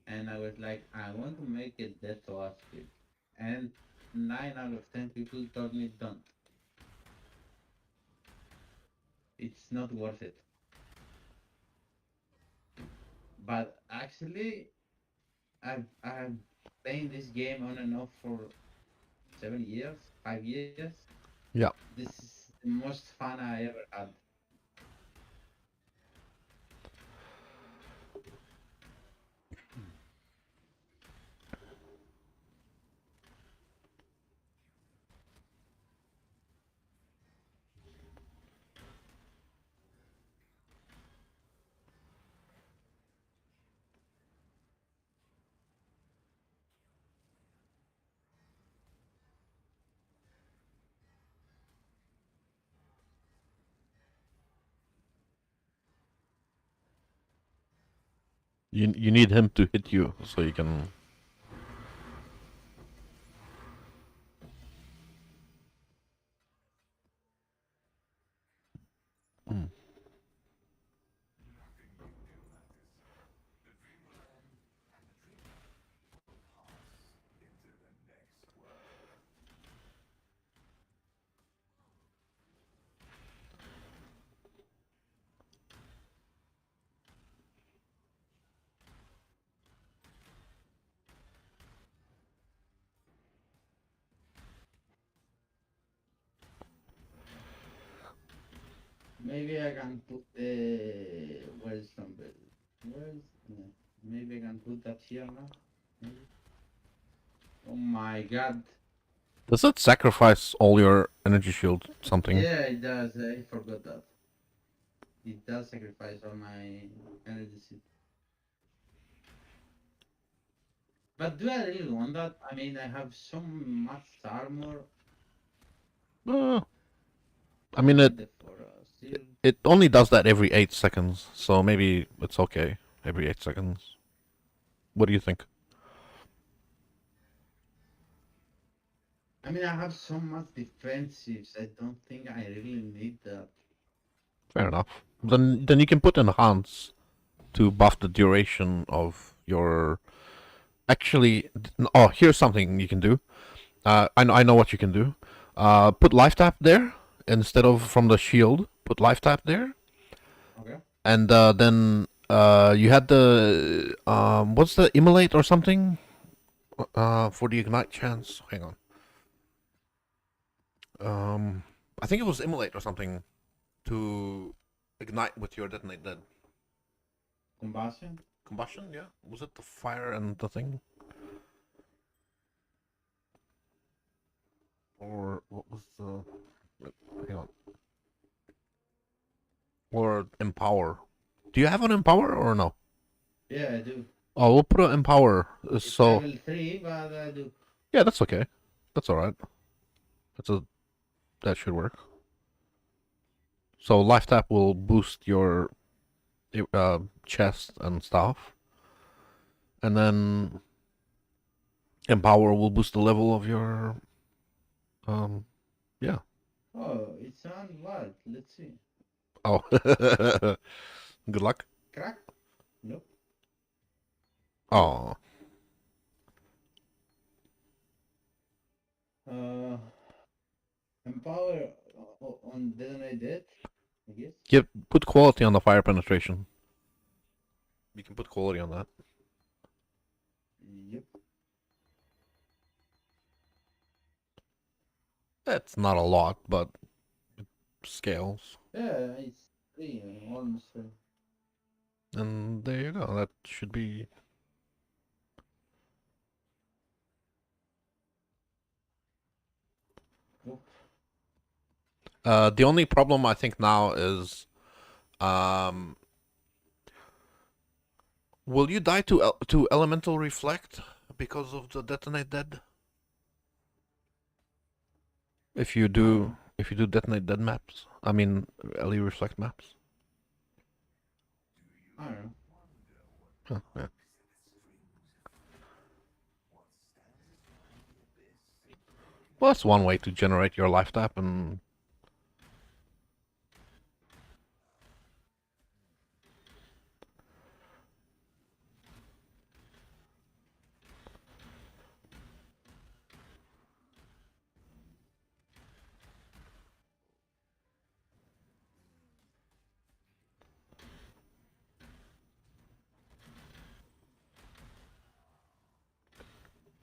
and I was like, I want to make a Death Oath build, and 9 out of 10 people told me don't. It's not worth it. But actually, I've playing this game on and off for 7 years, 5 years. Yeah. This is the most fun I ever had. You need him to hit you so you can. Mm. Maybe I can put the where's somebody? Where's maybe I can put that here now. Maybe. Oh my god. Does it sacrifice all your energy shield something? Yeah, it does. I forgot that. It does sacrifice all my energy. But do I really want that? I mean, I have so much armor. Uh, I I mean, need it for shield. it only does that every 8 seconds, so maybe it's okay every 8 seconds. What do you think? I mean, I have so much defensives. I don't think I really need that. Fair enough. Then you can put enhance to buff the duration of your. Actually, oh, here's something you can do. I know what you can do. Put life tap there instead of from the shield. Put life tap there, Okay. and then you had the what's the immolate or something for the ignite chance. Hang on. I think it was immolate or something to ignite with your detonate dead. Combustion? Combustion, yeah. Was it the fire and the thing? Or what was the? Hang on. Or empower. Do you have an empower or no? Yeah, I do. Oh, we'll put an empower. It's So level 3, but I do. yeah, that's okay. That's all right. That should work. So life tap will boost your chest and stuff, and then empower will boost the level of your yeah. Oh, it's on what? Let's see. Oh, good luck. Crack? Nope. Oh, Uh, Empower on Detonate Dead, I guess. yeah. Put quality on the fire penetration. You can put quality on that. Yep. That's not a lot, but it scales. Yeah, it's 3, almost 3. And there you go. That should be. Oop. The only problem I think now is, um, will you die to elemental reflect because of the detonate dead? If you do detonate dead maps, I mean LE reflect maps. I don't know. Huh, yeah. Well, that's one way to generate your life tap, and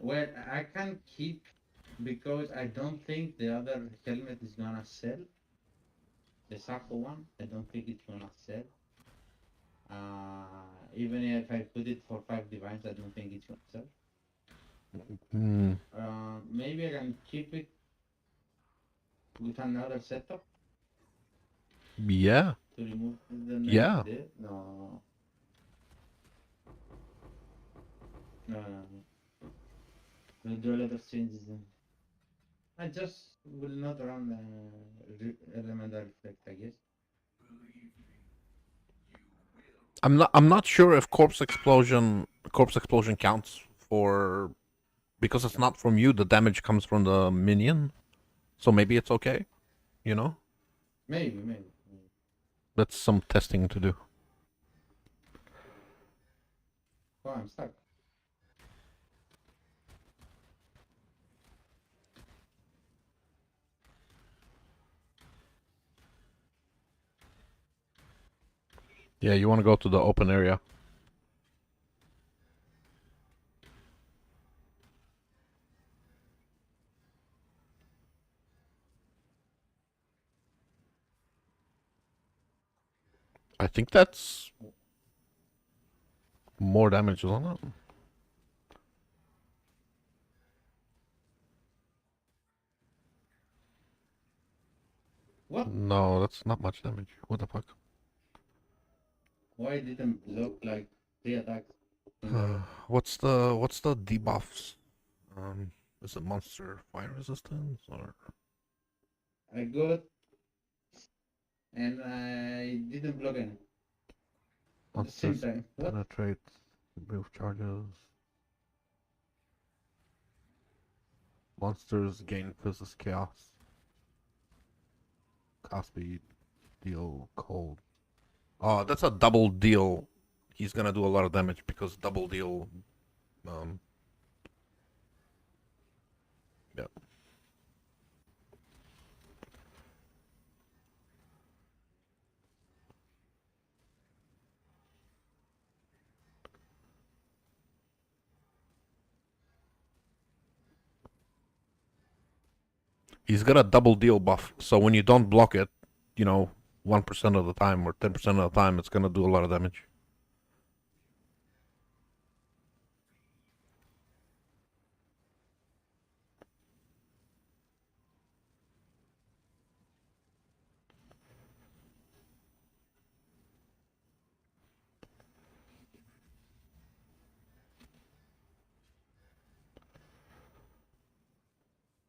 Well, I can keep because I don't think the other helmet is gonna sell. The Sako one, I don't think it's gonna sell. Even if I put it for 5 divines, I don't think it's gonna sell. Maybe I can keep it with another setup yeah, to remove the yeah. dead. No. No, no, no. We'll do a lot of changes then. I just will not run elemental reflect, I guess. I'm not sure if corpse explosion counts for because it's not from you. The damage comes from the minion, so maybe it's okay. You know, Maybe. that's some testing to do. Oh, I'm stuck. Yeah, you want to go to the open area. I think that's more damage, isn't it? What? No, that's not much damage. What the fuck? Why didn't block like 3 attacks in a row? What's the debuffs? Is it monster fire resistance or I got and I didn't block any at the same monsters time. What? penetrate, remove charges? Monsters gain physics chaos, cast speed, deal cold. Oh, that's a double deal. He's gonna do a lot of damage because double deal. Um, yeah. He's got a double deal buff, so when you don't block it, 1% of the time or 10% of the time, it's gonna do a lot of damage.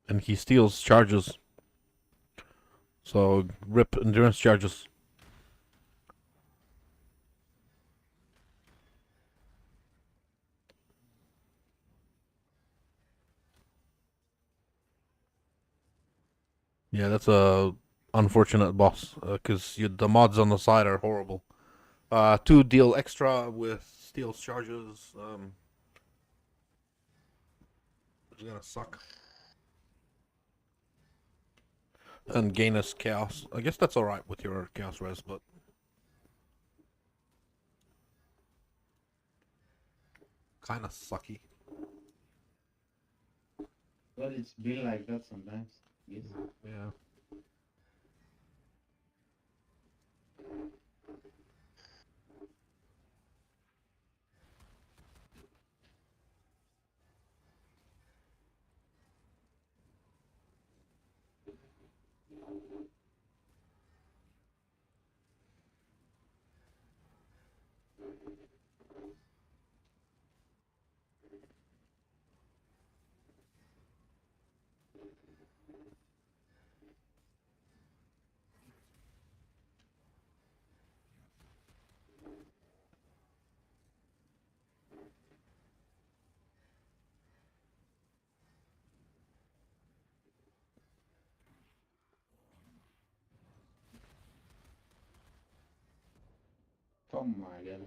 And he steals charges, so rip endurance charges. Yeah, that's a unfortunate boss because the mods on the side are horrible. 2 deal extra with steal charges. It's gonna suck. And gain us chaos. I guess that's alright with your chaos res, but kind of sucky. Well, it's been like that sometimes. Yes. Yeah. Oh my god.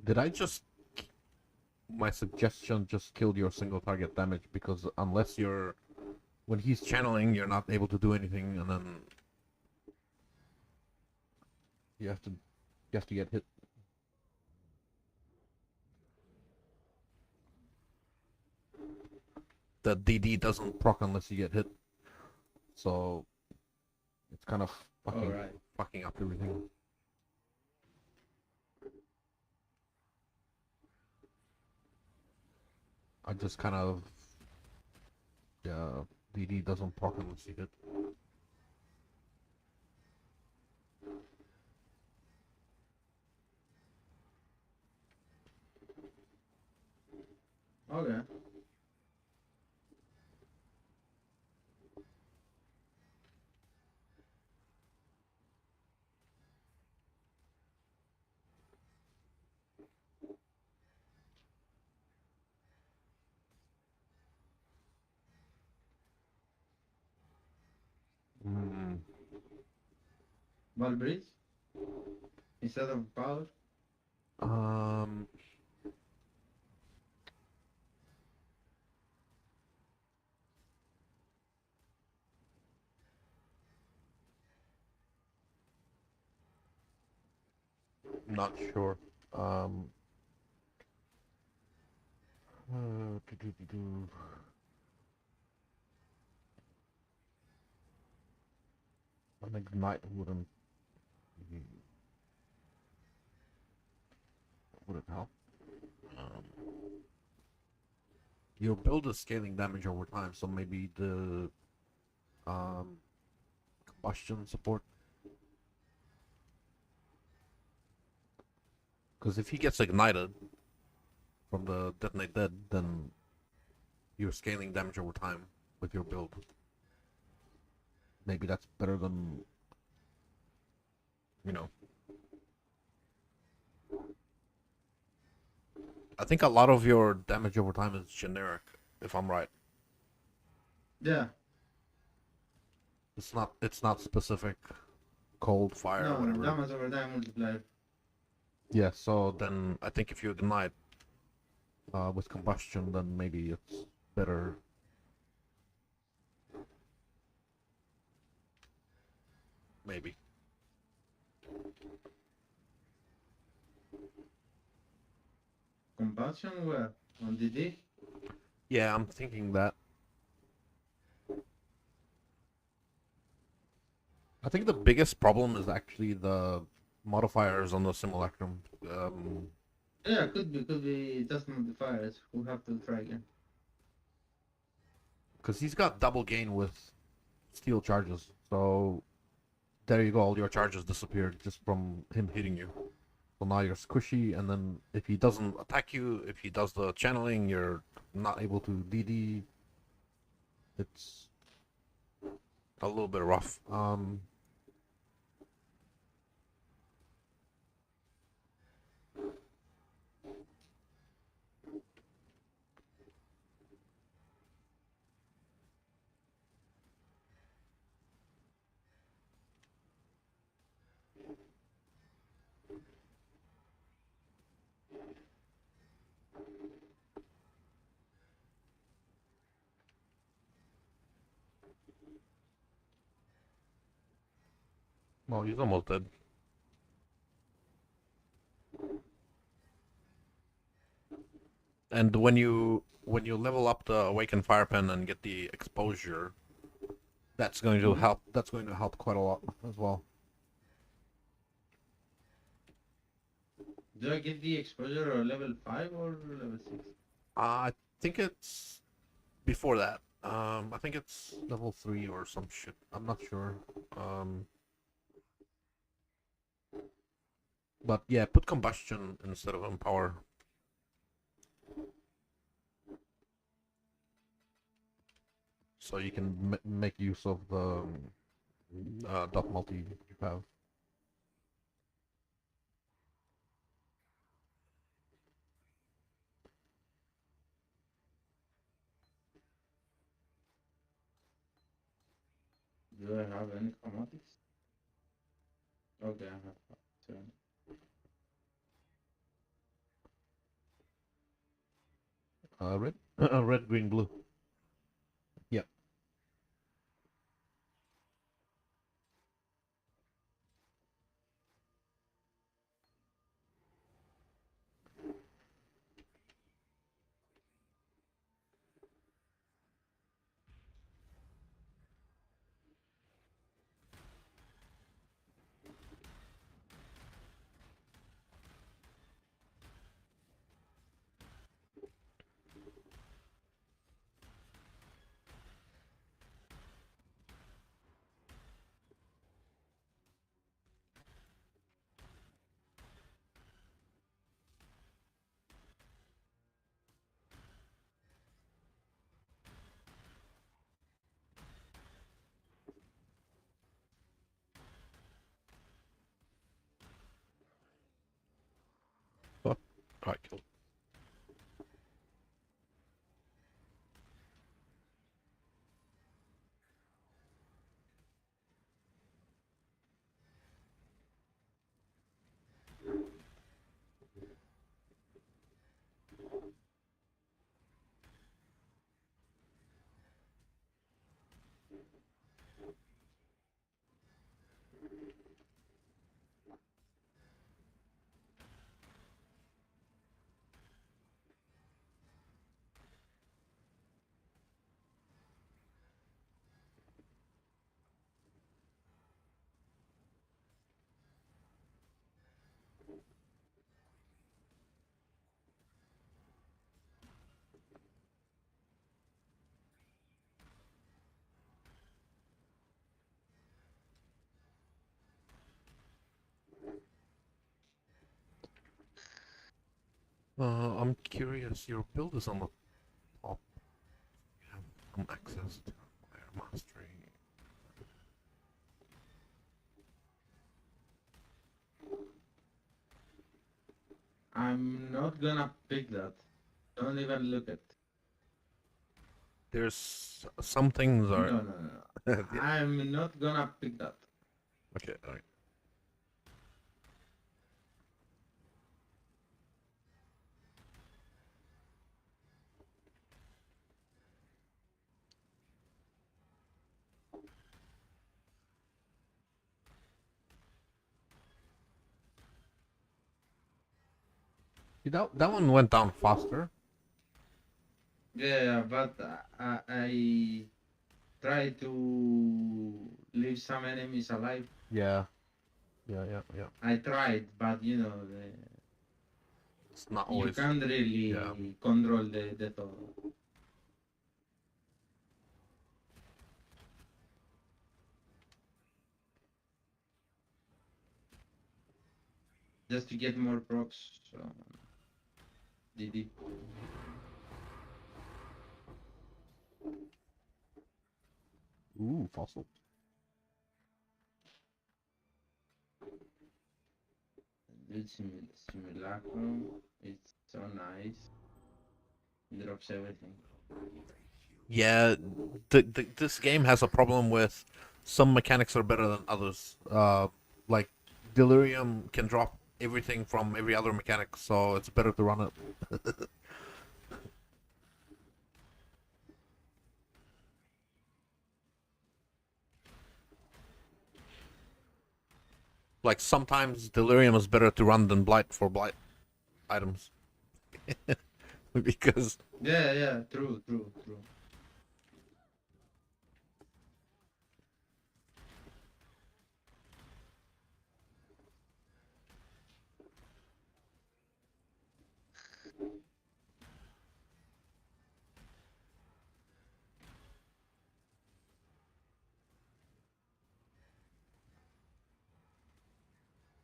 Did I just my suggestion just killed your single target damage because unless you're when he's channeling, you're not able to do anything, and then you have to get hit. The DD doesn't proc unless you get hit, so it's kind of Alright. fucking up everything. I just kind of DD doesn't proc unless you hit. Okay. Mm, Ball breeze instead of power. um, not sure. Um, do. An ignite wouldn't help. Um, your build is scaling damage over time, so maybe the um, combustion support. Because if he gets ignited from the detonate dead, then you're scaling damage over time with your build. Maybe that's better than, you know. I think a lot of your damage over time is generic, if I'm right. Yeah. It's not specific. Cold, fire, No, whatever. damage over time multiplier. Yeah, so then I think if you ignite with combustion, then maybe it's better. Maybe. Combustion where? On DD? Yeah, I'm thinking that. I think the biggest problem is actually the modifiers on the simulacrum. Yeah, could be just modifiers. We'll have to try again. Because he's got double gain with steel charges, so there you go. All your charges disappeared just from him hitting you. So now you're squishy, and then if he doesn't attack you, if he does the channeling, you're not able to DD. It's a little bit rough. Well, he's almost dead. And when you level up the Awakened Fire Pen and get the exposure, that's going to help. That's going to help quite a lot as well. Do I get the exposure or level 5 or level 6? I think it's before that. I think it's level 3 or some shit. I'm not sure. But yeah, put combustion instead of empower. So you can make use of the dot multi you have. Do I have any chromatics? Okay, I have 7. Red, red, green, blue. Yep. Fuck. Alright, cool. I'm curious. Your build is on the top. You have some access to player mastery. I'm not gonna pick that. Don't even look at. There's some things are. No, no, no. Yeah. I'm not gonna pick that. Okay, alright. That one went down faster. Yeah, but I try to leave some enemies alive. Yeah. Yeah. I tried, but you know, It's not you always. can't really yeah. control the todo. Just to get more procs. So, DD. Ooh, fossil. Simulacrum. It's so nice. Drops everything. Yeah, this game has a problem with some mechanics are better than others. Like Delirium can drop everything from every other mechanic, so it's better to run it. Like sometimes Delirium is better to run than Blight for Blight items. Because Yeah, true.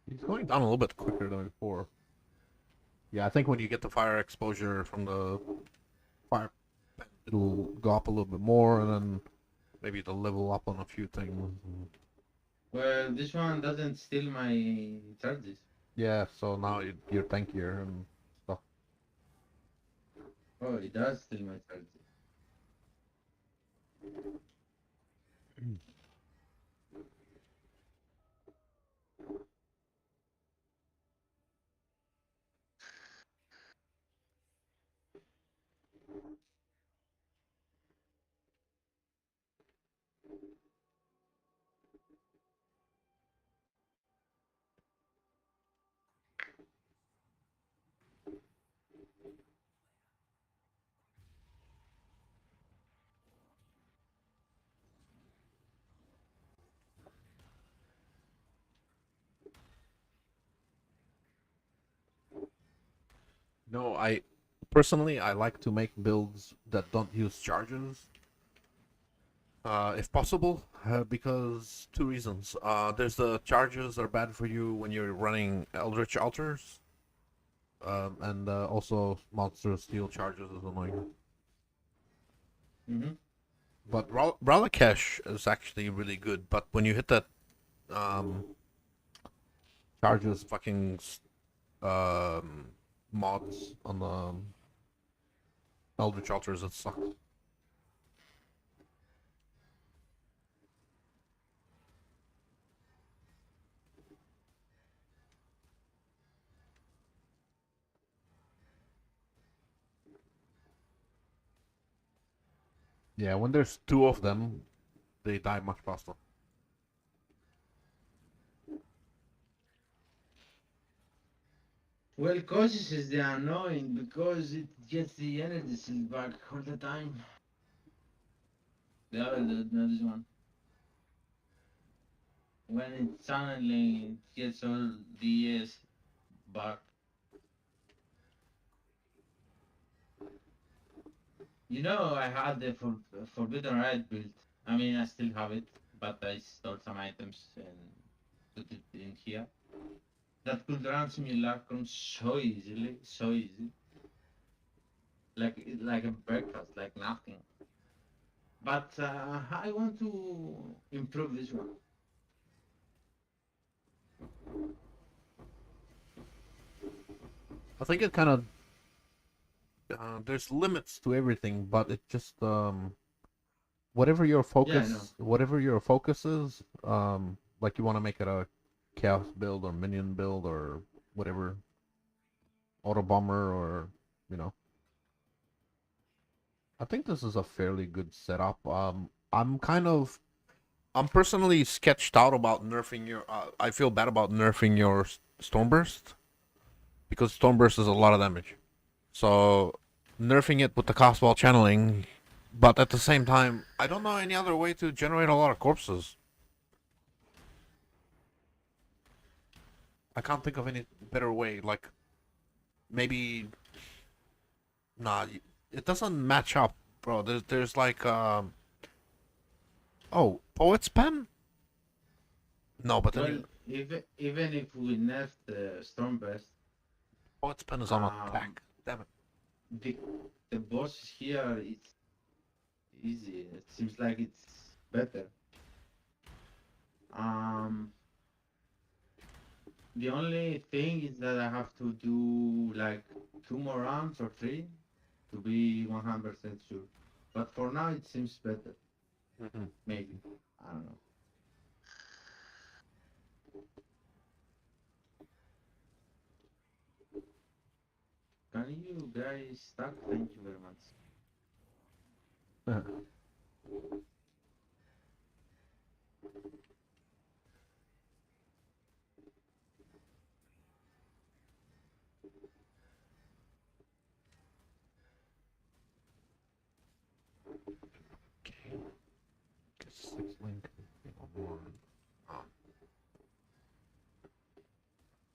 he's going down a little bit quicker than before. Yeah, I think when you get the fire exposure from the fire, it'll go up a little bit more, and then maybe it'll level up on a few things. Well, this one doesn't steal my charges. Yeah, so now you're tankier and stuff. Oh, it does steal my charges. No, I personally I like to make builds that don't use charges, if possible, because two reasons. There's the charges are bad for you when you're running Eldritch Altars, and also Monster Steel charges is annoying. Mm-hmm. But Ralakesh is actually really good. But when you hit that um, charges fucking um, mods on the Eldritch Altars, it sucks. Yeah, when there's two of them, they die much faster. Well, Causes is the annoying because it gets the energy seal back all the time. The other, not this one. When it suddenly gets all the ES back. You know, I had the Forbidden Ride built. I mean, I still have it, but I stole some items and put it in here. That could run Simulacrum so easily, so easy. Like a breakfast, like nothing. But I want to improve this one. I think it kind of there's limits to everything, but it just Yeah, I know. whatever your focus is, like you want to make it a chaos build or minion build or whatever, auto bomber or you know. I think this is a fairly good setup. I'm personally sketched out about nerfing your. I feel bad about nerfing your Stormburst because Stormburst is a lot of damage. So nerfing it with the Cosball channeling, but at the same time, I don't know any other way to generate a lot of corpses. I can't think of any better way. Like maybe nah, it doesn't match up, bro. There's like oh, Poet's Pen. No, but then Well, you even if we nerf the Stormburst, Poet's Pen is on um, attack. Damn it. the the boss here is easy. It seems like it's better. Um, the only thing is that I have to do like 2 more rounds or 3 to be 100% sure. But for now, it seems better. Mm-hmm. Maybe. I don't know. Can you guys start? Thank you very much. Okay. Get 6 link. More. Um,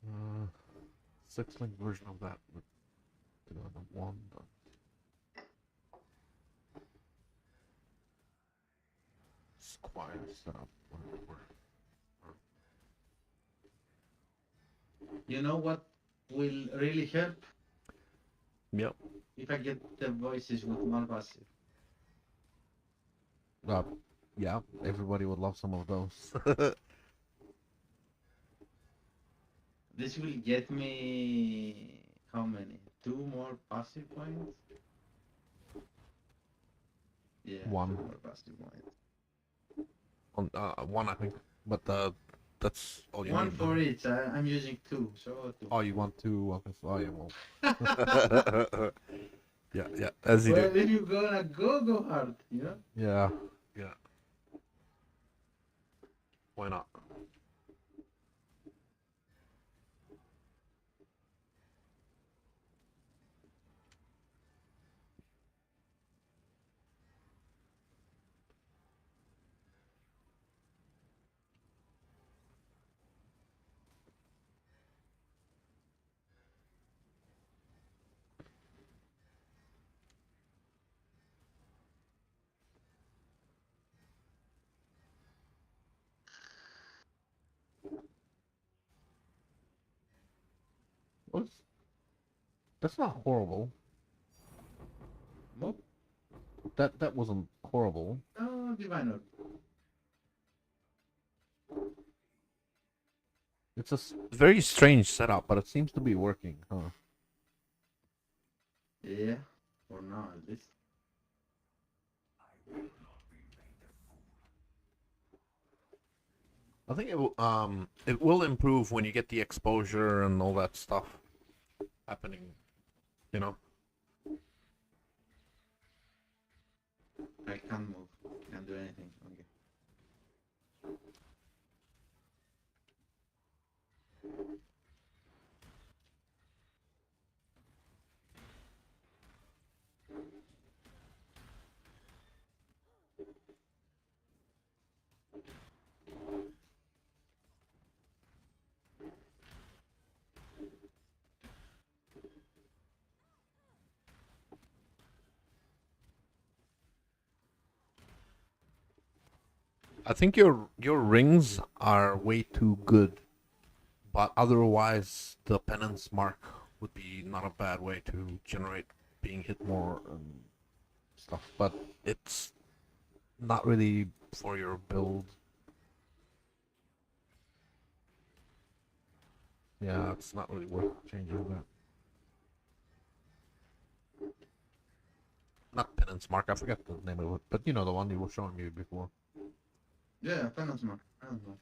uh, 6 link version of that. With the one. Squire setup. Whatever. You know what will really help? Yep. If I get the voices with more passive. Uh, yeah. Everybody would love some of those. This will get me how many? 2 more passive points? Yeah, One. 2 more passive points. One, I think. But that's all you One need. for each. I'm using 2, so 2. Oh, you want to? Okay, so I will. Yeah, yeah. As you Well, do. if you're gonna go hard, you know? Yeah, yeah. Why not? was that's not horrible. Mob? That wasn't horrible. No, Divine Orb. It's a very strange setup, but it seems to be working, huh? Yeah, for now at least. I think it will improve when you get the exposure and all that stuff happening, you know. I can't move. Can't do anything. Okay. I think your rings are way too good, but otherwise the penance mark would be not a bad way to generate being hit more and stuff. But it's not really for your build. Yeah, it's not really worth changing that. Not penance mark, I forget the name of it, but you know the one you were showing me before. Yeah, Penance Mark. Penance Mark.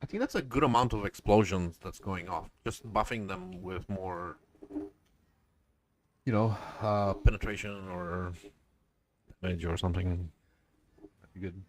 I think that's a good amount of explosions that's going off. Just buffing them with more, penetration or damage or something. That'd be good.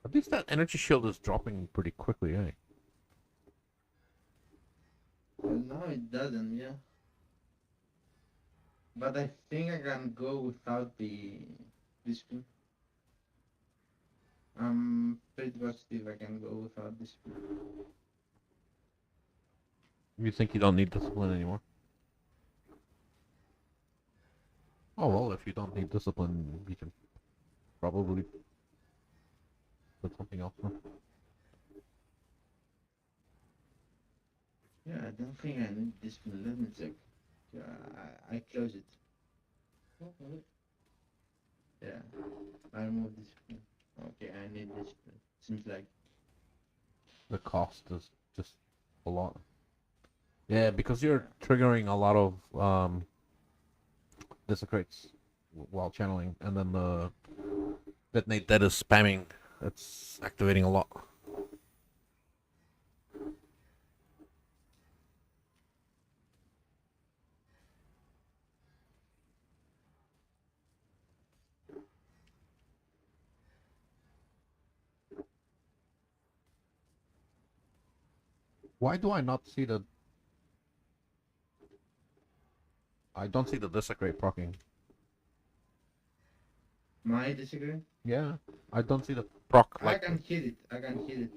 At least that energy shield is dropping pretty quickly, eh? Well, no, it doesn't, yeah. But I think I can go without the discipline. I'm pretty positive I can go without discipline. You think you don't need discipline anymore? Oh well, if you don't need discipline, you can probably put something else on. Yeah, I don't think I need discipline. Let me check. Yeah, I close it. Oh, wait. Yeah, I remove discipline. Okay, I need discipline. Seems like. The cost is just a lot. Yeah, because you're triggering a lot of desecrates while channeling, and then the detonate that is spamming. It's activating a lot. Why do I not see the? I don't see the desecrate proccing. My disagree? Yeah, I don't see the proc I like. can hit it. I can hit it.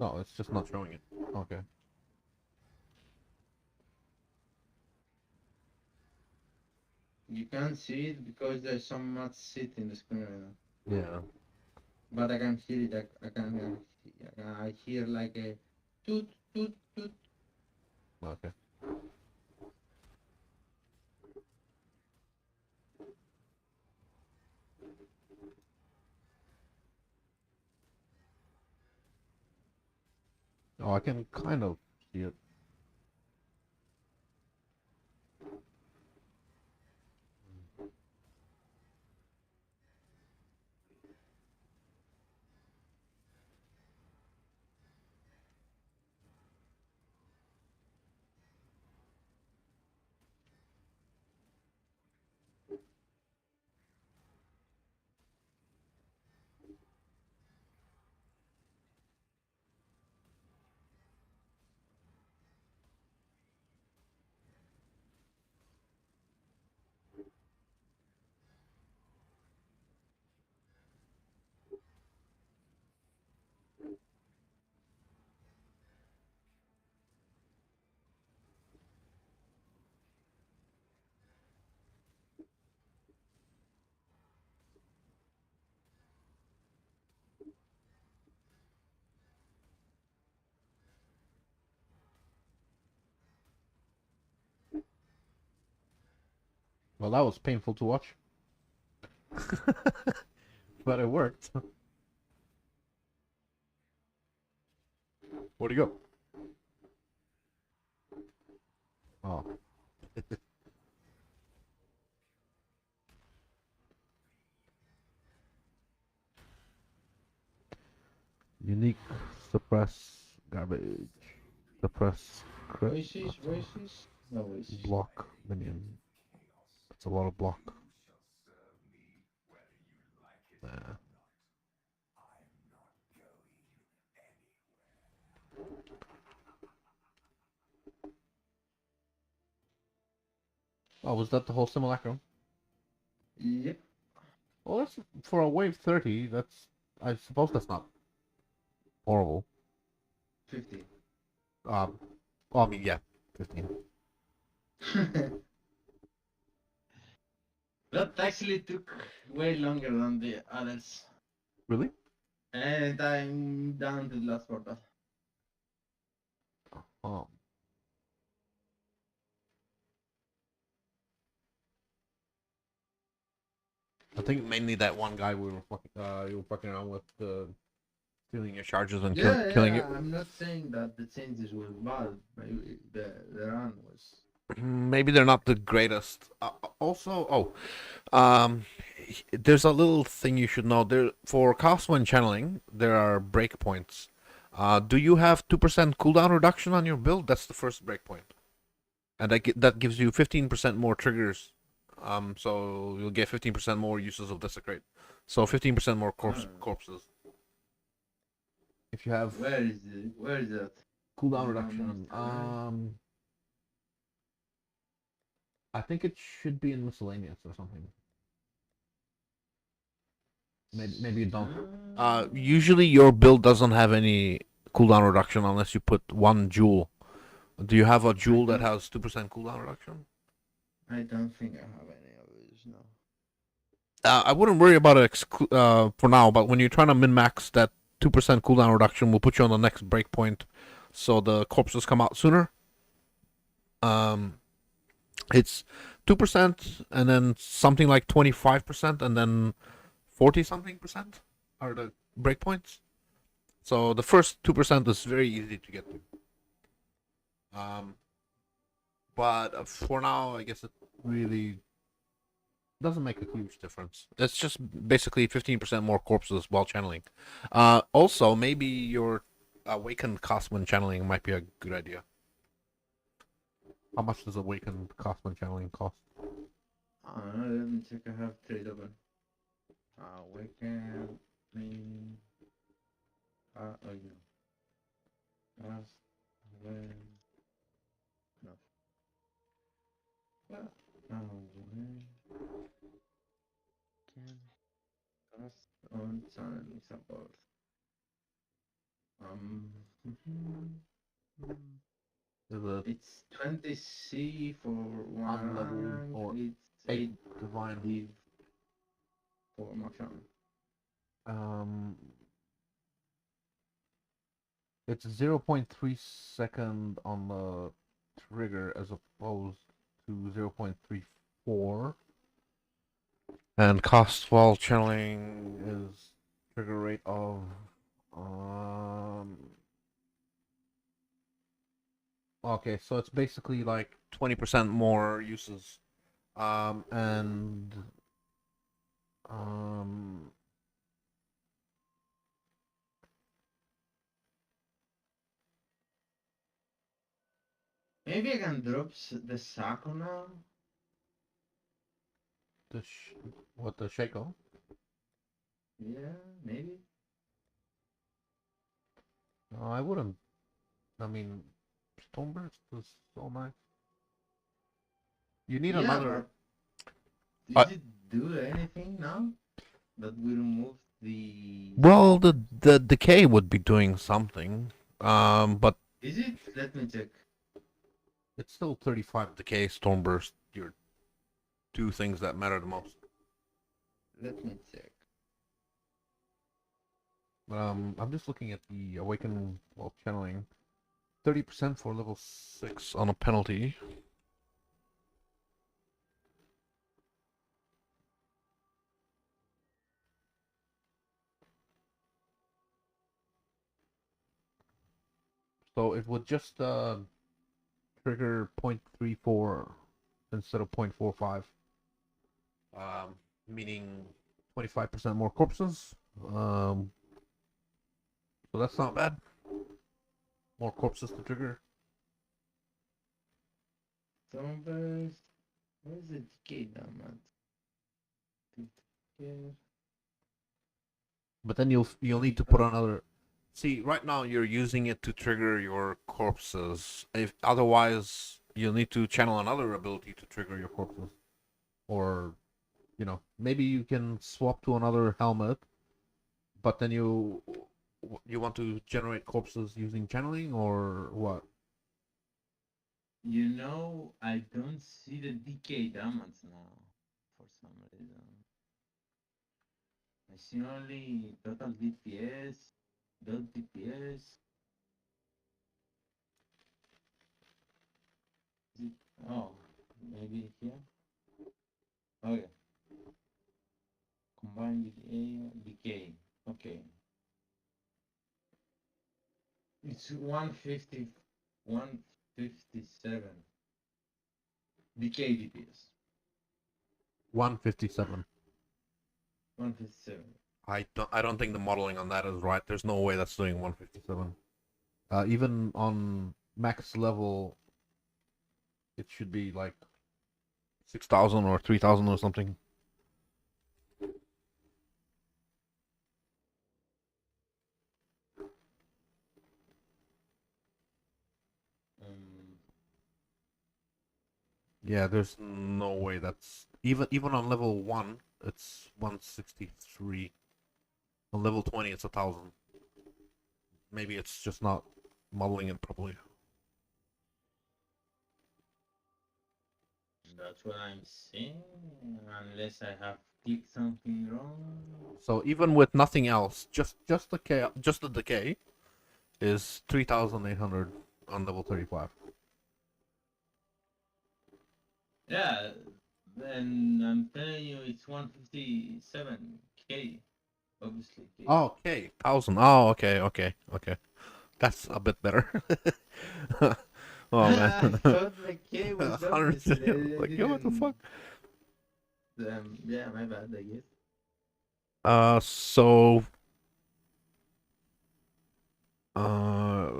No, it's just not showing it. Okay. You can't see it because there's some much shit in the screen right now. Yeah. But I can hear it. I hear like a toot toot toot. Okay. Oh, I can kind of see it. Well, that was painful to watch. But it worked. Where'd he go? Oh. Unique suppress garbage. Suppress crit. Voices. No voices. Block minion. That's a lot of block. Nah. Oh, was that the whole simulacrum? Yep. Well, that's for a wave 30. That's, I suppose that's not horrible. 50. Well, I mean, yeah, 15. That actually took way longer than the others. Really? And I'm down to the last portal. Oh. I think mainly that one guy we were fucking, you were fucking around with, stealing your charges and killing it. I'm not saying that the changes were bad. Maybe the run was. Maybe they're not the greatest. Also, there's a little thing you should know. There for cast when channeling, there are breakpoints. Do you have 2% cooldown reduction on your build? That's the first breakpoint, and that gives you 15% more triggers. So you'll get 15% more uses of desecrate. So 15% more corpses. If you have Where is that? cooldown Is it on reduction, Monster I think it should be in miscellaneous or something. Maybe you don't. Usually your build doesn't have any cooldown reduction unless you put one jewel. Do you have a jewel that has 2% cooldown reduction? I don't think I have any of these. No. I wouldn't worry about it for now, but when you're trying to min-max, that 2% cooldown reduction will put you on the next breakpoint, so the corpses come out sooner. It's 2% and then something like 25% and then 40 something percent are the breakpoints. So the first 2% is very easy to get to. But for now, I guess it really doesn't make a huge difference. It's just basically 15% more corpses while channeling. Also, maybe your awakened cost when channeling might be a good idea. How much does awakened cost when channeling cost? Let me check. I have 3 open. Weekend. Oh yeah. Last. When. No. Well. When. Can. Cast on channel support. Is it It's 20C for one on level rank. or It's 8 8 divine? div for maximum. Um, it's 0.3 second on the trigger as opposed to 0.34. And cost while channeling is trigger rate of um okay, so it's basically like 20% more uses. And um Maybe I can drop the Sakuna. the what the Shaco? Yeah, maybe. I wouldn't. I mean, Stoneburst is so nice. You need Yeah, another. but Uh, did it do anything now that we removed the well, Sakuna? the decay would be doing something. But Is it? Let me check. it's still 35 decay Stormburst. Your two things that matter the most. Let me check. I'm just looking at the Awaken while channeling. 30% for level 6 on a penalty. So it would just trigger 0.34 instead of 0.45. Meaning 25% more corpses. Um, so that's not bad. More corpses to trigger. Stormburst. Where's the decay damage? Yeah. But then you'll need to put another. See, right now you're using it to trigger your corpses. If otherwise, you'll need to channel another ability to trigger your corpses, or maybe you can swap to another helmet. But then you want to generate corpses using channeling or what? You know, I don't see the decay damage now for some reason. I see only total DPS, dot DPS. Oh, maybe here. Okay. Combined with a decay. Okay. It's 150, 157. Decay DPS. 157. 157. I don't think the modeling on that is right. There's no way that's doing 157. Even on max level, it should be like 6,000 or 3,000 or something. Um, Yeah, there's no way that's even on level 1, it's 163. On level 20, it's 1,000. Maybe it's just not modeling it properly. that's what I'm saying. Unless I have clicked something wrong. So even with nothing else, just the decay is 3,800 on level 35. Yeah, then I'm telling you it's 157k, obviously. Oh, okay, 1,000. Oh, okay. That's a bit better. Oh man, I thought the K was 100. obviously. I Like, yo, what the didn't. fuck? Yeah, my bad, I guess. So, uh,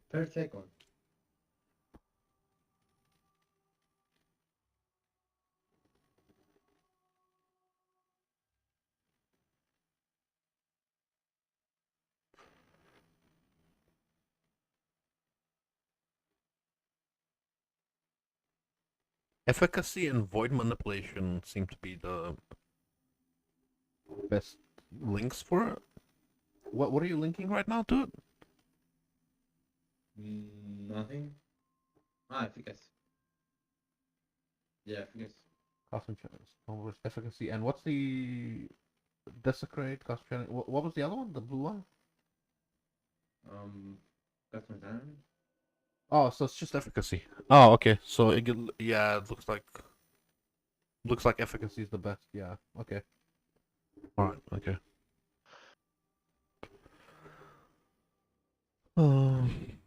Per second. efficacy and void manipulation seem to be the best links for it. What are you linking right now to it? Nothing. Ah, efficacy. Yeah, efficacy. Concentration, efficacy, and what's the desecrate concentration? What was the other one? The blue one? Custom time. Oh, so it's just efficacy. Oh, okay. So yeah, it looks like efficacy is the best. Yeah. Okay. All right. Okay.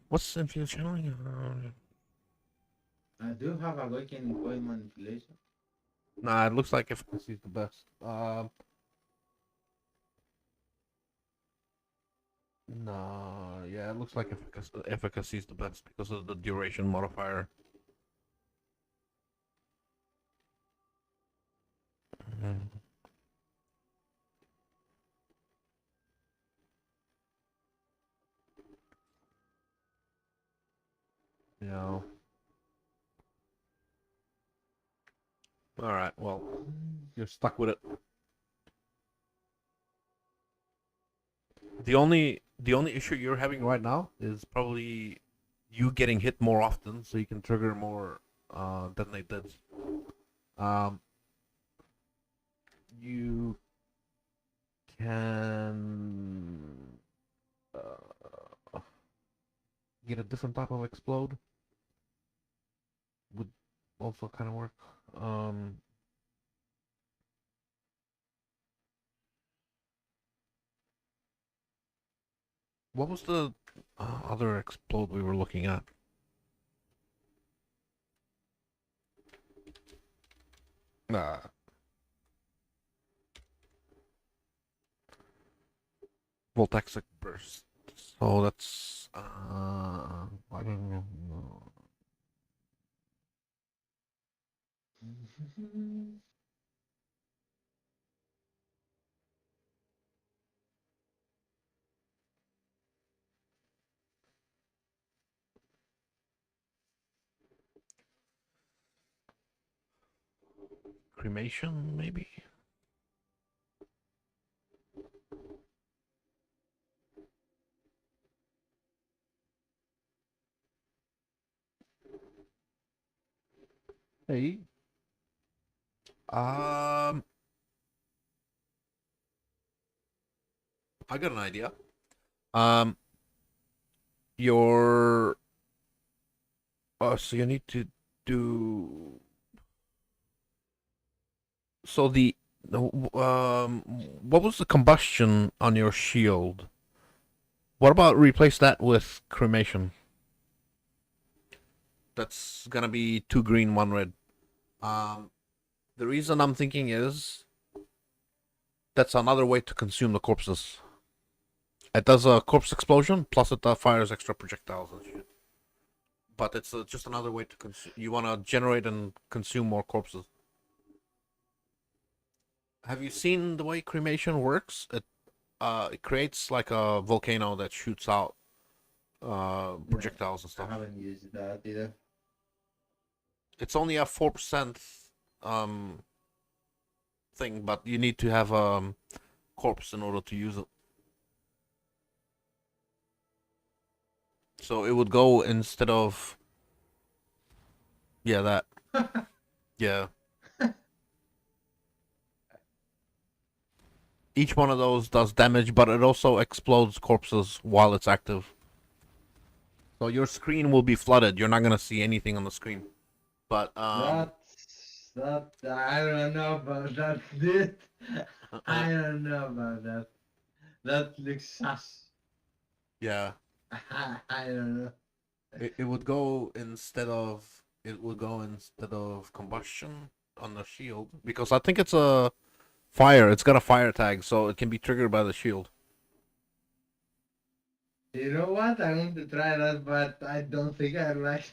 What's infused channeling? I do have awakened point manipulation. Nah, it looks like efficacy is the best. Nah, yeah, it looks like efficacy is the best because of the duration modifier. Mhm. Yeah. All right. Well, you're stuck with it. The only issue you're having right now is probably you getting hit more often, so you can trigger more detonate deads. Um, you can get a different type of explode. Would also kind of work. Um, what was the other explode we were looking at? Nah, Voltaxic burst. So that's I don't know. Cremation maybe. Hey. Um, I got an idea. Um, your so you need to do so what was the combustion on your shield? What about replace that with cremation? That's gonna be 2 green, 1 red. Um, the reason I'm thinking is that's another way to consume the corpses. It does a corpse explosion plus it fires extra projectiles and shit. But it's just another way to consume. You want to generate and consume more corpses. Have you seen the way cremation works? It creates like a volcano that shoots out projectiles and I stuff. haven't used that either. It's only a 4% um thing, but you need to have corpse in order to use it. So it would go instead of that. Yeah. Each one of those does damage, but it also explodes corpses while it's active. So your screen will be flooded. You're not gonna see anything on the screen. But That I don't know about that, dude. I don't know about that. That looks sus. yeah, I don't know. it would go instead of combustion on the shield because I think it's a fire. It's got a fire tag, so it can be triggered by the shield. You know what? I want to try that, but I don't think I like.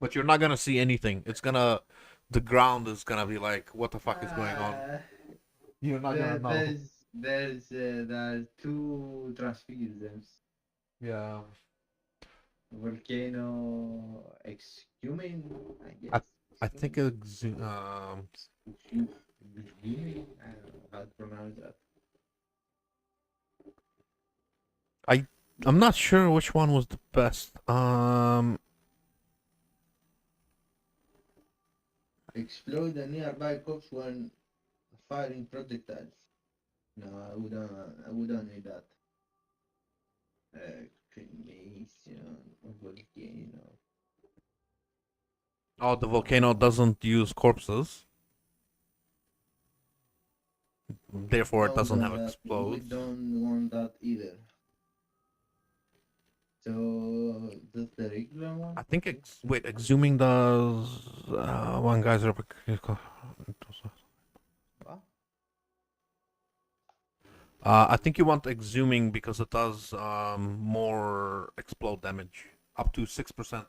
But you're not gonna see anything. The ground is gonna be like, what the fuck is going on? You're not gonna know. There are two transfigured gems. Yeah. Volcano exhuming, I I guess. I think Exhuming? I don't know how to pronounce that. I'm not sure which one was the best. Explode a nearby corpse when firing projectiles. No, I wouldn't need that. Cremation, volcano. Oh, the volcano doesn't use corpses, therefore it No, doesn't have we explodes. don't want that either. So that's the regular one. I think wait, exhuming does one geyser. What? I think you want exhuming because it does more explode damage, up to 6%.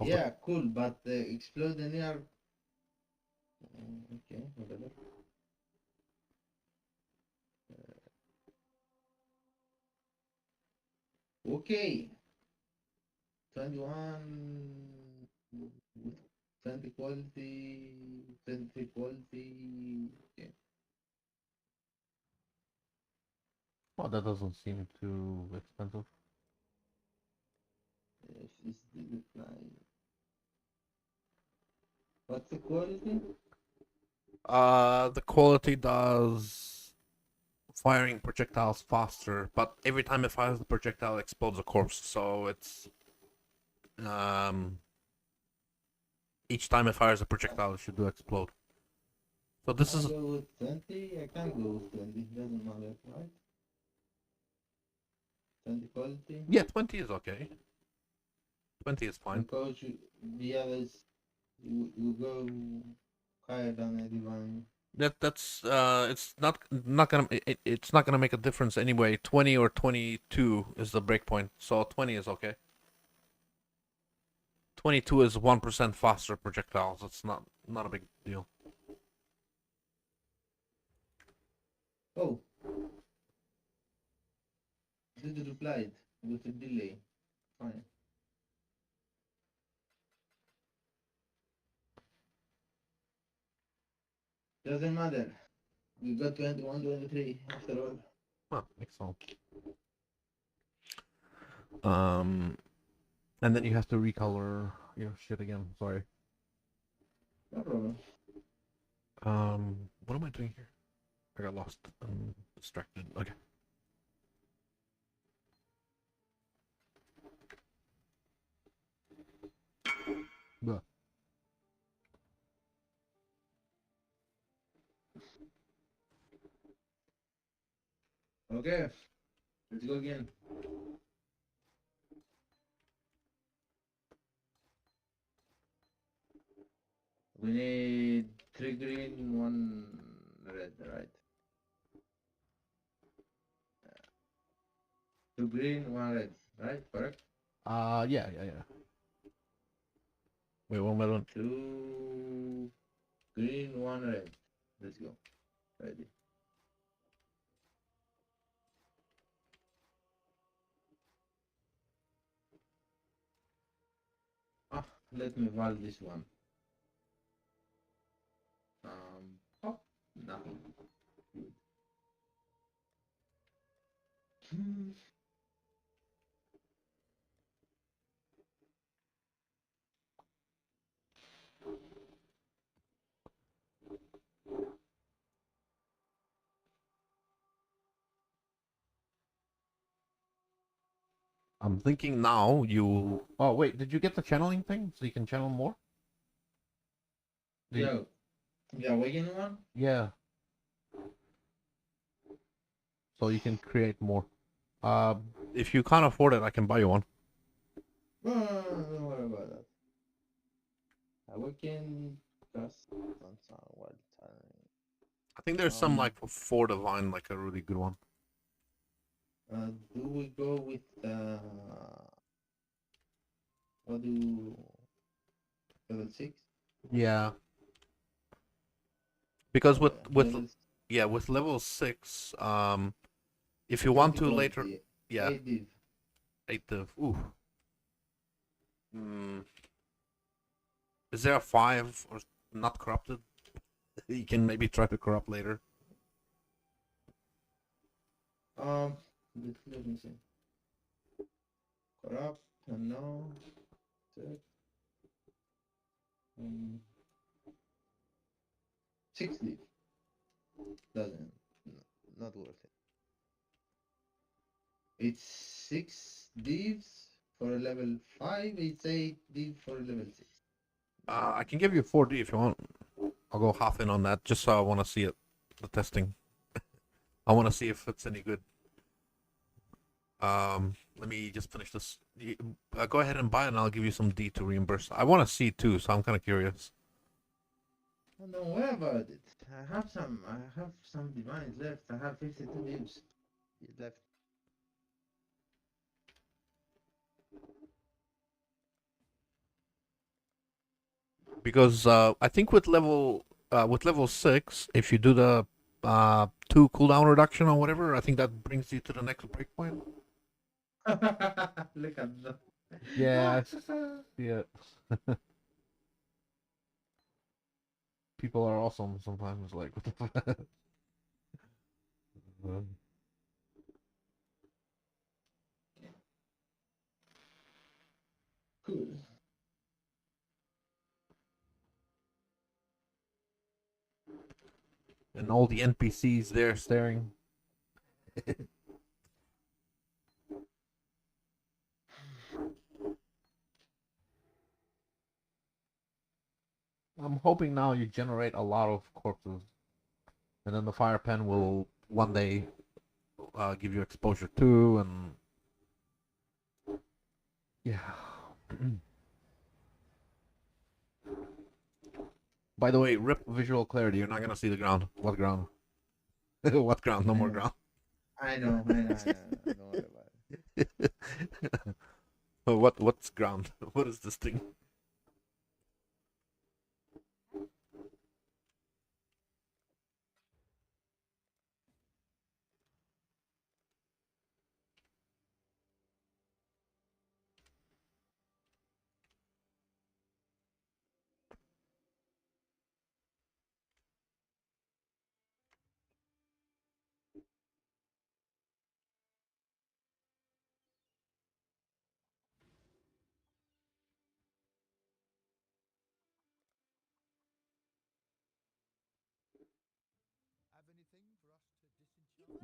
Yeah, cool, but explode near. Okay, whatever. Okay. 21 with 20 quality, 20 quality. Okay. Well, that doesn't seem too expensive. Yes, is the decline. What's the quality? The quality does firing projectiles faster, but every time it fires the projectile, it explodes a corpse. So it's each time it fires a projectile, it should do explode. So this I is go with 20. I can go with 20. Doesn't matter, right? 20 quality. yeah, 20 is okay. 20 is fine. Because the others will go higher than a divine. That's it's not gonna it's not gonna make a difference anyway. 20 or 22 is the breakpoint, so 20 is okay. 22 is 1% faster projectiles. It's not a big deal. Oh, it replied with a delay. Fine. Doesn't matter. We got 21, 23 after all. Huh, makes sense. Um, and then you have to recolor your shit again. Sorry. No problem. What am I doing here? I got lost. I'm distracted. Okay. Blah. Okay, let's go again. We need 3 green, 1 red, right? 2 green, 1 red, right? Correct? Yeah. Wait, one minute. 2 green, 1 red. Let's go. Ready. Let me val this one. Oh, nothing. I'm thinking now you. Oh wait, did you get the channeling thing so you can channel more? Yeah, the awakening one? Yeah. So you can create more. If you can't afford it, I can buy you one. No, don't worry about that. Awaken, cast, don't sound wild time. I think there's some like for 4 divine, like a really good one. Do we go with what do level 6? Yeah. Because with Level yeah with level 6, if you want to later, yeah, 8 div. 8 div. Ooh. Is there a 5 or not corrupted? You can maybe try to corrupt later. Let me see. Corrupt, no. Check. 60. Doesn't. Not worth it. It's 6 divs for a level 5. It's 8 div for a level 6. I can give you 4D if you want. I'll go half in on that just so I want to see it, the testing. I want to see if it's any good. Let me just finish this. Go ahead and buy it, and I'll give you some D to reimburse. I want to see too, so I'm kind of curious. Oh, don't worry about it. I have some divines left. I have 52 divs left. Because I think with level 6, if you do the 2 cooldown reduction or whatever, I think that brings you to the next breakpoint. Look at that. Yeah, yeah. People are awesome sometimes. Like, what the fuck? Cool. And all the NPCs there staring. I'm hoping now you generate a lot of corpses, and then the fire pen will one day give you exposure too, and yeah. By the way, rip visual clarity. You're not gonna see the ground. What ground? What ground? No more ground. I know. Don't worry about it. What's ground? What is this thing?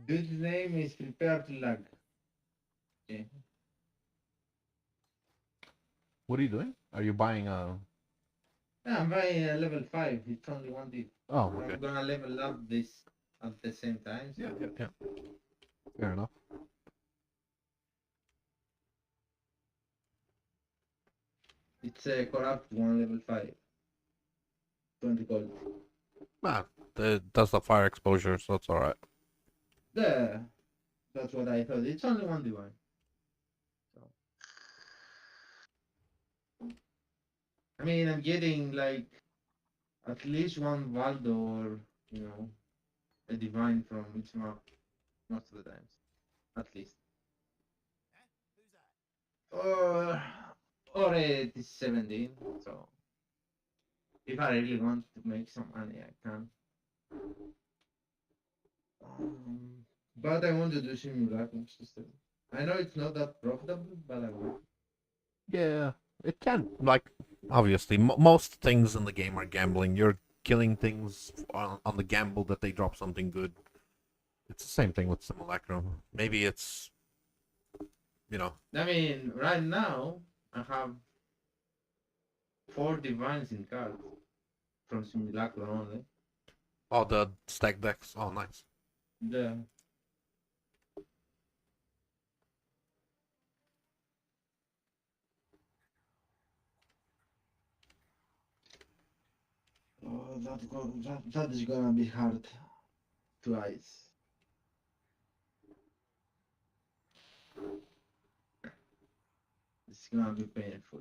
Dude's name is Prepare to Lag. Okay. What are you doing? Are you buying a? Yeah, I'm buying a level 5. It's only 1 div. Oh, okay. I'm gonna level up this at the same time. So. Yeah. Fair enough. It's a corrupt 1 level 5. 20 gold. Nah, it does the fire exposure, so it's all right. There. That's what I thought. It's only 1 divine. So. I mean, I'm getting like at least 1 Valdo or, a divine from each map most of the times. At least. Or it is 17. So if I really want to make some money, I can. But I want to do simulacrums instead. I know it's not that profitable, but I want. Yeah, it can. Like, obviously, most things in the game are gambling. You're killing things on the gamble that they drop something good. It's the same thing with Simulacrum. Maybe it's, I mean, right now I have 4 divines in cards from simulacrum only. Oh, the stack decks. Oh, nice. The that is gonna be hard to ice. It's gonna be painful.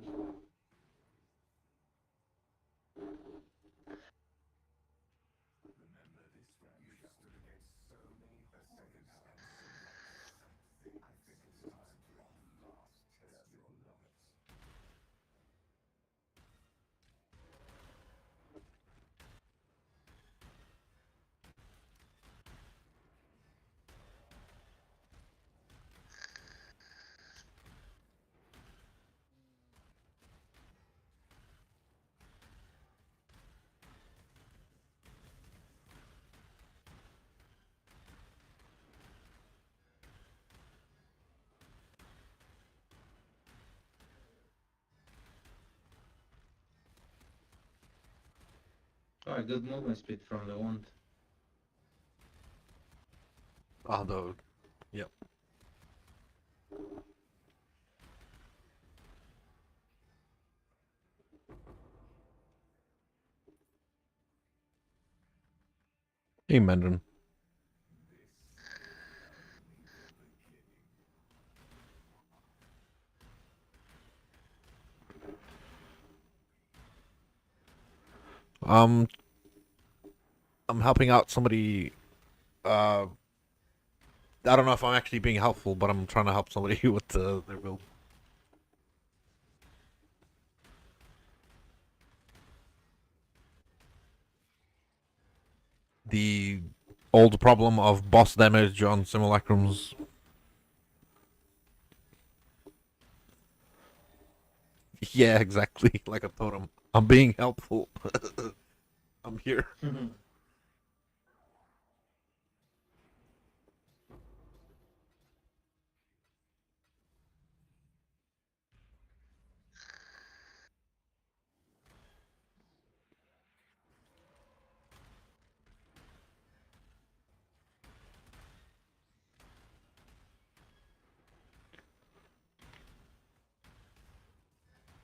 a good movement speed from the wound. Although, yep. Hey, Mandarin. Um, I'm helping out somebody. I don't know if I'm actually being helpful, but I'm trying to help somebody with their build. The old problem of boss damage on simulacrums. Yeah, exactly. Like a totem. I'm being helpful. I'm here.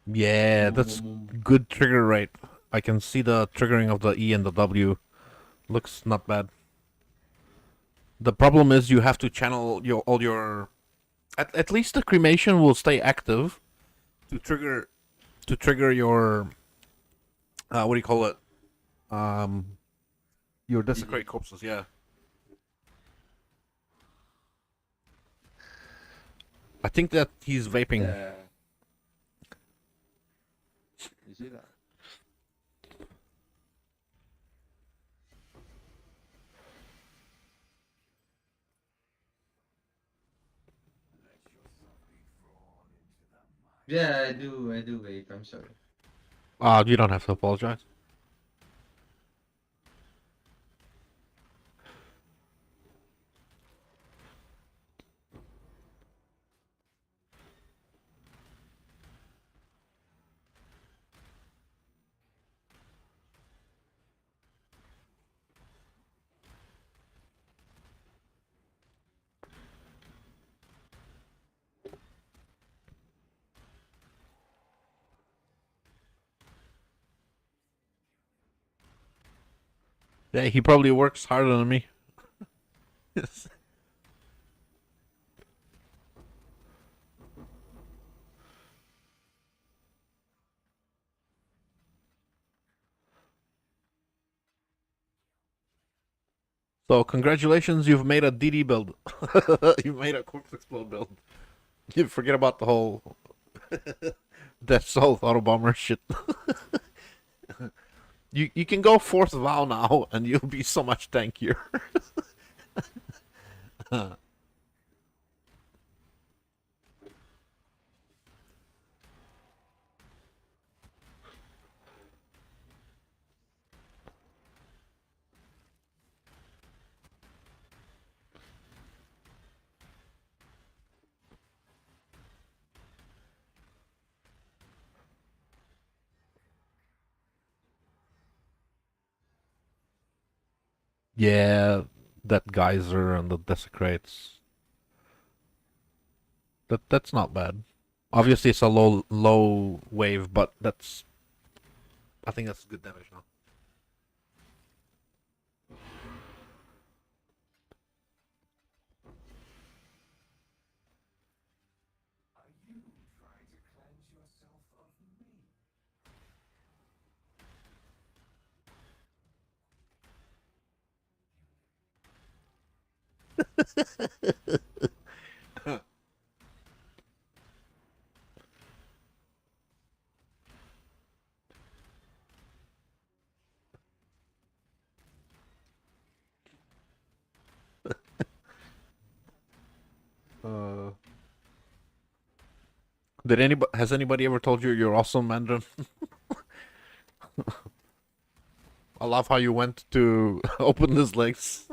Yeah, that's good trigger rate. I can see the triggering of the E and the W. Looks not bad. The problem is you have to channel all your. At least the cremation will stay active to trigger your. What do you call it? Your desecrate corpses. Yeah. I think that he's vaping. Yeah. You see that? Yeah, I do vape. I'm sorry. You don't have to apologize. Yeah, he probably works harder than me. So congratulations, you've made a DD build. You've made a corpse explode build. You forget about the whole Death Soul auto bomber shit. You can go fourth vow now, and you'll be so much tankier. Yeah, that geyser and the desecrates. That's not bad. Obviously, it's a low wave, but I think that's good damage now. Uh, has anybody ever told you you're awesome, Mandarin? I love how you went to open his legs.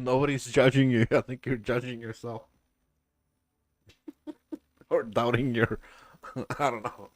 Nobody's judging you. I think you're judging yourself or doubting your. I don't know.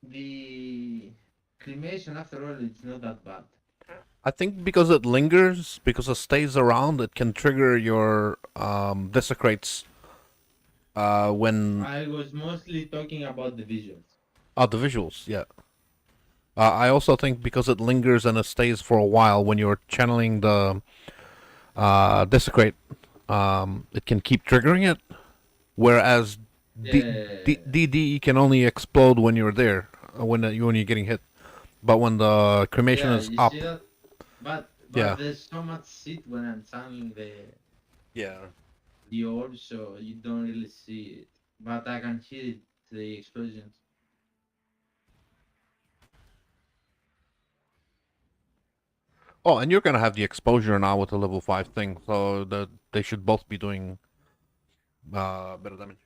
The cremation, after all, it's not that bad. I think because it lingers, because it stays around, it can trigger your desecrates. When I was mostly talking about the visuals. the visuals, yeah. I also think because it lingers and it stays for a while when you're channeling the desecrate, it can keep triggering it. Whereas Yeah, DD can only explode when you're there, when you're getting hit. But when the cremation yeah, is you up, see that? But yeah, there's so much shit when I'm channeling yeah. the orb, so you don't really see it. But I can hear it, the explosions. Oh, and you're gonna have the exposure now with the level 5 thing, so they should both be doing better damage.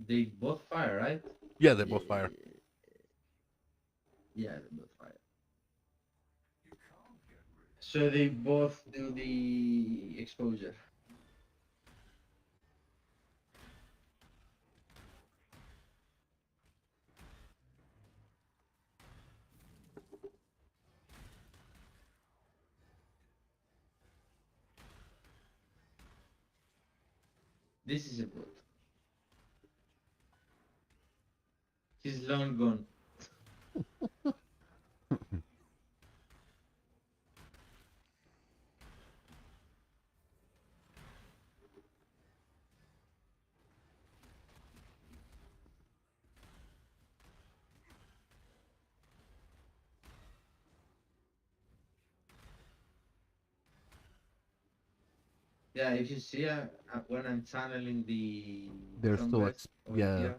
They both fire, right? Yeah, they Yeah, both fire. yeah, they both fire. So they both do the exposure. This is a bot. He's long gone. Yeah, if you see when I'm channeling the They're still trumpet or yeah, here,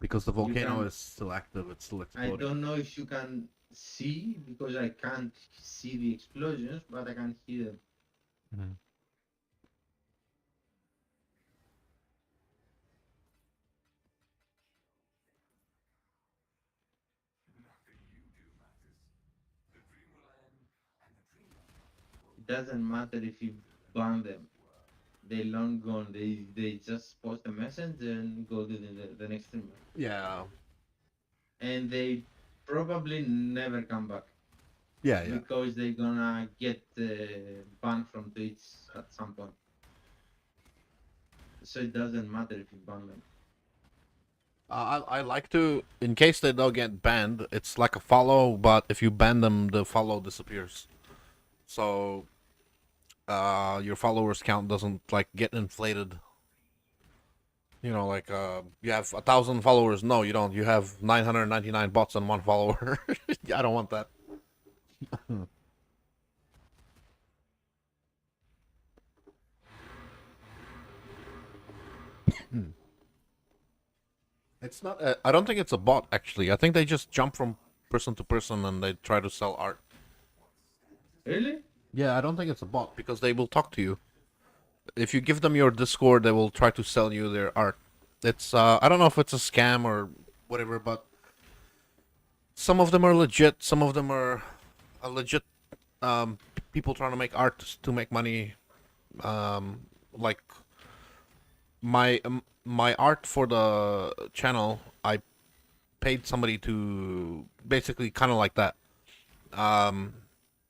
because the volcano can. is still active. It's still I exploding. don't know if you can see because I can't see the explosions, but I can hear them. Mhm. It doesn't matter if you ban them. They long gone. They just post a message and go to the next streamer. Yeah, And they probably never come back yeah, yeah. because they're gonna get banned from Twitch at some point. So it doesn't matter if you ban them. I like to, in case they don't get banned, it's like a follow, but if you ban them, the follow disappears. So your followers count doesn't like get inflated. You know, like you have 1,000 followers. No, you don't. You have 999 bots and one follower. I don't want that. It's not. I don't think it's a bot. Actually, I think they just jump from person to person and they try to sell art. Really? Yeah, I don't think it's a bot because they will talk to you. If you give them your Discord, they will try to sell you their art. It's I don't know if it's a scam or whatever, but some of them are legit. Some of them are legit people trying to make art to make money. Like my art for the channel, I paid somebody to basically kind of like that.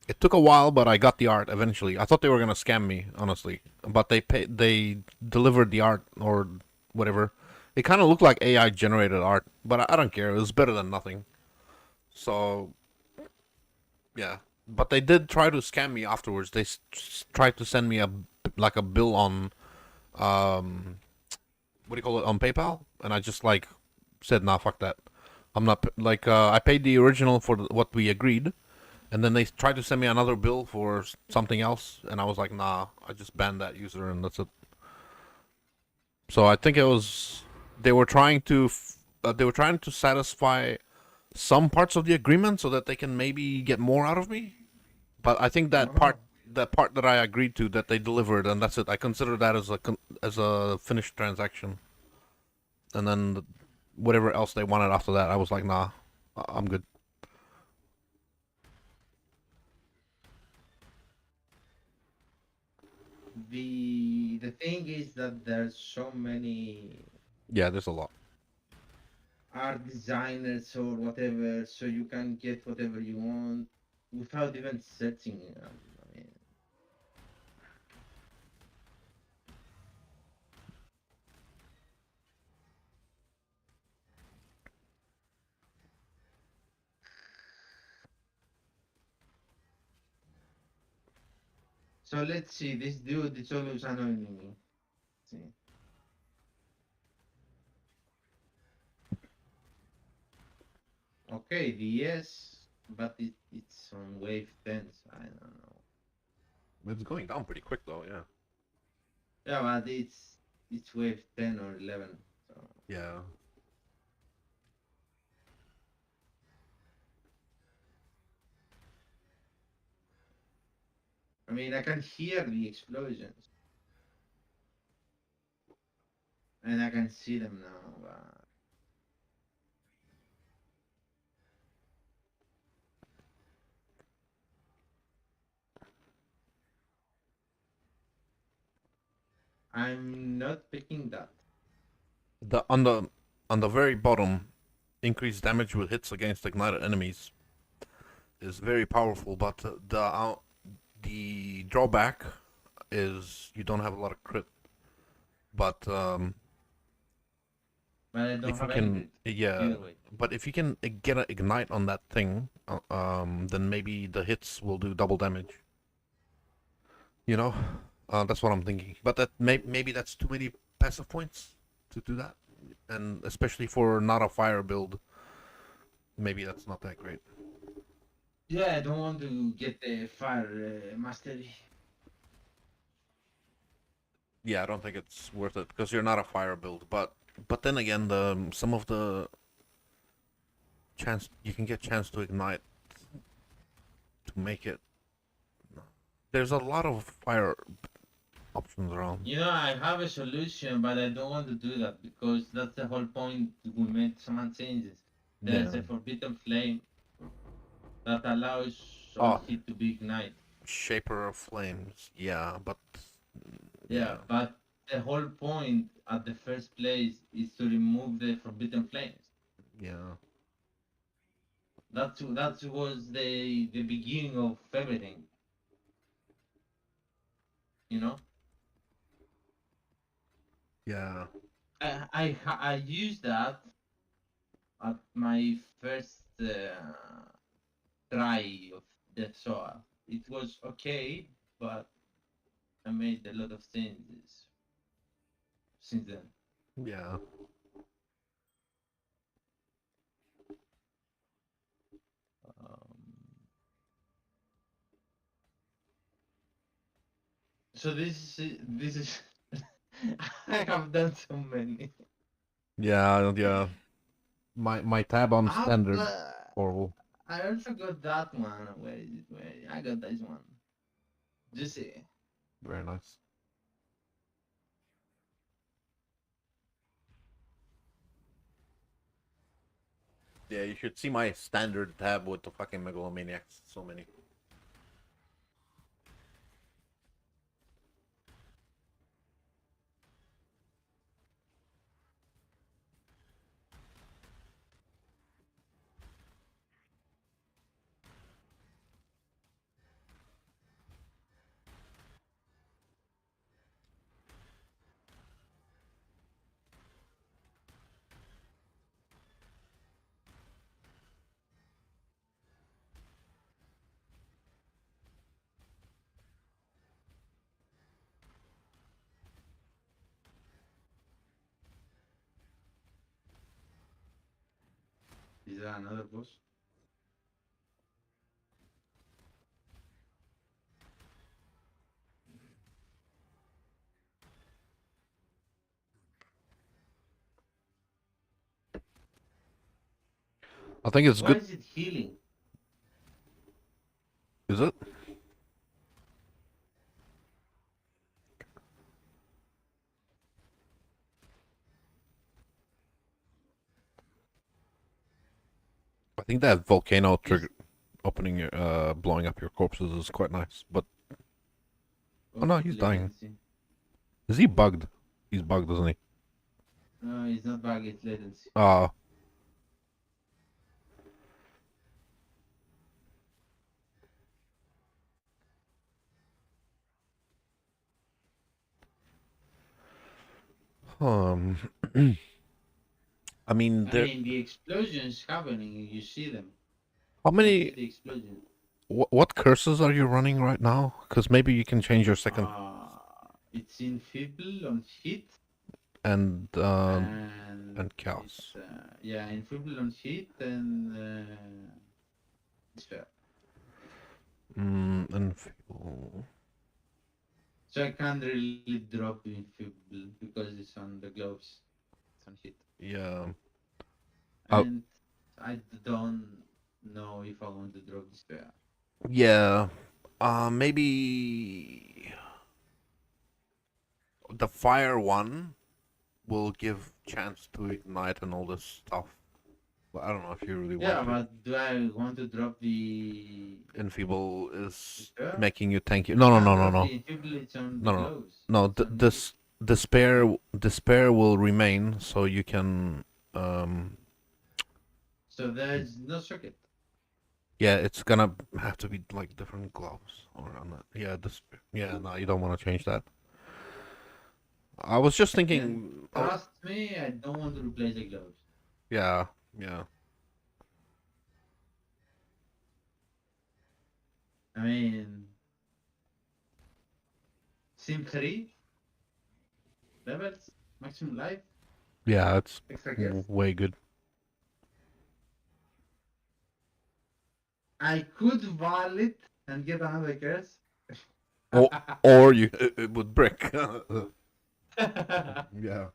It took a while, but I got the art eventually. I thought they were gonna scam me, honestly, but they delivered the art or whatever. It kind of looked like AI generated art, but I don't care. It was better than nothing. So yeah, but they did try to scam me afterwards. They tried to send me a bill on what do you call it, on PayPal, and I just like said, nah, fuck that. I'm not I paid the original for what we agreed, and then they tried to send me another bill for something else, and I was like, nah, I just banned that user, and that's it. So I think it was they were trying to they were trying to satisfy some parts of the agreement so that they can maybe get more out of me. But I think Oh. that part that I agreed to, that they delivered, and that's it. I consider that as as a finished transaction. And then whatever else they wanted after that, I was like, nah, I'm good. The thing is that there's so many Yeah, there's a lot. art designers or whatever, so you can get whatever you want without even searching. I mean, so let's see. This dude is always annoying me. See. Okay, the yes, but it's on wave 10. So I don't know. It's going down pretty quick though. Yeah. Yeah, but it's wave 10 or 11. So Yeah. I mean, I can hear the explosions and I can see them now. But I'm not picking that. The on the very bottom, increased damage with hits against ignited enemies is very powerful, but the drawback is you don't have a lot of crit. But But I don't if you have any can, grid yeah, either way. but if you can get an ignite on that thing, then maybe the hits will do double damage. You know, that's what I'm thinking. But maybe that's too many passive points to do that, and especially for not a fire build, maybe that's not that great. Yeah, I don't want to get the fire mastery. Yeah, I don't think it's worth it because you're not a fire build. But then again, the some of the chance you can get chance to ignite to make it. There's a lot of fire options around. You know, I have a solution, but I don't want to do that because that's the whole point. We made some changes. Yeah. There's a forbidden flame that allows all Oh, hit to be ignited. Shaper of Flames. Yeah, but Yeah, yeah, but the whole point at the first place is to remove the forbidden flames. yeah, That was the beginning of everything. You know, yeah, I used that at my first try of Death Soa. It was okay, but I made a lot of changes since then. yeah. Um, so this is I have done so many. Yeah, yeah. My tab on Ah, standard but horrible. I also got that one. Where is it? Where I got this one. Juicy. Very nice. Yeah, you should see my standard tab with the fucking megalomaniacs. So many. Is there another boss? I think it's Why good. is it healing? Is it? I think that volcano trigger opening your blowing up your corpses is quite nice. But oh no, he's dying. Latency. Is he bugged? He's bugged, isn't he? No, it's not bug, it's latency. Ah. Um. I mean, I there. mean, the explosions happening, you see them. How You see many? the explosion. What curses are you running right now? Because maybe you can change your second It's Enfeeble on hit and and chaos. it's, yeah, Enfeeble on hit and it's fair. And So I can't really drop Enfeeble because it's on the gloves. It's on hit. yeah. Oh. And I don't know if I want to drop Despair. Yeah. Maybe the fire one will give chance to ignite and all this stuff. But I don't know if you really Yeah, want to. but do I want to drop the Enfeeble is Despair? making you tanky. No. The Enfeeble, it's on the No, no. gloves. No, It's on this despair will remain, so you can So there's no socket. yeah, it's gonna have to be like different gloves or on that. Yeah, no, you don't want to change that. I was just thinking, Trust me, I don't want to replace the gloves. yeah. I mean, Sim 3 levels, maximum life, Yeah, it's extra kills. way good. I could val it and get another curse. Or it would brick. Yeah.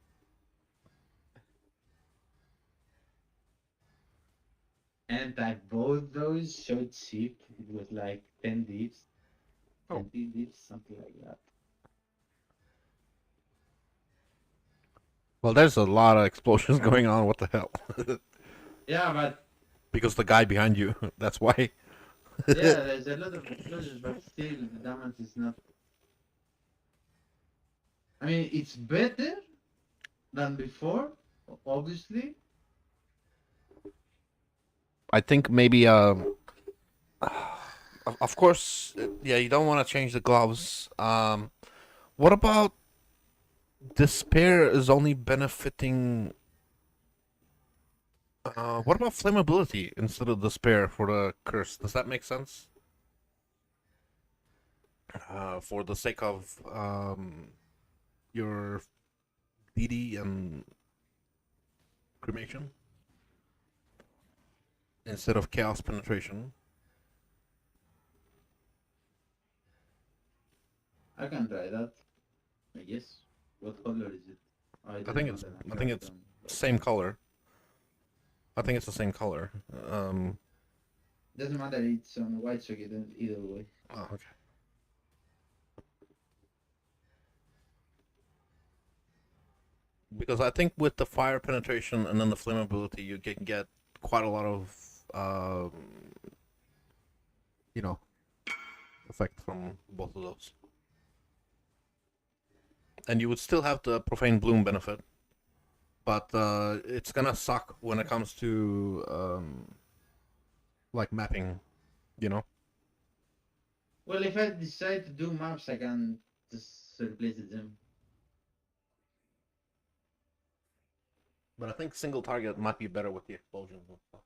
And I bought those so cheap. It was like 10 dips. Oh. 20 dips, something like that. Well, there's a lot of explosions going on. What the hell? Yeah, but Because the guy behind you. That's why. yeah, there's a lot of explosions, but still the damage is not. I mean, it's better than before, obviously. I think maybe of course, yeah, you don't want to change the gloves. What about despair is only benefiting what about flammability instead of despair for the curse? Does that make sense? For the sake of your DD and cremation instead of chaos penetration. I can try that. I guess. What color is it? Oh, it I think doesn't it's matter. I think it's same color. I think it's the same color. Doesn't matter. It's on white socket either way. Oh, okay. Because I think with the fire penetration and then the flammability, you can get quite a lot of, you know, effect from both of those. And you would still have the profane bloom benefit, but it's gonna suck when it comes to like mapping, you know. Well, if I decide to do maps, I can just replace the gem. But I think single target might be better with the explosions and stuff.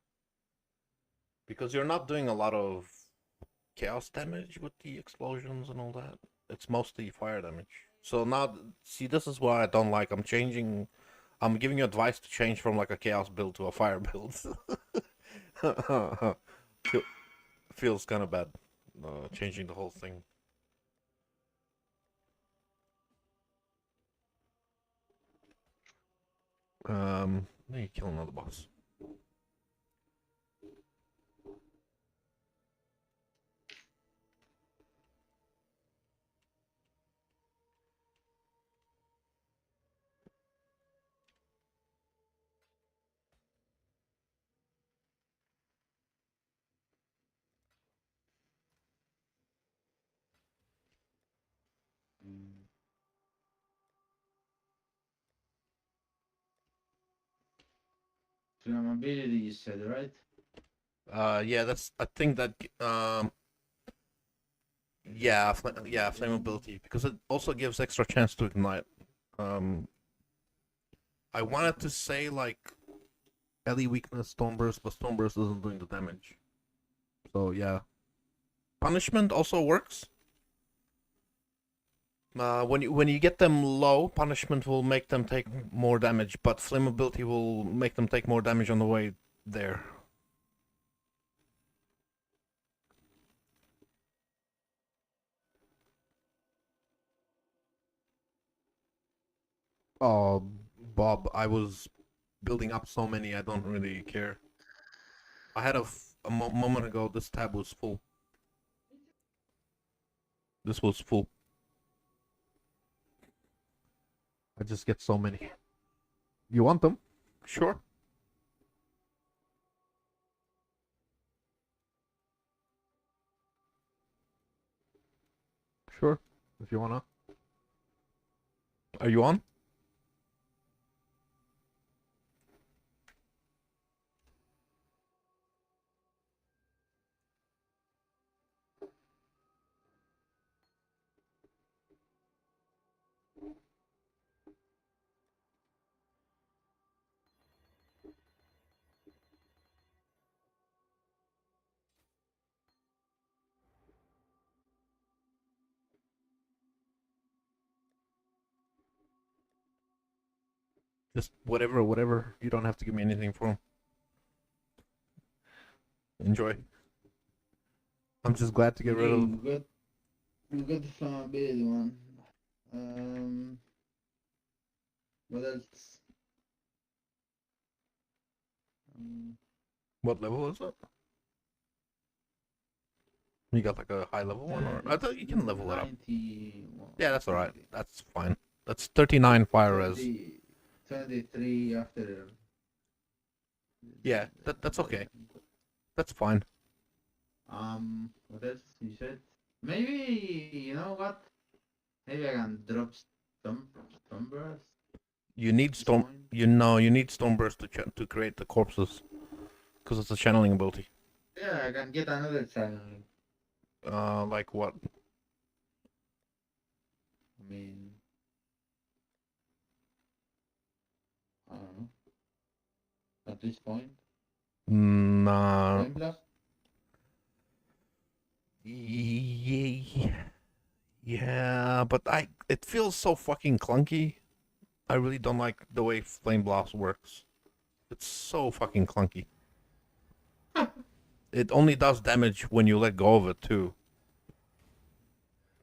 Because you're not doing a lot of chaos damage with the explosions and all that. It's mostly fire damage. So now, see, this is what I don't like. I'm giving you advice to change from like a chaos build to a fire build. Feel, feels kind of bad, changing the whole thing. Let me kill another boss. Mm. Flammability, you said, right? Yeah, that's. I think that. Yeah, yeah, flammability because it also gives extra chance to ignite. Um, I wanted to say like Ellie weakness, Stoneburst, but Stoneburst isn't doing the damage. So yeah, punishment also works. When you get them low, punishment will make them take more damage, but flammability will make them take more damage on the way there. Oh, Bob, I was building up so many, I don't really care. I had a moment ago, this tab was full. This was full. I just get so many. You want them? Sure. Sure. If you wanna. Are you on? Just whatever, whatever. You don't have to give me anything for 'em. Enjoy. I'm just glad to get rid Okay, of. we got the flammability one. What else? Um, What level is it? You got like a high level one, or I thought you can level it up. 90. Yeah, that's alright. That's fine. That's 39 fire res. 20, 23 after. Yeah, that's okay. That's fine. What else you said? Maybe, you know what? Maybe I can drop Stormburst. You need This storm. point. You need Stormburst to create the corpses, because it's a channeling ability. Yeah, I can get another channel. Like what? I mean, I don't know. At this point, Nah. Flame Blast. Yeah, but it feels so fucking clunky. I really don't like the way Flame Blast works. It's so fucking clunky. It only does damage when you let go of it too,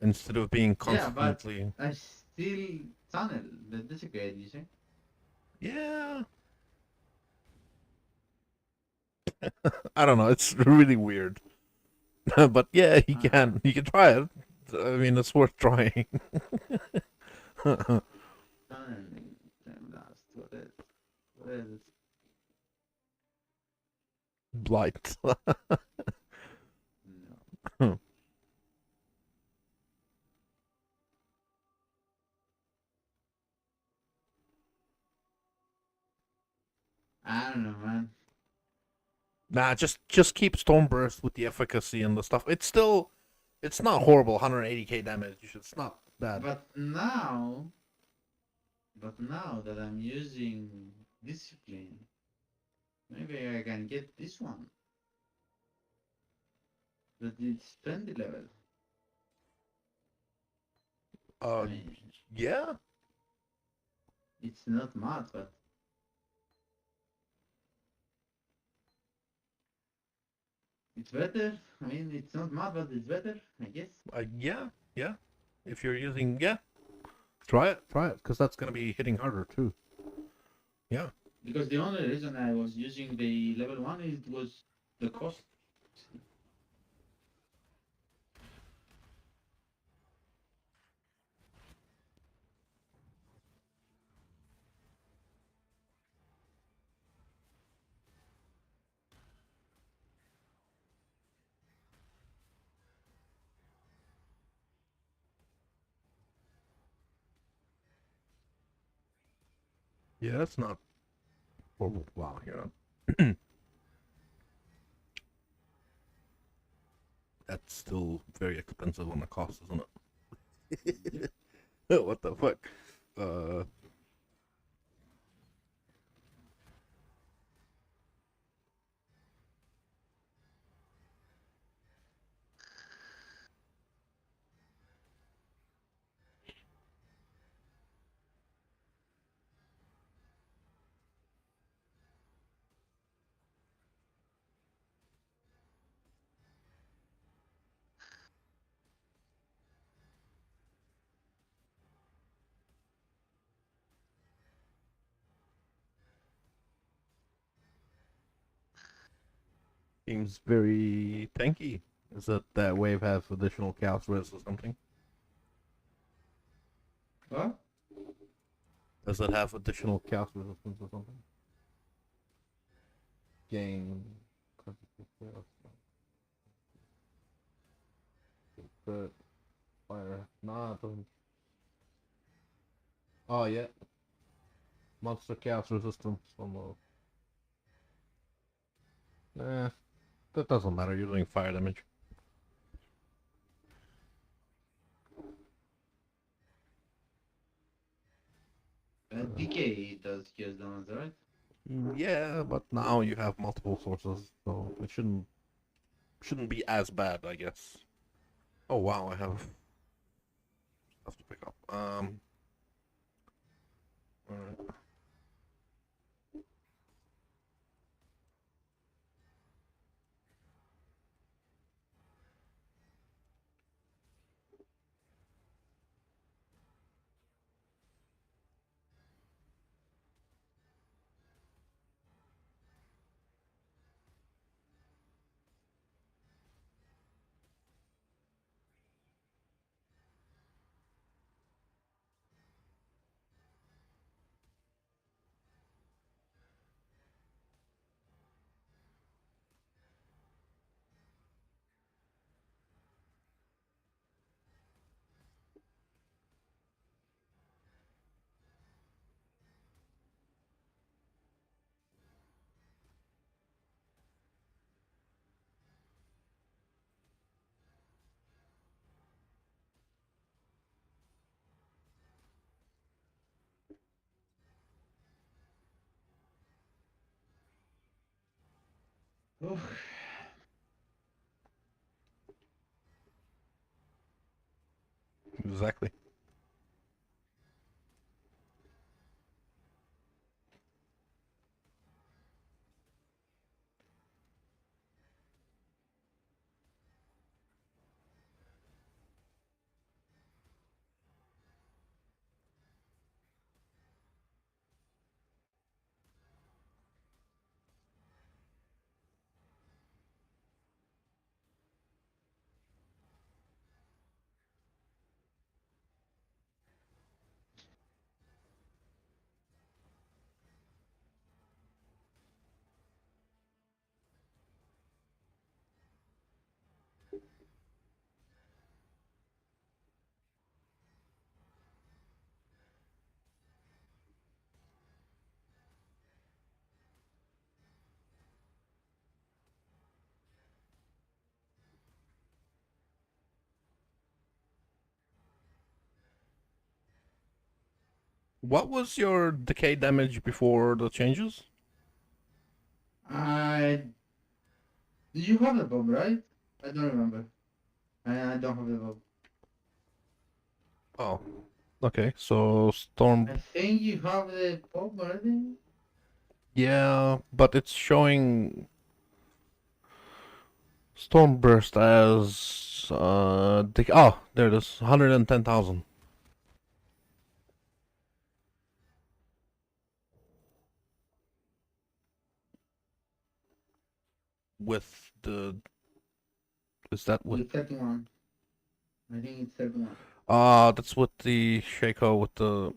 instead of being Yeah, but constantly. I still channel the Desecrate, you see? Yeah, I don't know. It's really weird, but yeah, you can try it. I mean, it's worth trying. Channeling Flame Blast. What else? What else? Blight. No. I don't know, man. Nah, just keep Stormburst with the efficacy and the stuff. It's not horrible. 180k damage. It's not bad. But now that I'm using Discipline, maybe I can get this one. But it's 20 level. I mean, Yeah. it's not mad, but It's better. I mean, it's not mad, but it's better, I guess. Yeah, yeah. If you're using, yeah, try it, because that's gonna be hitting harder too. Yeah. Because the only reason I was using the level 1 was the cost. Yeah, that's not. Oh, wow, yeah. That's still very expensive on the cost, isn't it? What the fuck? Uh, seems very tanky. Is that wave have additional chaos res or something? What? Does it have additional chaos resistance or something? Gain. But fire. Nah, it doesn't. Oh yeah, monster chaos resistance on the. That doesn't matter. You're doing fire damage. DK does kills damage, right? Yeah, but now you have multiple sources, so it shouldn't be as bad, I guess. Oh wow, I have stuff to pick up. Alright. Oof. Exactly. What was your decay damage before the changes? I. You have the bomb, right? I don't remember. I don't have the bomb. Oh, okay. So storm. I think you have the bomb already. Yeah, but it's showing. Stormburst as there it is, 110,000. With the is that with With 31. I think it's 31. that's with the Shaco with the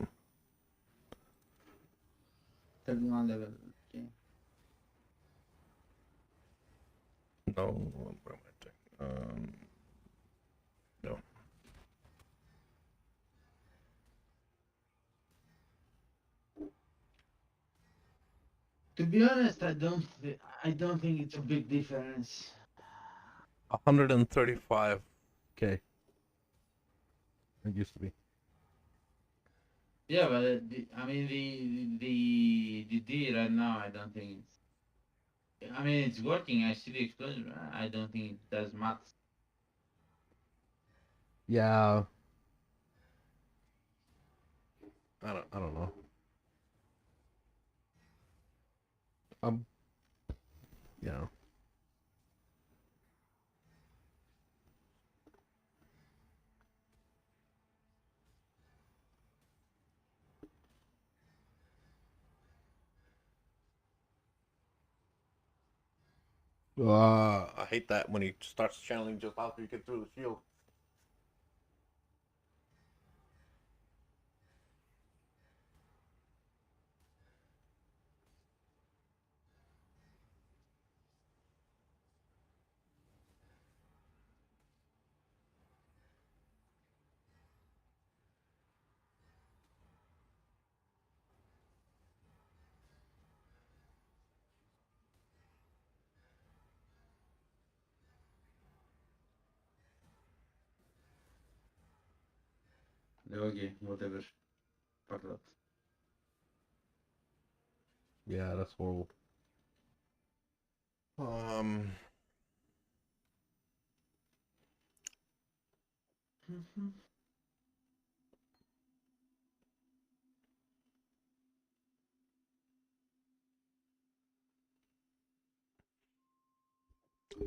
31 level. Okay. no what am I doing? No. To be honest, I don't think it's a big difference. 135k. It used to be. Yeah, but I mean the D right now, I don't think it's. I mean, it's working. I see the explosion. I don't think it does much. Yeah. I don't know. Um yeah. I hate that when he starts channeling just after you get through the shield. Okay, whatever. Fuck that. Yeah, that's horrible. Um,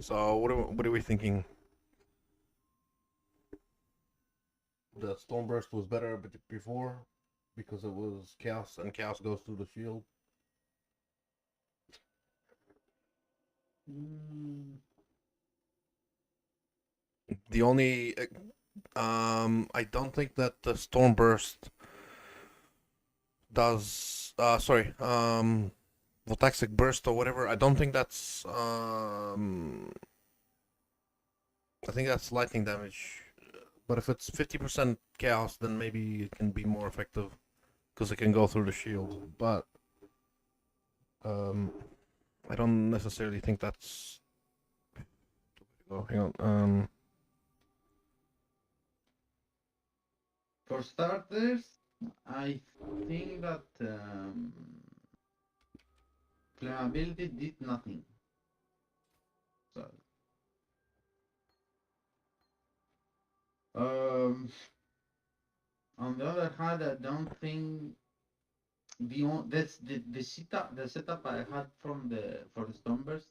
so what are we thinking? The Stormburst was better before because it was chaos and chaos goes through the shield. Mm, The only I don't think that the Stormburst does Voltaxic Burst or whatever. I don't think that's I think that's lightning damage. But if it's 50% chaos, then maybe it can be more effective because it can go through the shield. But um, I don't necessarily think that's. Oh, hang on. For starters, I think that flammability did nothing. So, on the other hand, I don't think that's the setup I had for the Stormburst.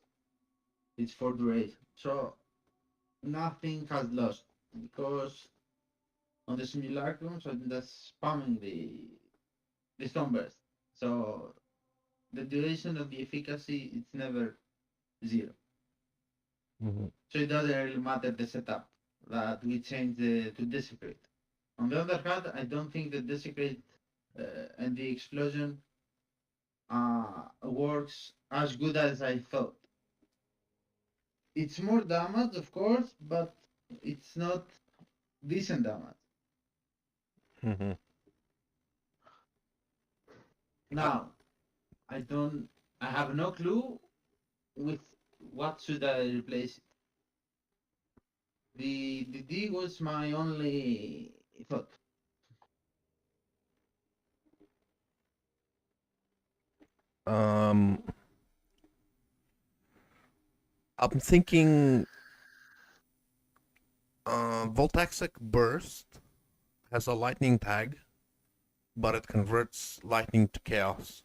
It's for duration, so nothing has lost because on the simulacrum, so that's spamming the Stormburst. So the duration of the efficacy it's never 0. mhm. So it doesn't really matter the setup that we change to Desecrate. On the other hand, I don't think the Desecrate and the explosion works as good as I thought. It's more damage, of course, but it's not decent damage. Mhm. Now, I don't. I have no clue with what should I replace it. The D was my only thought. Um, I'm thinking Voltaxic Burst has a lightning tag, but it converts lightning to chaos.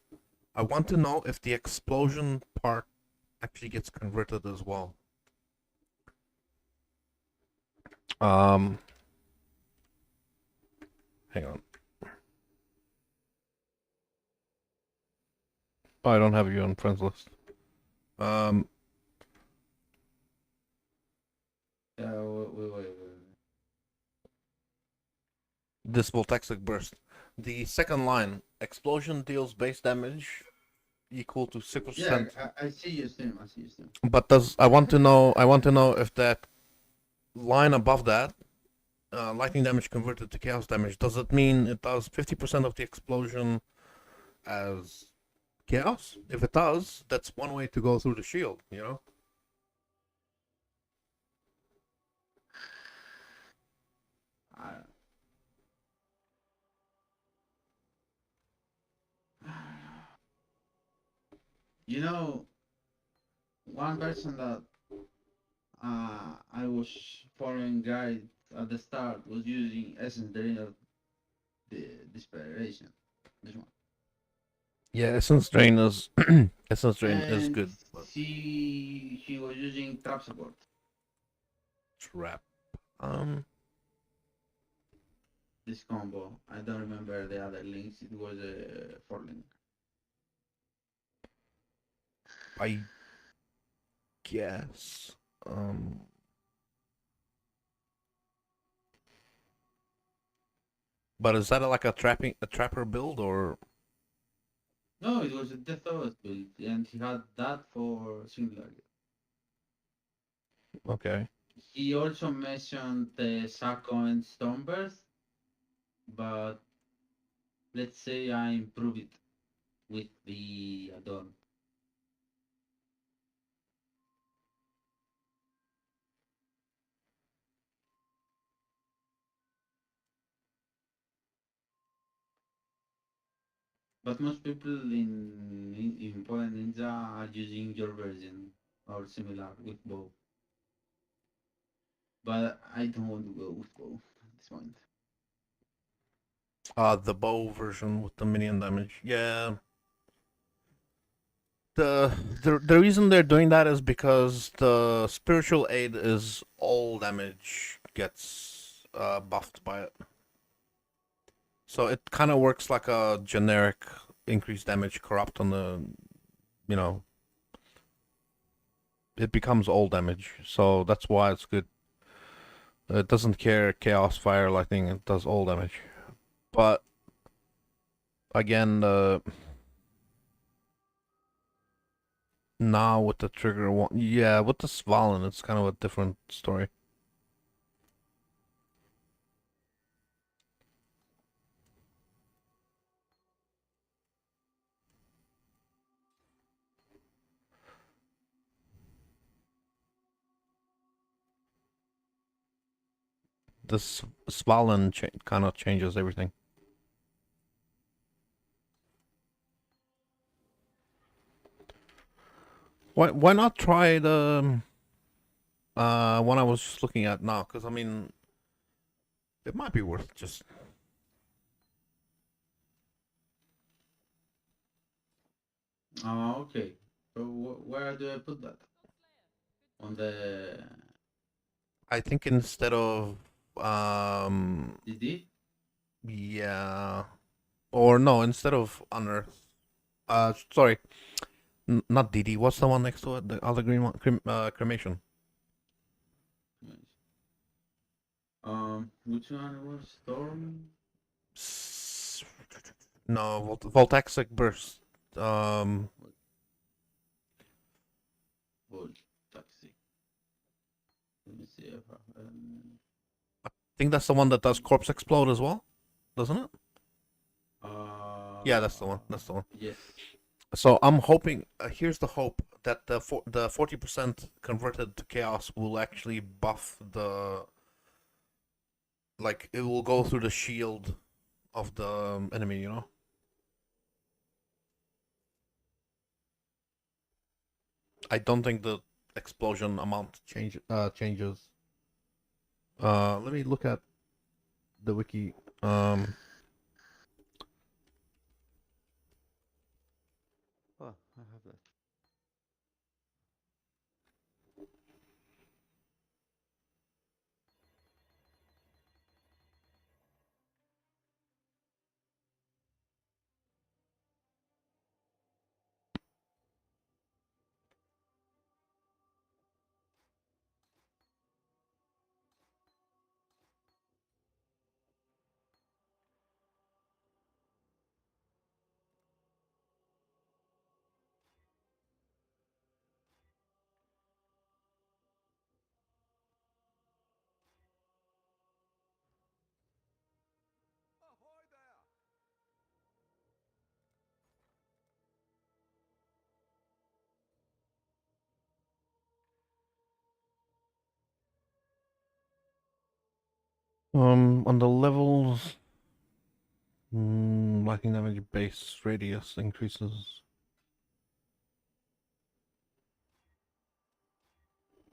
I want to know if the explosion part actually gets converted as well. Um, hang on. Oh, I don't have you on friends list. Um, Wait. this Voltaxic Burst. The second line, explosion deals base damage equal to Yeah, 6%. I see you stream. I see you stream. But I want to know if that line above that, lightning damage converted to chaos damage, does it mean it does 50% of the explosion as chaos? If it does, that's one way to go through the shield, you know? I, you know, one person that I was following guide at the start was using Essence Drain of the Desperation. This one. Yeah, Essence Drain is Essence Drain is And good. But she was using Trap Support. trap. Um, This combo. I don't remember the other links. It was a 4 link. I guess. Um, but is that like a trapper build or No, it was a Death Overs build, and he had that for singular. okay? He also mentioned the Sacco and Stoneburst, but let's say I improve it with the add-on. But most people in Poland Ninja are using your version or similar with bow. But I don't want to go with bow at this point. The bow version with the minion damage. Yeah. The reason they're doing that is because the spiritual aid is all damage gets buffed by it. So it kind of works like a generic increased damage corrupt on the, you know, it becomes all damage. So that's why it's good. It doesn't care chaos, fire, lightning. It does all damage. But again, now with the trigger one, yeah, with the Svalin, it's kind of a different story. This Svalin kind of changes everything. Why not try the one I was just looking at now? Because I mean, it might be worth just. Oh, okay. So where do I put that? On the I think instead of DD? yeah, or no, instead of Unearth. Sorry, not DD. What's the one next to it? The other green one, cremation. Which one was Storm? No, Voltaxic Burst. Volt Toxic. Let me see if I think that's the one that does Corpse Explode as well, doesn't it? Yeah, that's the one. That's the one. Yes. So I'm hoping. Here's the hope that the 40% converted to chaos will actually buff the. Like it will go through the shield of the enemy, you know. I don't think the explosion amount changes. Let me look at the wiki. Oh, I have that. On the levels, lightning damage base radius increases.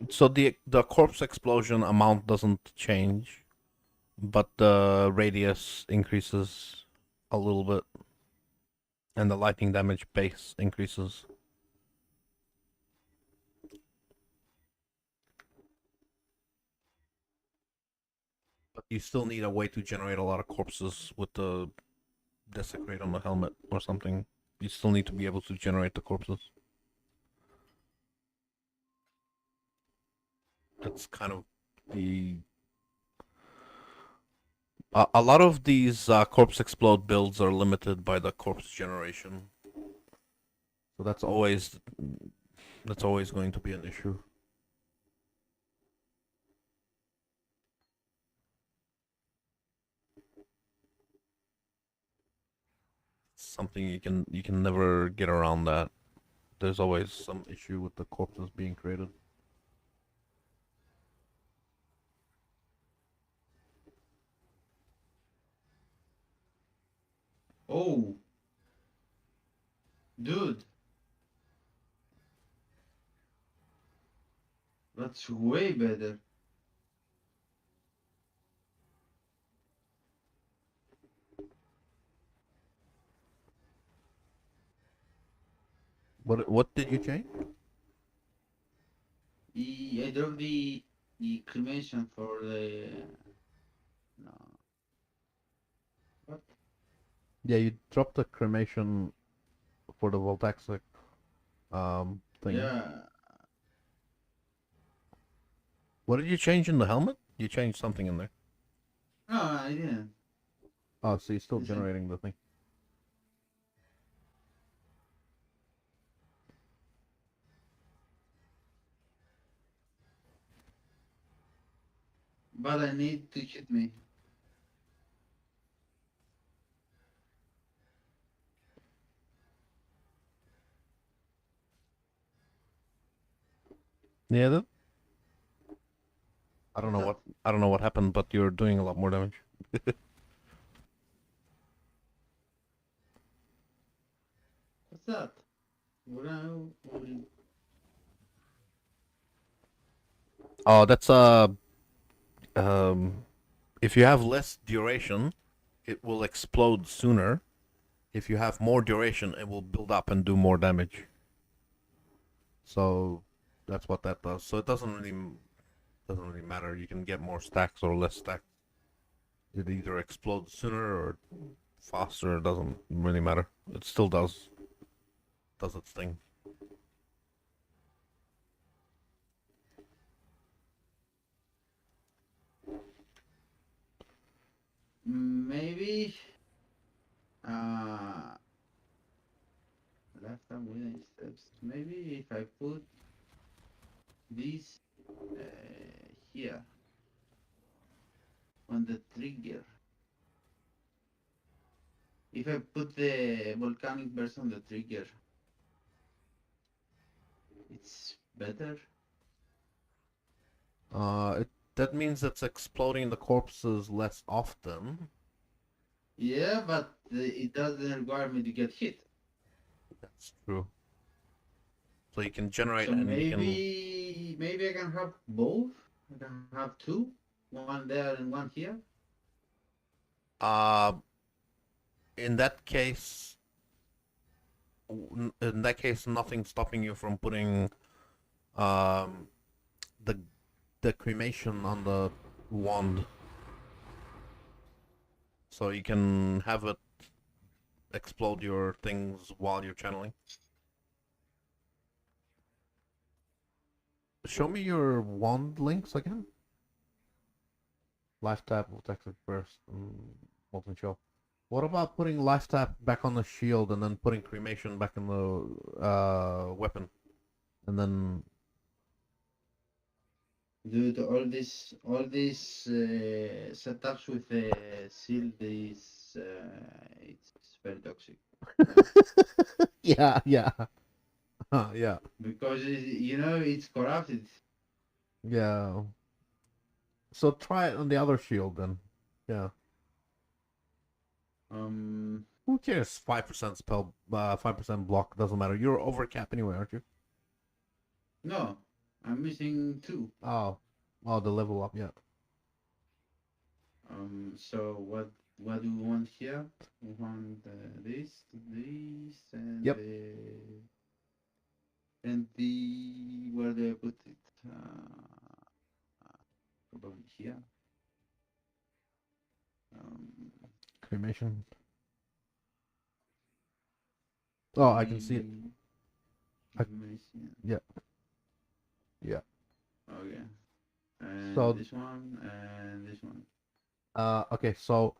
So the corpse explosion amount doesn't change, but the radius increases a little bit, and the lightning damage base increases. But you still need a way to generate a lot of corpses with the desecrate on the helmet or something. You still need to be able to generate the corpses. That's kind of the a lot of these corpse explode builds are limited by the corpse generation, so that's always going to be an issue. Something you can never get around that. There's always some issue with the corpses being created. Oh, dude, that's way better. What did you change? I drove the cremation for the no. What? Yeah, you dropped the cremation for the Voltaxic thing. Yeah. What did you change in the helmet? You changed something in there. No, I didn't. Oh, so you're still Is it- generating the thing. But I need to hit me. Yeah, that. I What's don't know what happened, but you're doing a lot more damage. What's that? What Oh, that's if you have less duration, it will explode sooner. If you have more duration, it will build up and do more damage. So that's what that does. So it doesn't really matter. You can get more stacks or less stacks. It either explodes sooner or faster. It doesn't really matter. It still does its thing. maybe uh left and within steps. Maybe if I put this here on the trigger. If I put the volcanic burst on the trigger, it's better. That means it's exploding the corpses less often. Yeah, but it doesn't require me to get hit. That's true. So you can generate So and maybe I can have both. I can have two, one there and one here. in that case, nothing's stopping you from putting the cremation on the wand, so you can have it explode your things while you're channeling. Show me your wand links again. Life tap, Voltaxic burst, molten shell. What about putting life tap back on the shield and then putting cremation back in the weapon, and then Dude, all these setups with the shield is it's very toxic yeah, yeah, yeah, because it's corrupted. yeah. So try it on the other shield then. Yeah. Um, Who cares? 5% spell, 5% block doesn't matter. You're over cap anyway, aren't you? no, I'm missing 2. Oh, the level up. Yeah. So what do we want here? We want this, and Yep. the where do I put it? Probably here. Cremation. Oh, I can see it. I- Cremation. Yeah. Yeah. Okay. And So- this one and this one. Okay, so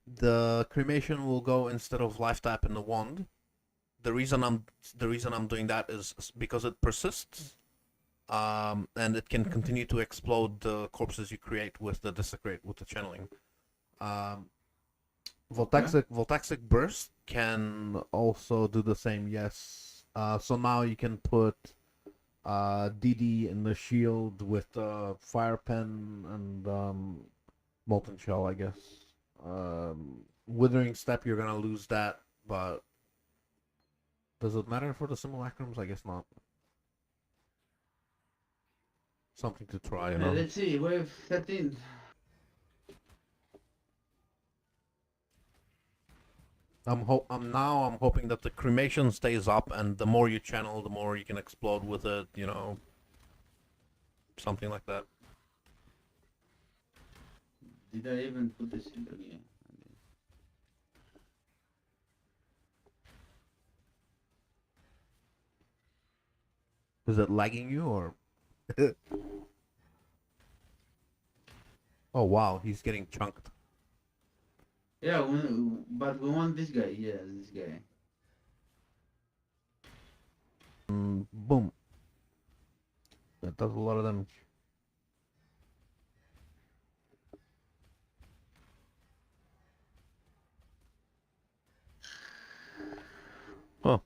the cremation will go instead of life tap in the wand. The reason I'm doing that is because it persists, and it can continue to explode the corpses you create with the desecrate with the channeling. Voltaxic burst can also do the same. Yes. So now you can put DD in the shield with fire pen and molten shell, I guess. Withering step, you're gonna lose that, but does it matter for the simulacrums? I guess not. Something to try, you know. Let's see, wave 13. I'm hoping that the cremation stays up, and the more you channel, the more you can explode with it. You know, something like that. Did I even put this in the game? Is it lagging you or? Oh wow, he's getting chunked. Yeah, but we want this guy. Yes, this guy. Boom. That does a lot of damage. Huh.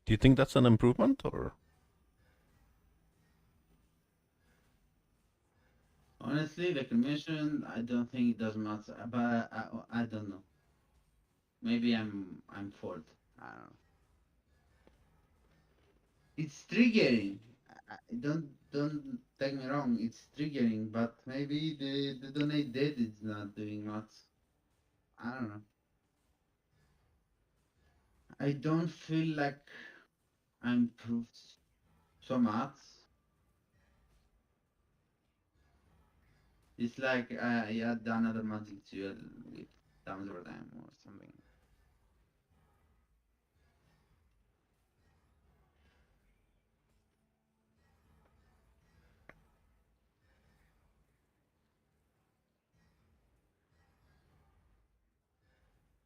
Do you think that's an improvement or? Honestly, the cremation, I don't think it does much, but I don't know. Maybe I'm fault. I don't know. It's triggering. Don't take me wrong. It's triggering, but maybe the donate dead is not doing much. I don't know. I don't feel like I improved so much. It's like I had another magic jewel with damage over time or something.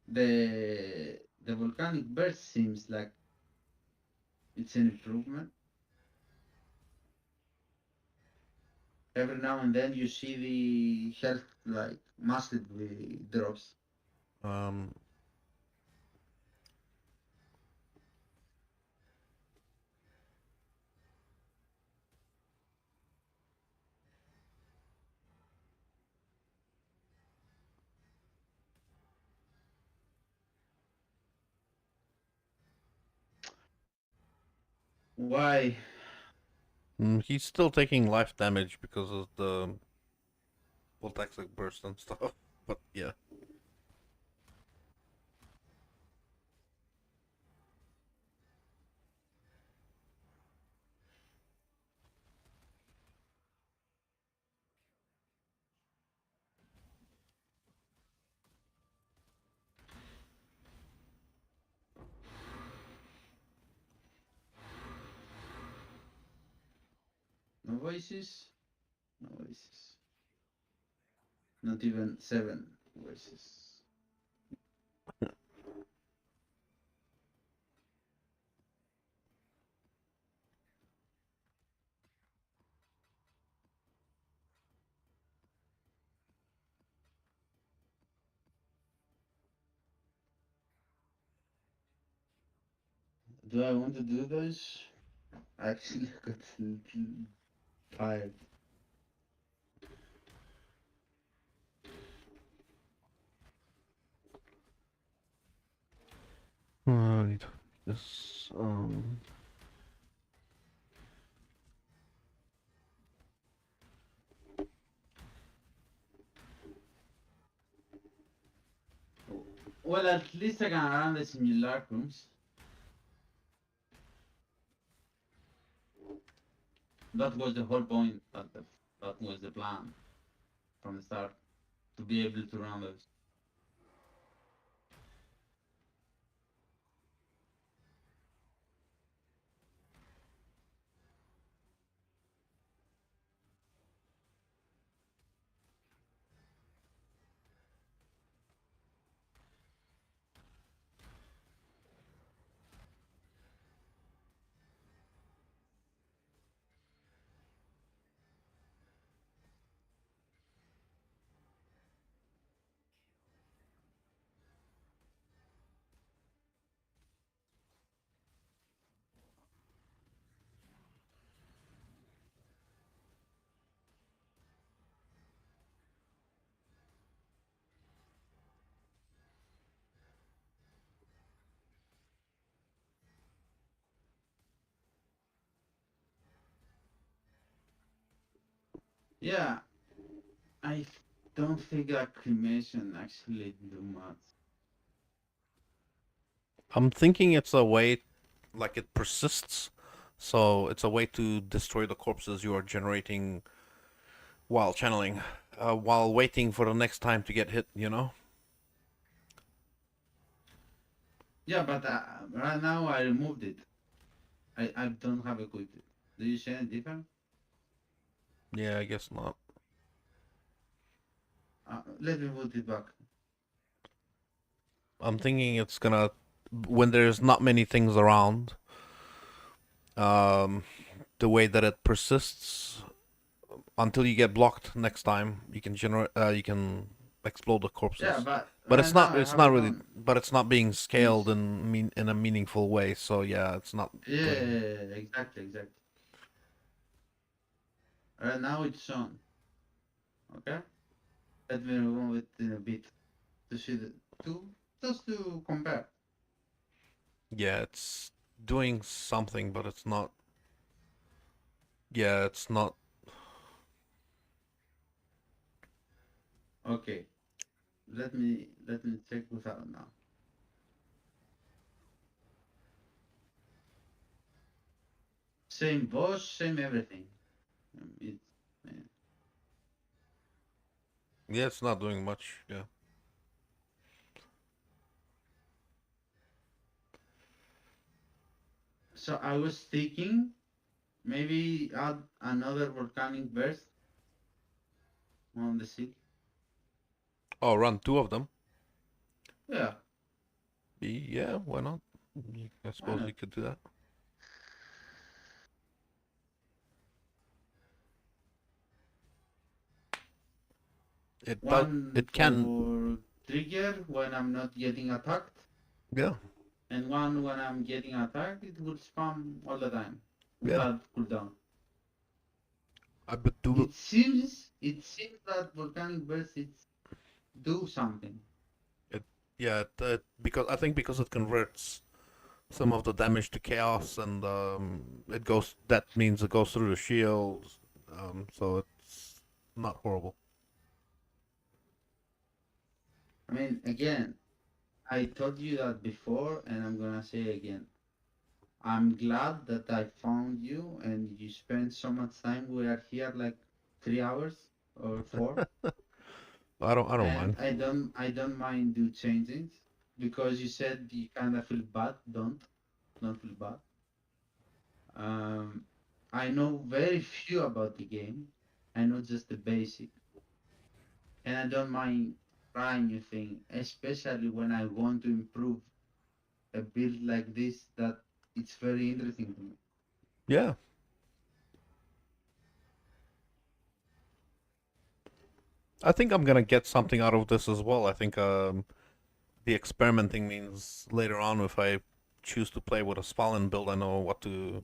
The volcanic burst seems like it's an improvement. Every now and then you see the health like massively drops. Um. Why? He's still taking life damage because of the voltaic burst and stuff. But yeah. No voices? No voices. Not even 7 voices. Do I want to do those? Actually, I got a little tired. Right. This Well, at least I can run the simulacrums. That was the whole point. That was the plan from the start, to be able to run those. Yeah, I don't think that cremation actually do much. I'm thinking it's a way, like it persists, so it's a way to destroy the corpses you are generating while channeling, while waiting for the next time to get hit. You know? Yeah, but right now I removed it. I don't have equipped it. Do you see any difference? Yeah, I guess not. Let me put it back. I'm thinking it's gonna, when there's not many things around, um, the way that it persists until you get blocked next time, you can generate, you can explode the corpses. Yeah, but But right it's now not. I It's have not it really. on. But it's not being scaled in a meaningful way. So yeah, it's not. Yeah, doing- exactly. Right now it's on. Okay. Let me remove it in a bit to see the to just to compare. Yeah, it's doing something, but it's not. Yeah, it's not. Okay. Let me check without now. Same boss, same everything. It's Yeah, it's not doing much. Yeah. so I was thinking maybe add another volcanic burst on the seat. Oh, run two of them. Yeah, Yeah, why not? I why suppose not? you could do that. It does. One It can. for trigger when I'm not getting attacked, Yeah. and one when I'm getting attacked, it will spam all the time Yeah. without cooldown. I but do. It seems that volcanic burst is do something. Yeah. Because I think because it converts some of the damage to chaos, and it goes. That means it goes through the shield, so it's not horrible. I mean, again, I told you that before, and I'm gonna say again. I'm glad that I found you, and you spent so much time. We are here like 3 hours or 4, I don't and mind. I don't mind you changing because you said you kind of feel bad. Don't feel bad. Um, I know very few about the game. I know just the basic, and I don't mind trying new thing, especially when I want to improve a build like this that it's very interesting to me. Yeah, I think I'm gonna get something out of this as well. I think the experimenting means later on, if I choose to play with a Svalin build, I know what to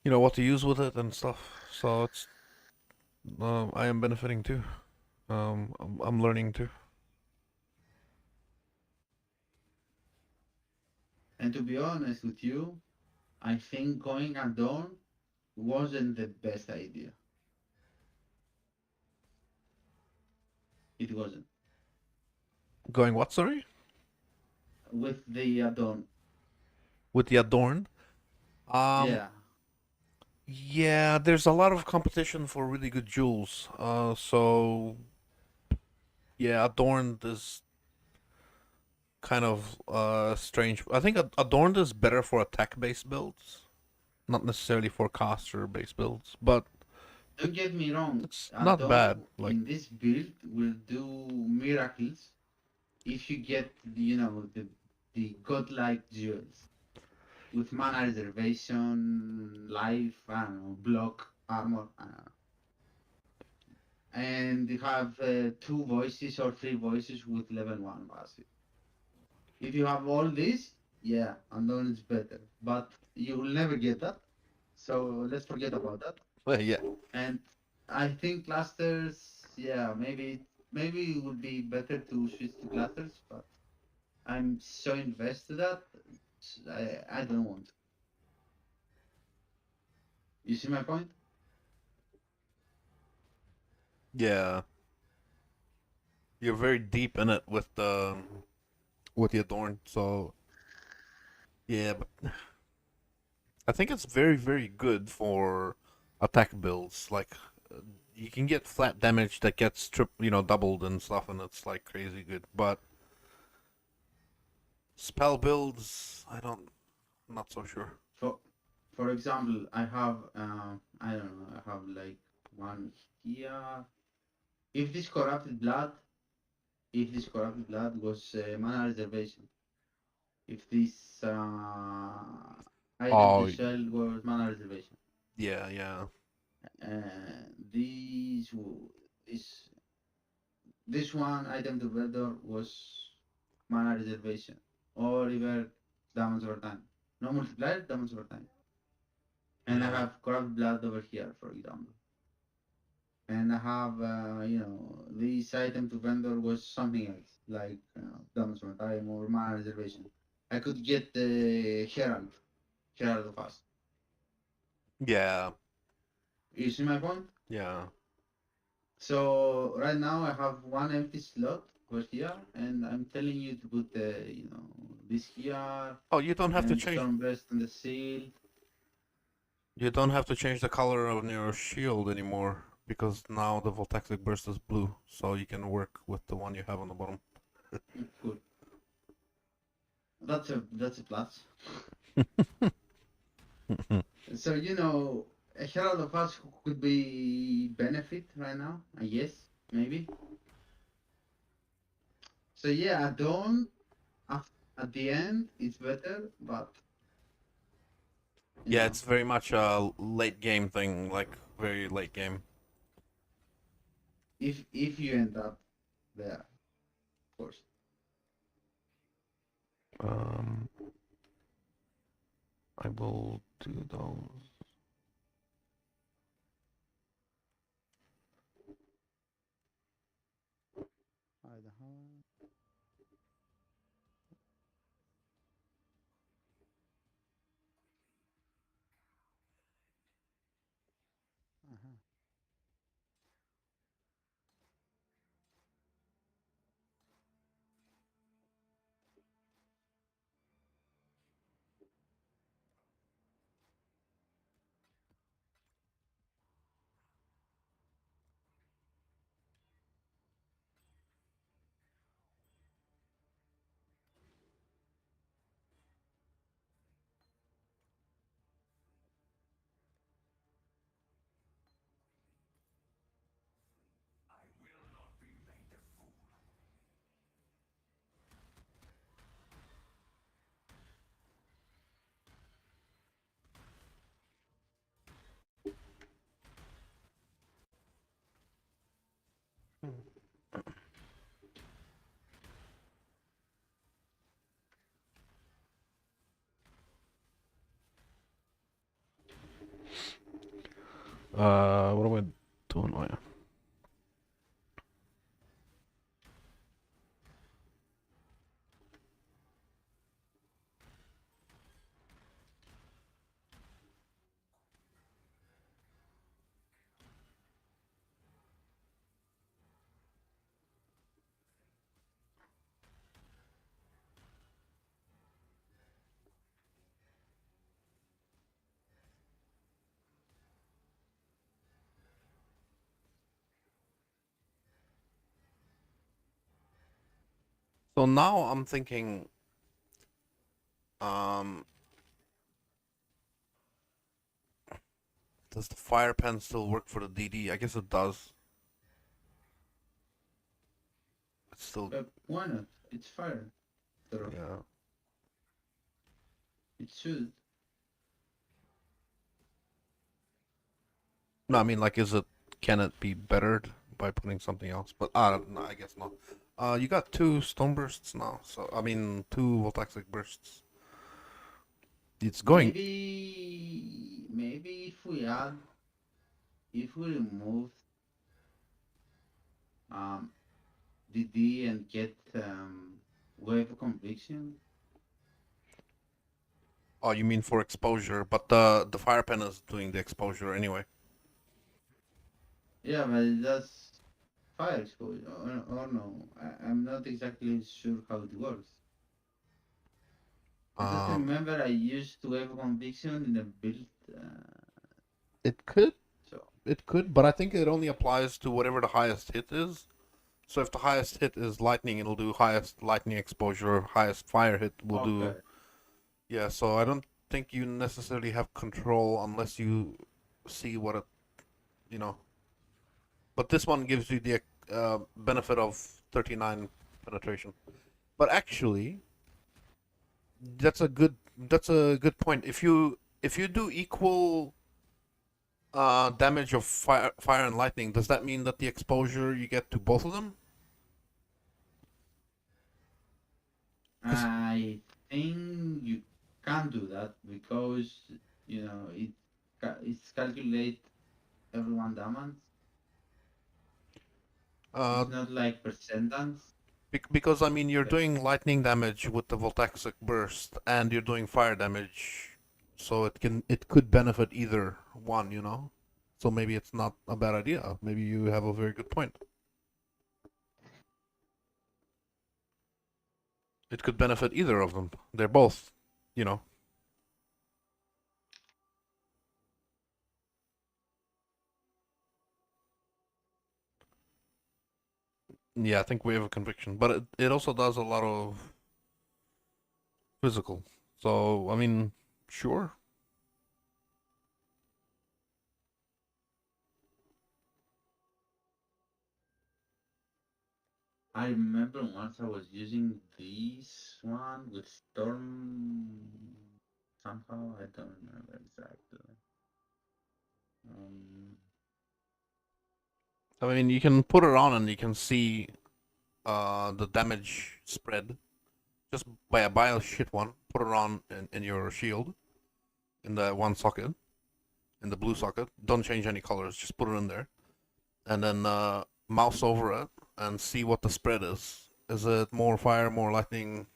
what to use with it and stuff. So it's I am benefiting too. I'm learning too. And to be honest with you, I think going at dawn wasn't the best idea. It wasn't. Going what? Sorry, With the add-on. with the Adorn. Um, Yeah. yeah, there's a lot of competition for really good jewels. So yeah, Adorned is kind of strange. I think Adorned is better for attack-based builds, not necessarily for caster-based builds, but Don't get me wrong. it's not bad. Add-on Like, in this build will do miracles if you get, the godlike jewels with mana reservation, life, I don't know, block, armor, I don't know. And you have 2 voices or 3 voices with level 1 passive. If you have all this, yeah, unknown is better. But you will never get that. So let's forget about that. yeah, And I think clusters, yeah, maybe it would be better to switch to clusters, but I'm so invested that I don't want to. You see my point? yeah. You're very deep in it with the Adorn. So yeah, but I think it's very very good for attack builds. Like you can get flat damage that gets doubled and stuff, and it's like crazy good. But spell builds, I'm not so sure. For for example, I have I don't know, I have like one here. If this corrupted blood, if this corrupted blood was mana reservation, if this item to Oh, sell was mana reservation, yeah, yeah, these is this one item to vendor was mana reservation or even damage over time. No multiplier, damage over time. And I yeah, have corrupt blood over here, for example. And I have, this item to vendor was something else, like damage over time or mana reservation. I could get the Herald of Us. yeah, You see my point? yeah. So right now I have one empty slot over here, and I'm telling you to put this here Oh, you don't have to and change. Stormburst on the seal. You don't have to change the color of your shield anymore because now the Voltaic Burst is blue, so you can work with the one you have on the bottom. Cool. That's a plus. So a Herald of Us could be benefit right now. I guess maybe. So yeah, at dawn, at the end, it's better, but you Yeah, know, it's very much a late game thing, like very late game. if you end up there, of course. Um, I will do those. Idaho. What am I doing? Oh, yeah. So now I'm thinking, um, does the fire pen still work for the DD? I guess it does. It's still, Why not? It's fire. So yeah. it should. No, I mean, like, can it be bettered by putting something else? But no, I guess not. You got two stone bursts now, so I mean, two voltaic bursts. It's going. Maybe if we remove DD and get wave of conviction. Oh, you mean for exposure? But the fire pen is doing the exposure anyway. Yeah, but that's fire exposure. Or no, I'm not exactly sure how it works. I just remember I used wave of conviction in a build. It could. So It could, but I think it only applies to whatever the highest hit is. So if the highest hit is lightning, it'll do highest lightning exposure. Highest fire hit will do. okay. Yeah, so I don't think you necessarily have control unless you see what it, you know. But this one gives you the benefit of 39 penetration. But actually, that's a good point. If you do equal damage of fire and lightning, does that mean that the exposure you get to both of them? I think you can't do that because it's calculate everyone damage. It's not like percentance. Because I mean, you're doing lightning damage with the voltaic burst, and you're doing fire damage, so it could benefit either one, you know. So maybe it's not a bad idea. Maybe you have a very good point. It could benefit either of them. They're both, you know. Yeah, I think we have a conviction, but it also does a lot of physical. So I mean, sure. I remember once I was using this one with Storm somehow. I don't remember exactly. I mean, you can put it on and you can see the damage spread. Just buy a shit one, put it on in your shield, in the one socket, in the blue socket. Don't change any colors, just put it in there. And then mouse over it and see what the spread is. Is it more fire, more lightning?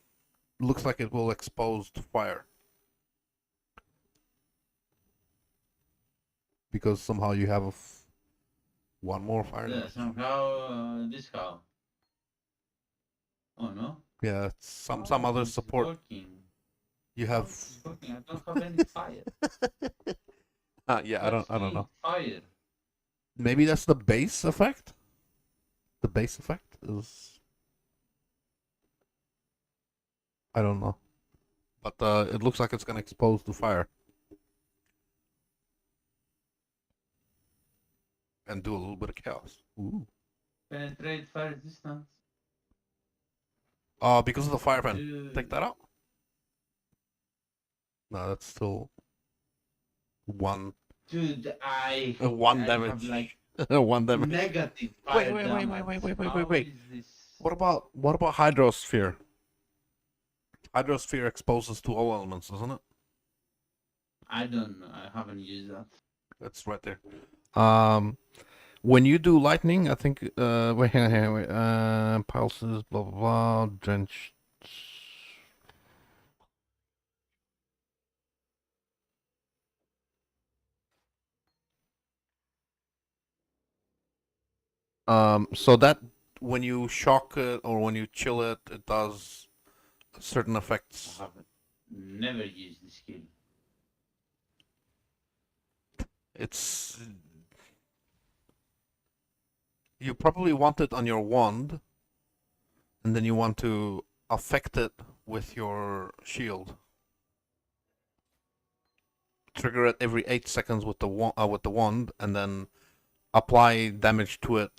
Looks like it will expose to fire. Because somehow you have one more fire. Yeah, somehow this how. Oh no. Yeah, some other It's support. working. You have. It's working. I don't have any fire. Yeah, I don't know. Fire. Maybe that's the base effect. The base effect is. I don't know, but it looks like it's gonna expose to fire and do a little bit of chaos. Ooh. Penetrate fire distance. Because of the fire pen. Dude. Take that out. No, that's still one. Dude, One I damage. have like One damage. Negative Wait, fire wait, wait, wait, damage. wait, wait, wait, How wait. is this? What about Hydrosphere? Hydrosphere exposes to all elements, doesn't it? I don't know. I haven't used that. That's right there. When you do lightning, I think wait, hang on, hang on, wait. Pulses, blah blah blah, drench. So that when you shock it or when you chill it, it does certain effects. I haven't never used this skill. It's you probably want it on your wand, and then you want to affect it with your shield. Trigger it every 8 seconds with the wand, and then apply damage to it.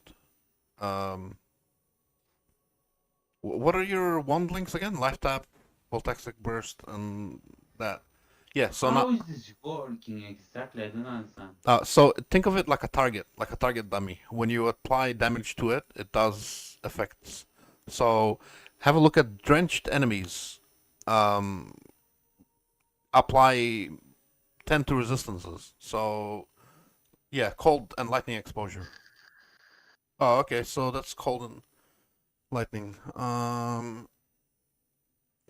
What are your wand links again? Life tap, Voltaxic burst, and that. Yeah. So How now, is this working exactly? I don't understand. so think of it like a target dummy. When you apply damage to it, it does effects. So have a look at drenched enemies. Apply 10 to resistances. So yeah, cold and lightning exposure. Oh, okay. So that's cold and lightning.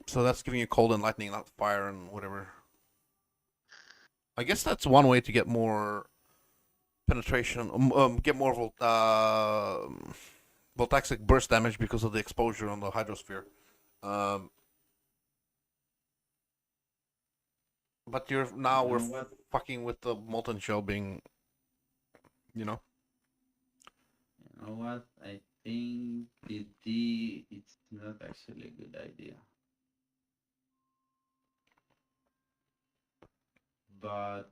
So that's giving you cold and lightning, not fire and whatever. I guess that's one way to get more penetration, get more voltaxic burst damage because of the exposure on the hydrosphere. But we're You know what? fucking with the molten shell being, you know. You know what? I think DD it's not actually a good idea. But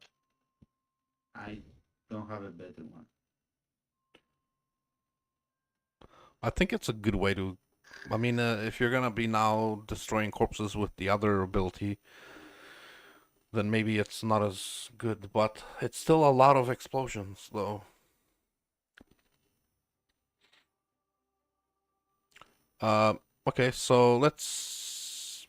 I don't have a better one. I think it's a good way to. I mean, if you're gonna be now destroying corpses with the other ability, then maybe it's not as good. But it's still a lot of explosions, though. Okay, so let's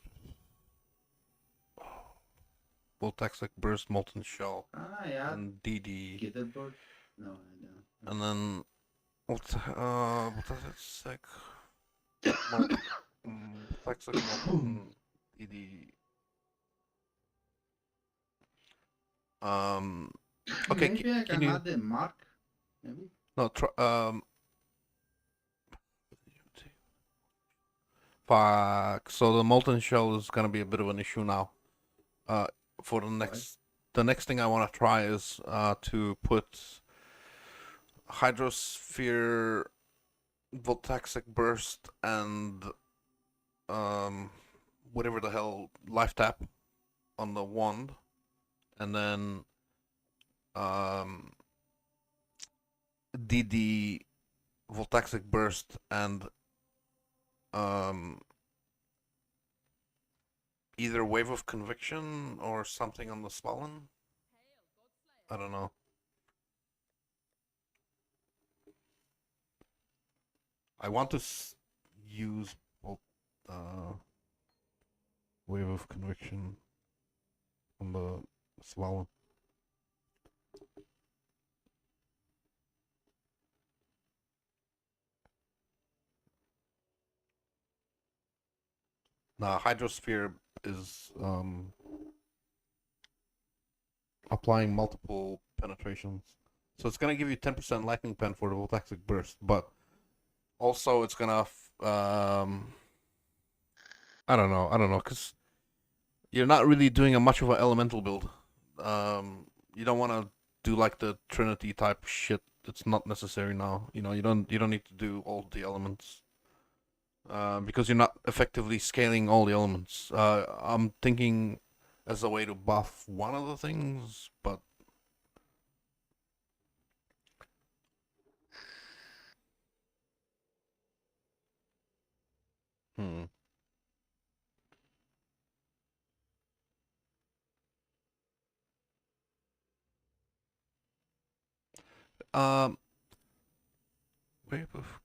Voltaxic burst, molten shell, Yeah. and DD, Kitterboard? No, I don't. and then what does it say? Voltaxic molten DD. Okay, Maybe I can can you add the mark. Maybe. no fuck. So the molten shell is gonna be a bit of an issue now. For the next thing I want to try is to put hydrosphere, voltaxic burst, and whatever the hell life tap on the wand, and then DD voltaxic burst and either wave of conviction or something on the Swollen. I don't know. I want to use wave of conviction on the Swollen. Now, Hydrosphere is applying multiple penetrations. So it's going to give you 10% lightning pen for the voltaxic burst, but also it's going to I don't know, because you're not really doing a much of an elemental build. You don't want to do like the Trinity type shit. It's not necessary now. You know, you don't need to do all the elements. Because you're not effectively scaling all the elements. I'm thinking as a way to buff one of the things, but hmm. Um, Wave of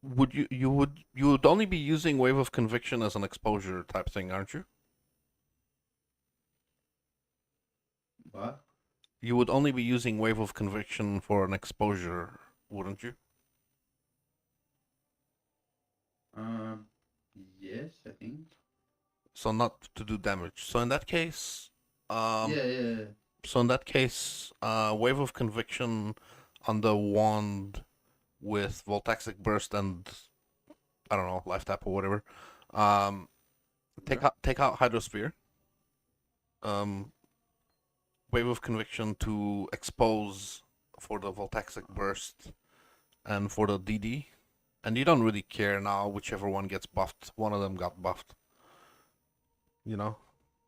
would you would only be using Wave of Conviction as an exposure type thing, aren't you? But You would only be using Wave of Conviction for an exposure, wouldn't you? yes, I think. So not to do damage. So in that case, Yeah. so in that case, Wave of Conviction on the wand with Voltaxic Burst and I don't know, Life Tap or whatever. Take out Hydrosphere. Wave of Conviction to expose for the Voltaxic Burst and for the DD. And you don't really care now whichever one gets buffed. One of them got buffed. You know?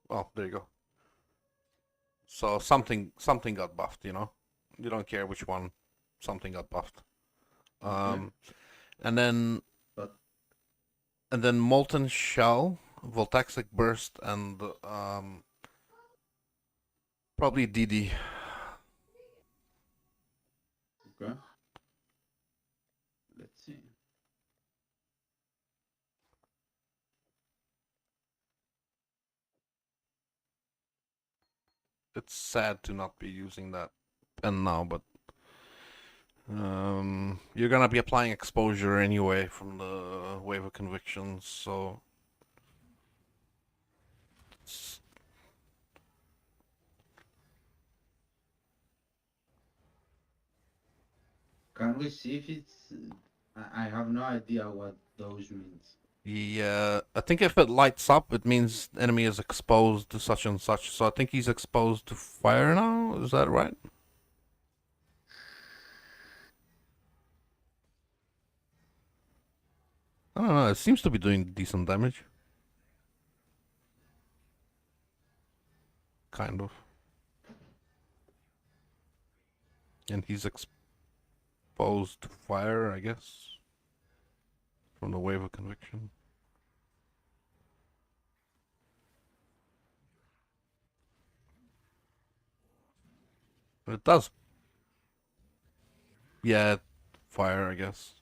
Oh, there you go. So something got buffed, you know? You don't care which one. Something got buffed. Okay. And then But Molten Shell, Voltaxic Burst, and probably DD. okay. Let's see. It's sad to not be using that pen now, but you're gonna be applying exposure anyway from the Wave of Conviction, so it's- Can we see if it's? I have no idea what those means. yeah, I think if it lights up, it means the enemy is exposed to such and such. So I think he's exposed to fire now. Is that right? I don't know. It seems to be doing decent damage. Kind of. And he's exposed to fire, I guess. From the Wave of Conviction. It does. Yeah, fire, I guess.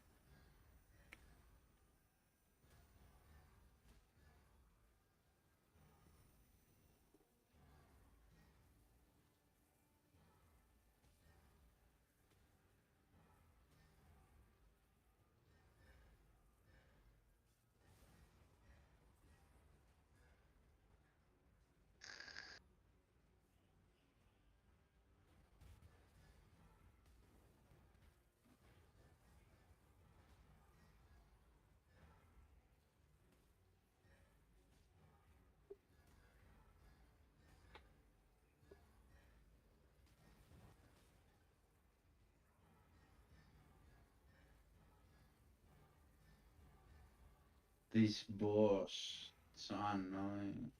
This boss, so annoying.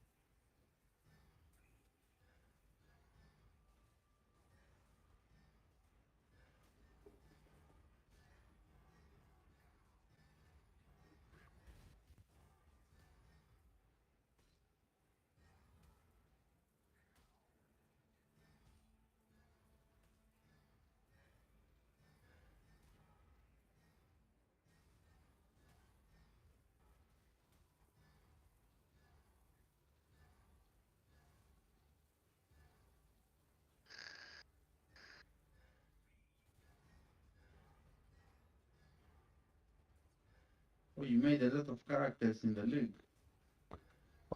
Oh, you made a lot of characters in the league.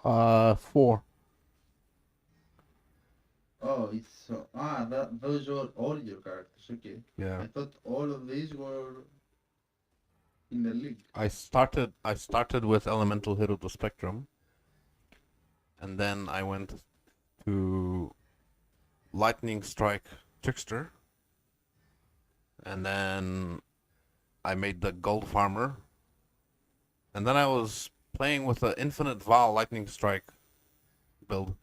4. Oh, it's so those are all your characters. Okay. Yeah. I thought all of these were in the league. I started with Elemental Hit of the Spectrum. And then I went to Lightning Strike Trickster. And then I made the Gold Farmer. And then I was playing with the Infinite Val Lightning Strike build.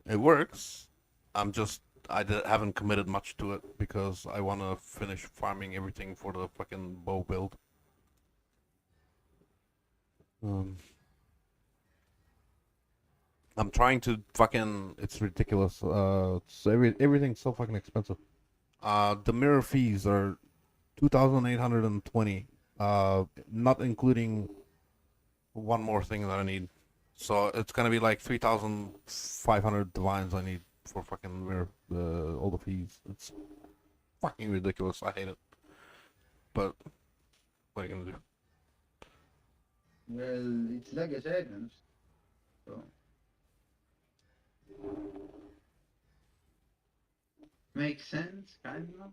It works. Haven't committed much to it because I want to finish farming everything for the fucking bow build. I'm trying to fucking. It's ridiculous. Everything's so fucking expensive. The mirror fees are 2,820. Not including one more thing that I need. So it's gonna be like 3,500 divines I need for fucking mirror, all the fees. It's fucking ridiculous. I hate it. But what are you gonna do? Well, it's like a challenge. So makes sense, kind of.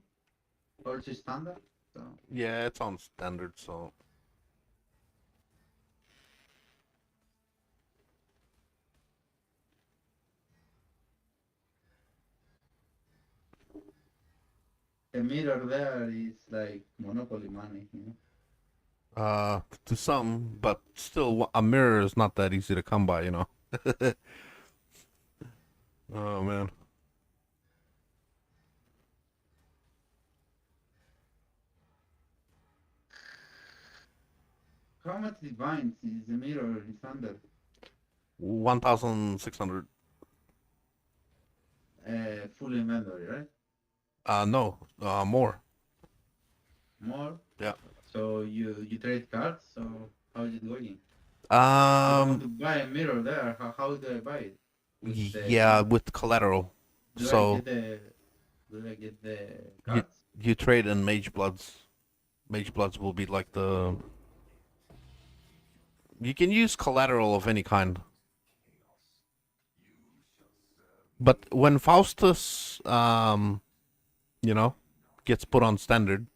Also standard. So Yeah, it's on standard, so the mirror there is like monopoly money, you know. to some, but still, a mirror is not that easy to come by, you know. Oh man. How much divines is the mirror in standard? 1,600. Full inventory, right? No, more. More. Yeah. So you trade cards. So how is it working? If I want to Um, buy a mirror there, how do I buy it? With yeah, with collateral. do I So get the do I get the you cards? you trade in Mage Bloods. Mage Bloods will be like the. You can use collateral of any kind. But when Faustus, you know, gets put on standard,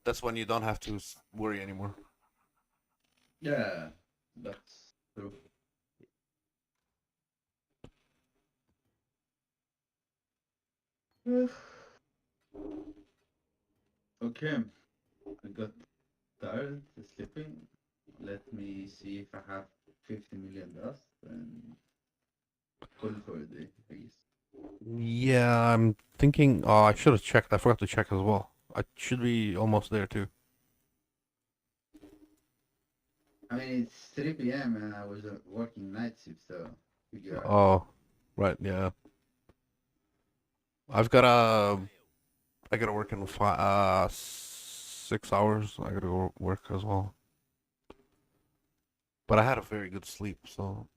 that's when you don't have to worry anymore. Yeah, that's true. Okay, I got tired sleeping. Let me see if I have 50 million dust and call it for a day, I guess. Yeah, I'm thinking. Oh, I should have checked. I forgot to check as well. I should be almost there too. I mean, it's 3 p.m. and I was working night shift, so figure out. Oh, right. Yeah, I've got a. I gotta work in 6 hours. I gotta go work as well. But I had a very good sleep, so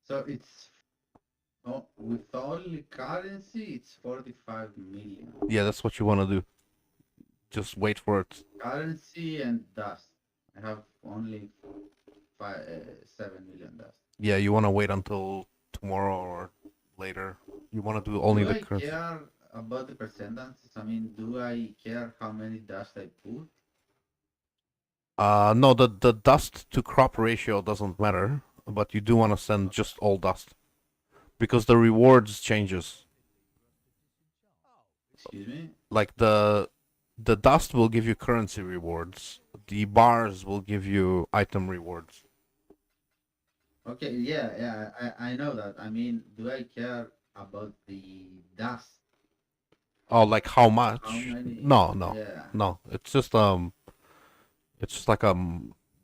So it's with only currency, it's 45 million. yeah, that's what you want to do. Just wait for it. Currency and dust. I have only 7 million dust. Yeah, you want to wait until tomorrow or later. You want to do only Do the I currency. care about the percentages? I mean, do I care how many dust I put? No, the dust to crop ratio doesn't matter, but you do want to send just all dust because the rewards changes. Excuse me? Like the dust will give you currency rewards. The bars will give you item rewards. Okay, yeah, I know that. I mean, do I care about the dust? Oh, like how How much? many? No, no, Yeah, no. It's just like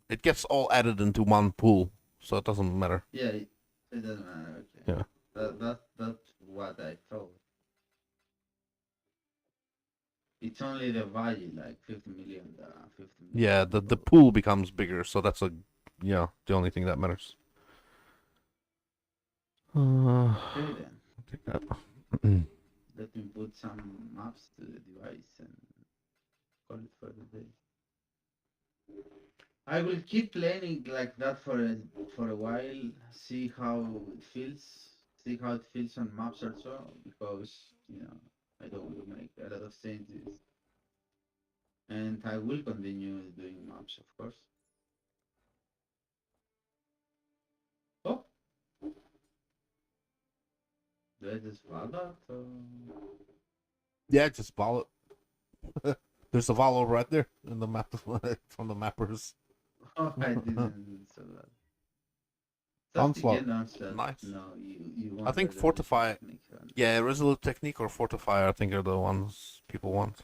it gets all added into one pool, so it doesn't matter. yeah, it doesn't matter. Okay. Yeah. That's what I thought. It's only the value, like 50 million, 50 Yeah, million. the pool becomes bigger, so that's the only thing that matters. Okay then. Take that. Let me put some maps to the device and call it for the day. I will keep playing like that for a while, see how it feels, see how it feels on maps also, because I don't want to make a lot of changes, and I will continue doing maps, of course. Oh, do I just Valor? Yeah, just follow it. There's a follow right there in the map from the mappers. Oh, I didn't so that. Just Onslaught. again, Onslaught. Nice. No, you I want think Resolution Fortify. Technique, right? Yeah, Resolute Technique or Fortify, I think are the ones people want.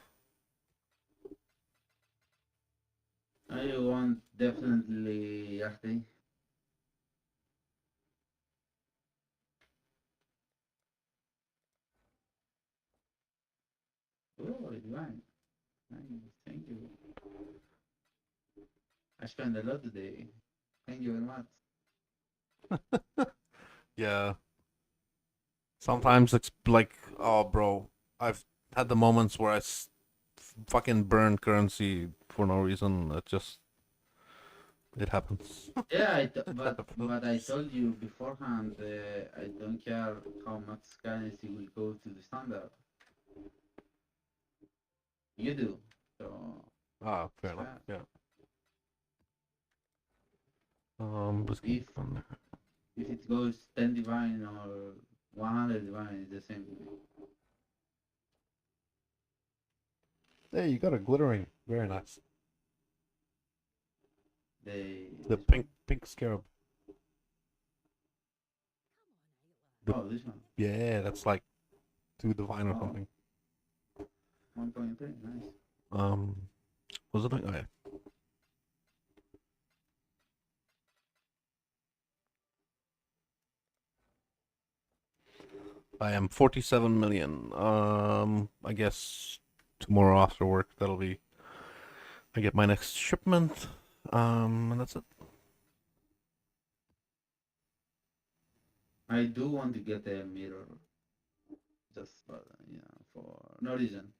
I want definitely Arte. Oh, divine. Thank you. I spent a lot today. Thank you very much. Yeah. Sometimes it's like, oh, bro, I've had the moments where fucking burn currency for no reason. It happens. Yeah, It but I happens. told you beforehand. I don't care how much currency will go to the standard. You do, so Ah, it's fair enough. fair. Yeah. Just keep If on there. if it goes 10 divine or 100 divine, it's the same to me. Hey, you got a glittering. Very nice. They The this one. pink scarab. The- Oh, this one. Yeah, that's like 2 divine or Oh, something. 1.3. Nice. Was it like? Oh, yeah. I am 47 million. I guess tomorrow after work I get my next shipment. And that's it. I do want to get a mirror, just for no reason.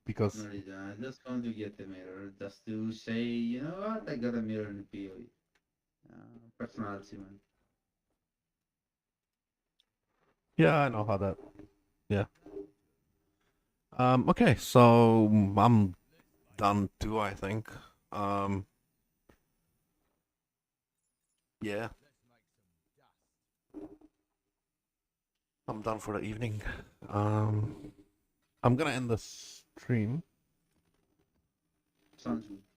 Because No reason. I just want to get a mirror, just to say, you know what, I got a mirror in PoE. Personal achievement. yeah, I know how that. Yeah. Okay, so I'm done too, I think. Yeah. I'm done for the evening. I'm gonna end the stream. Sounds good.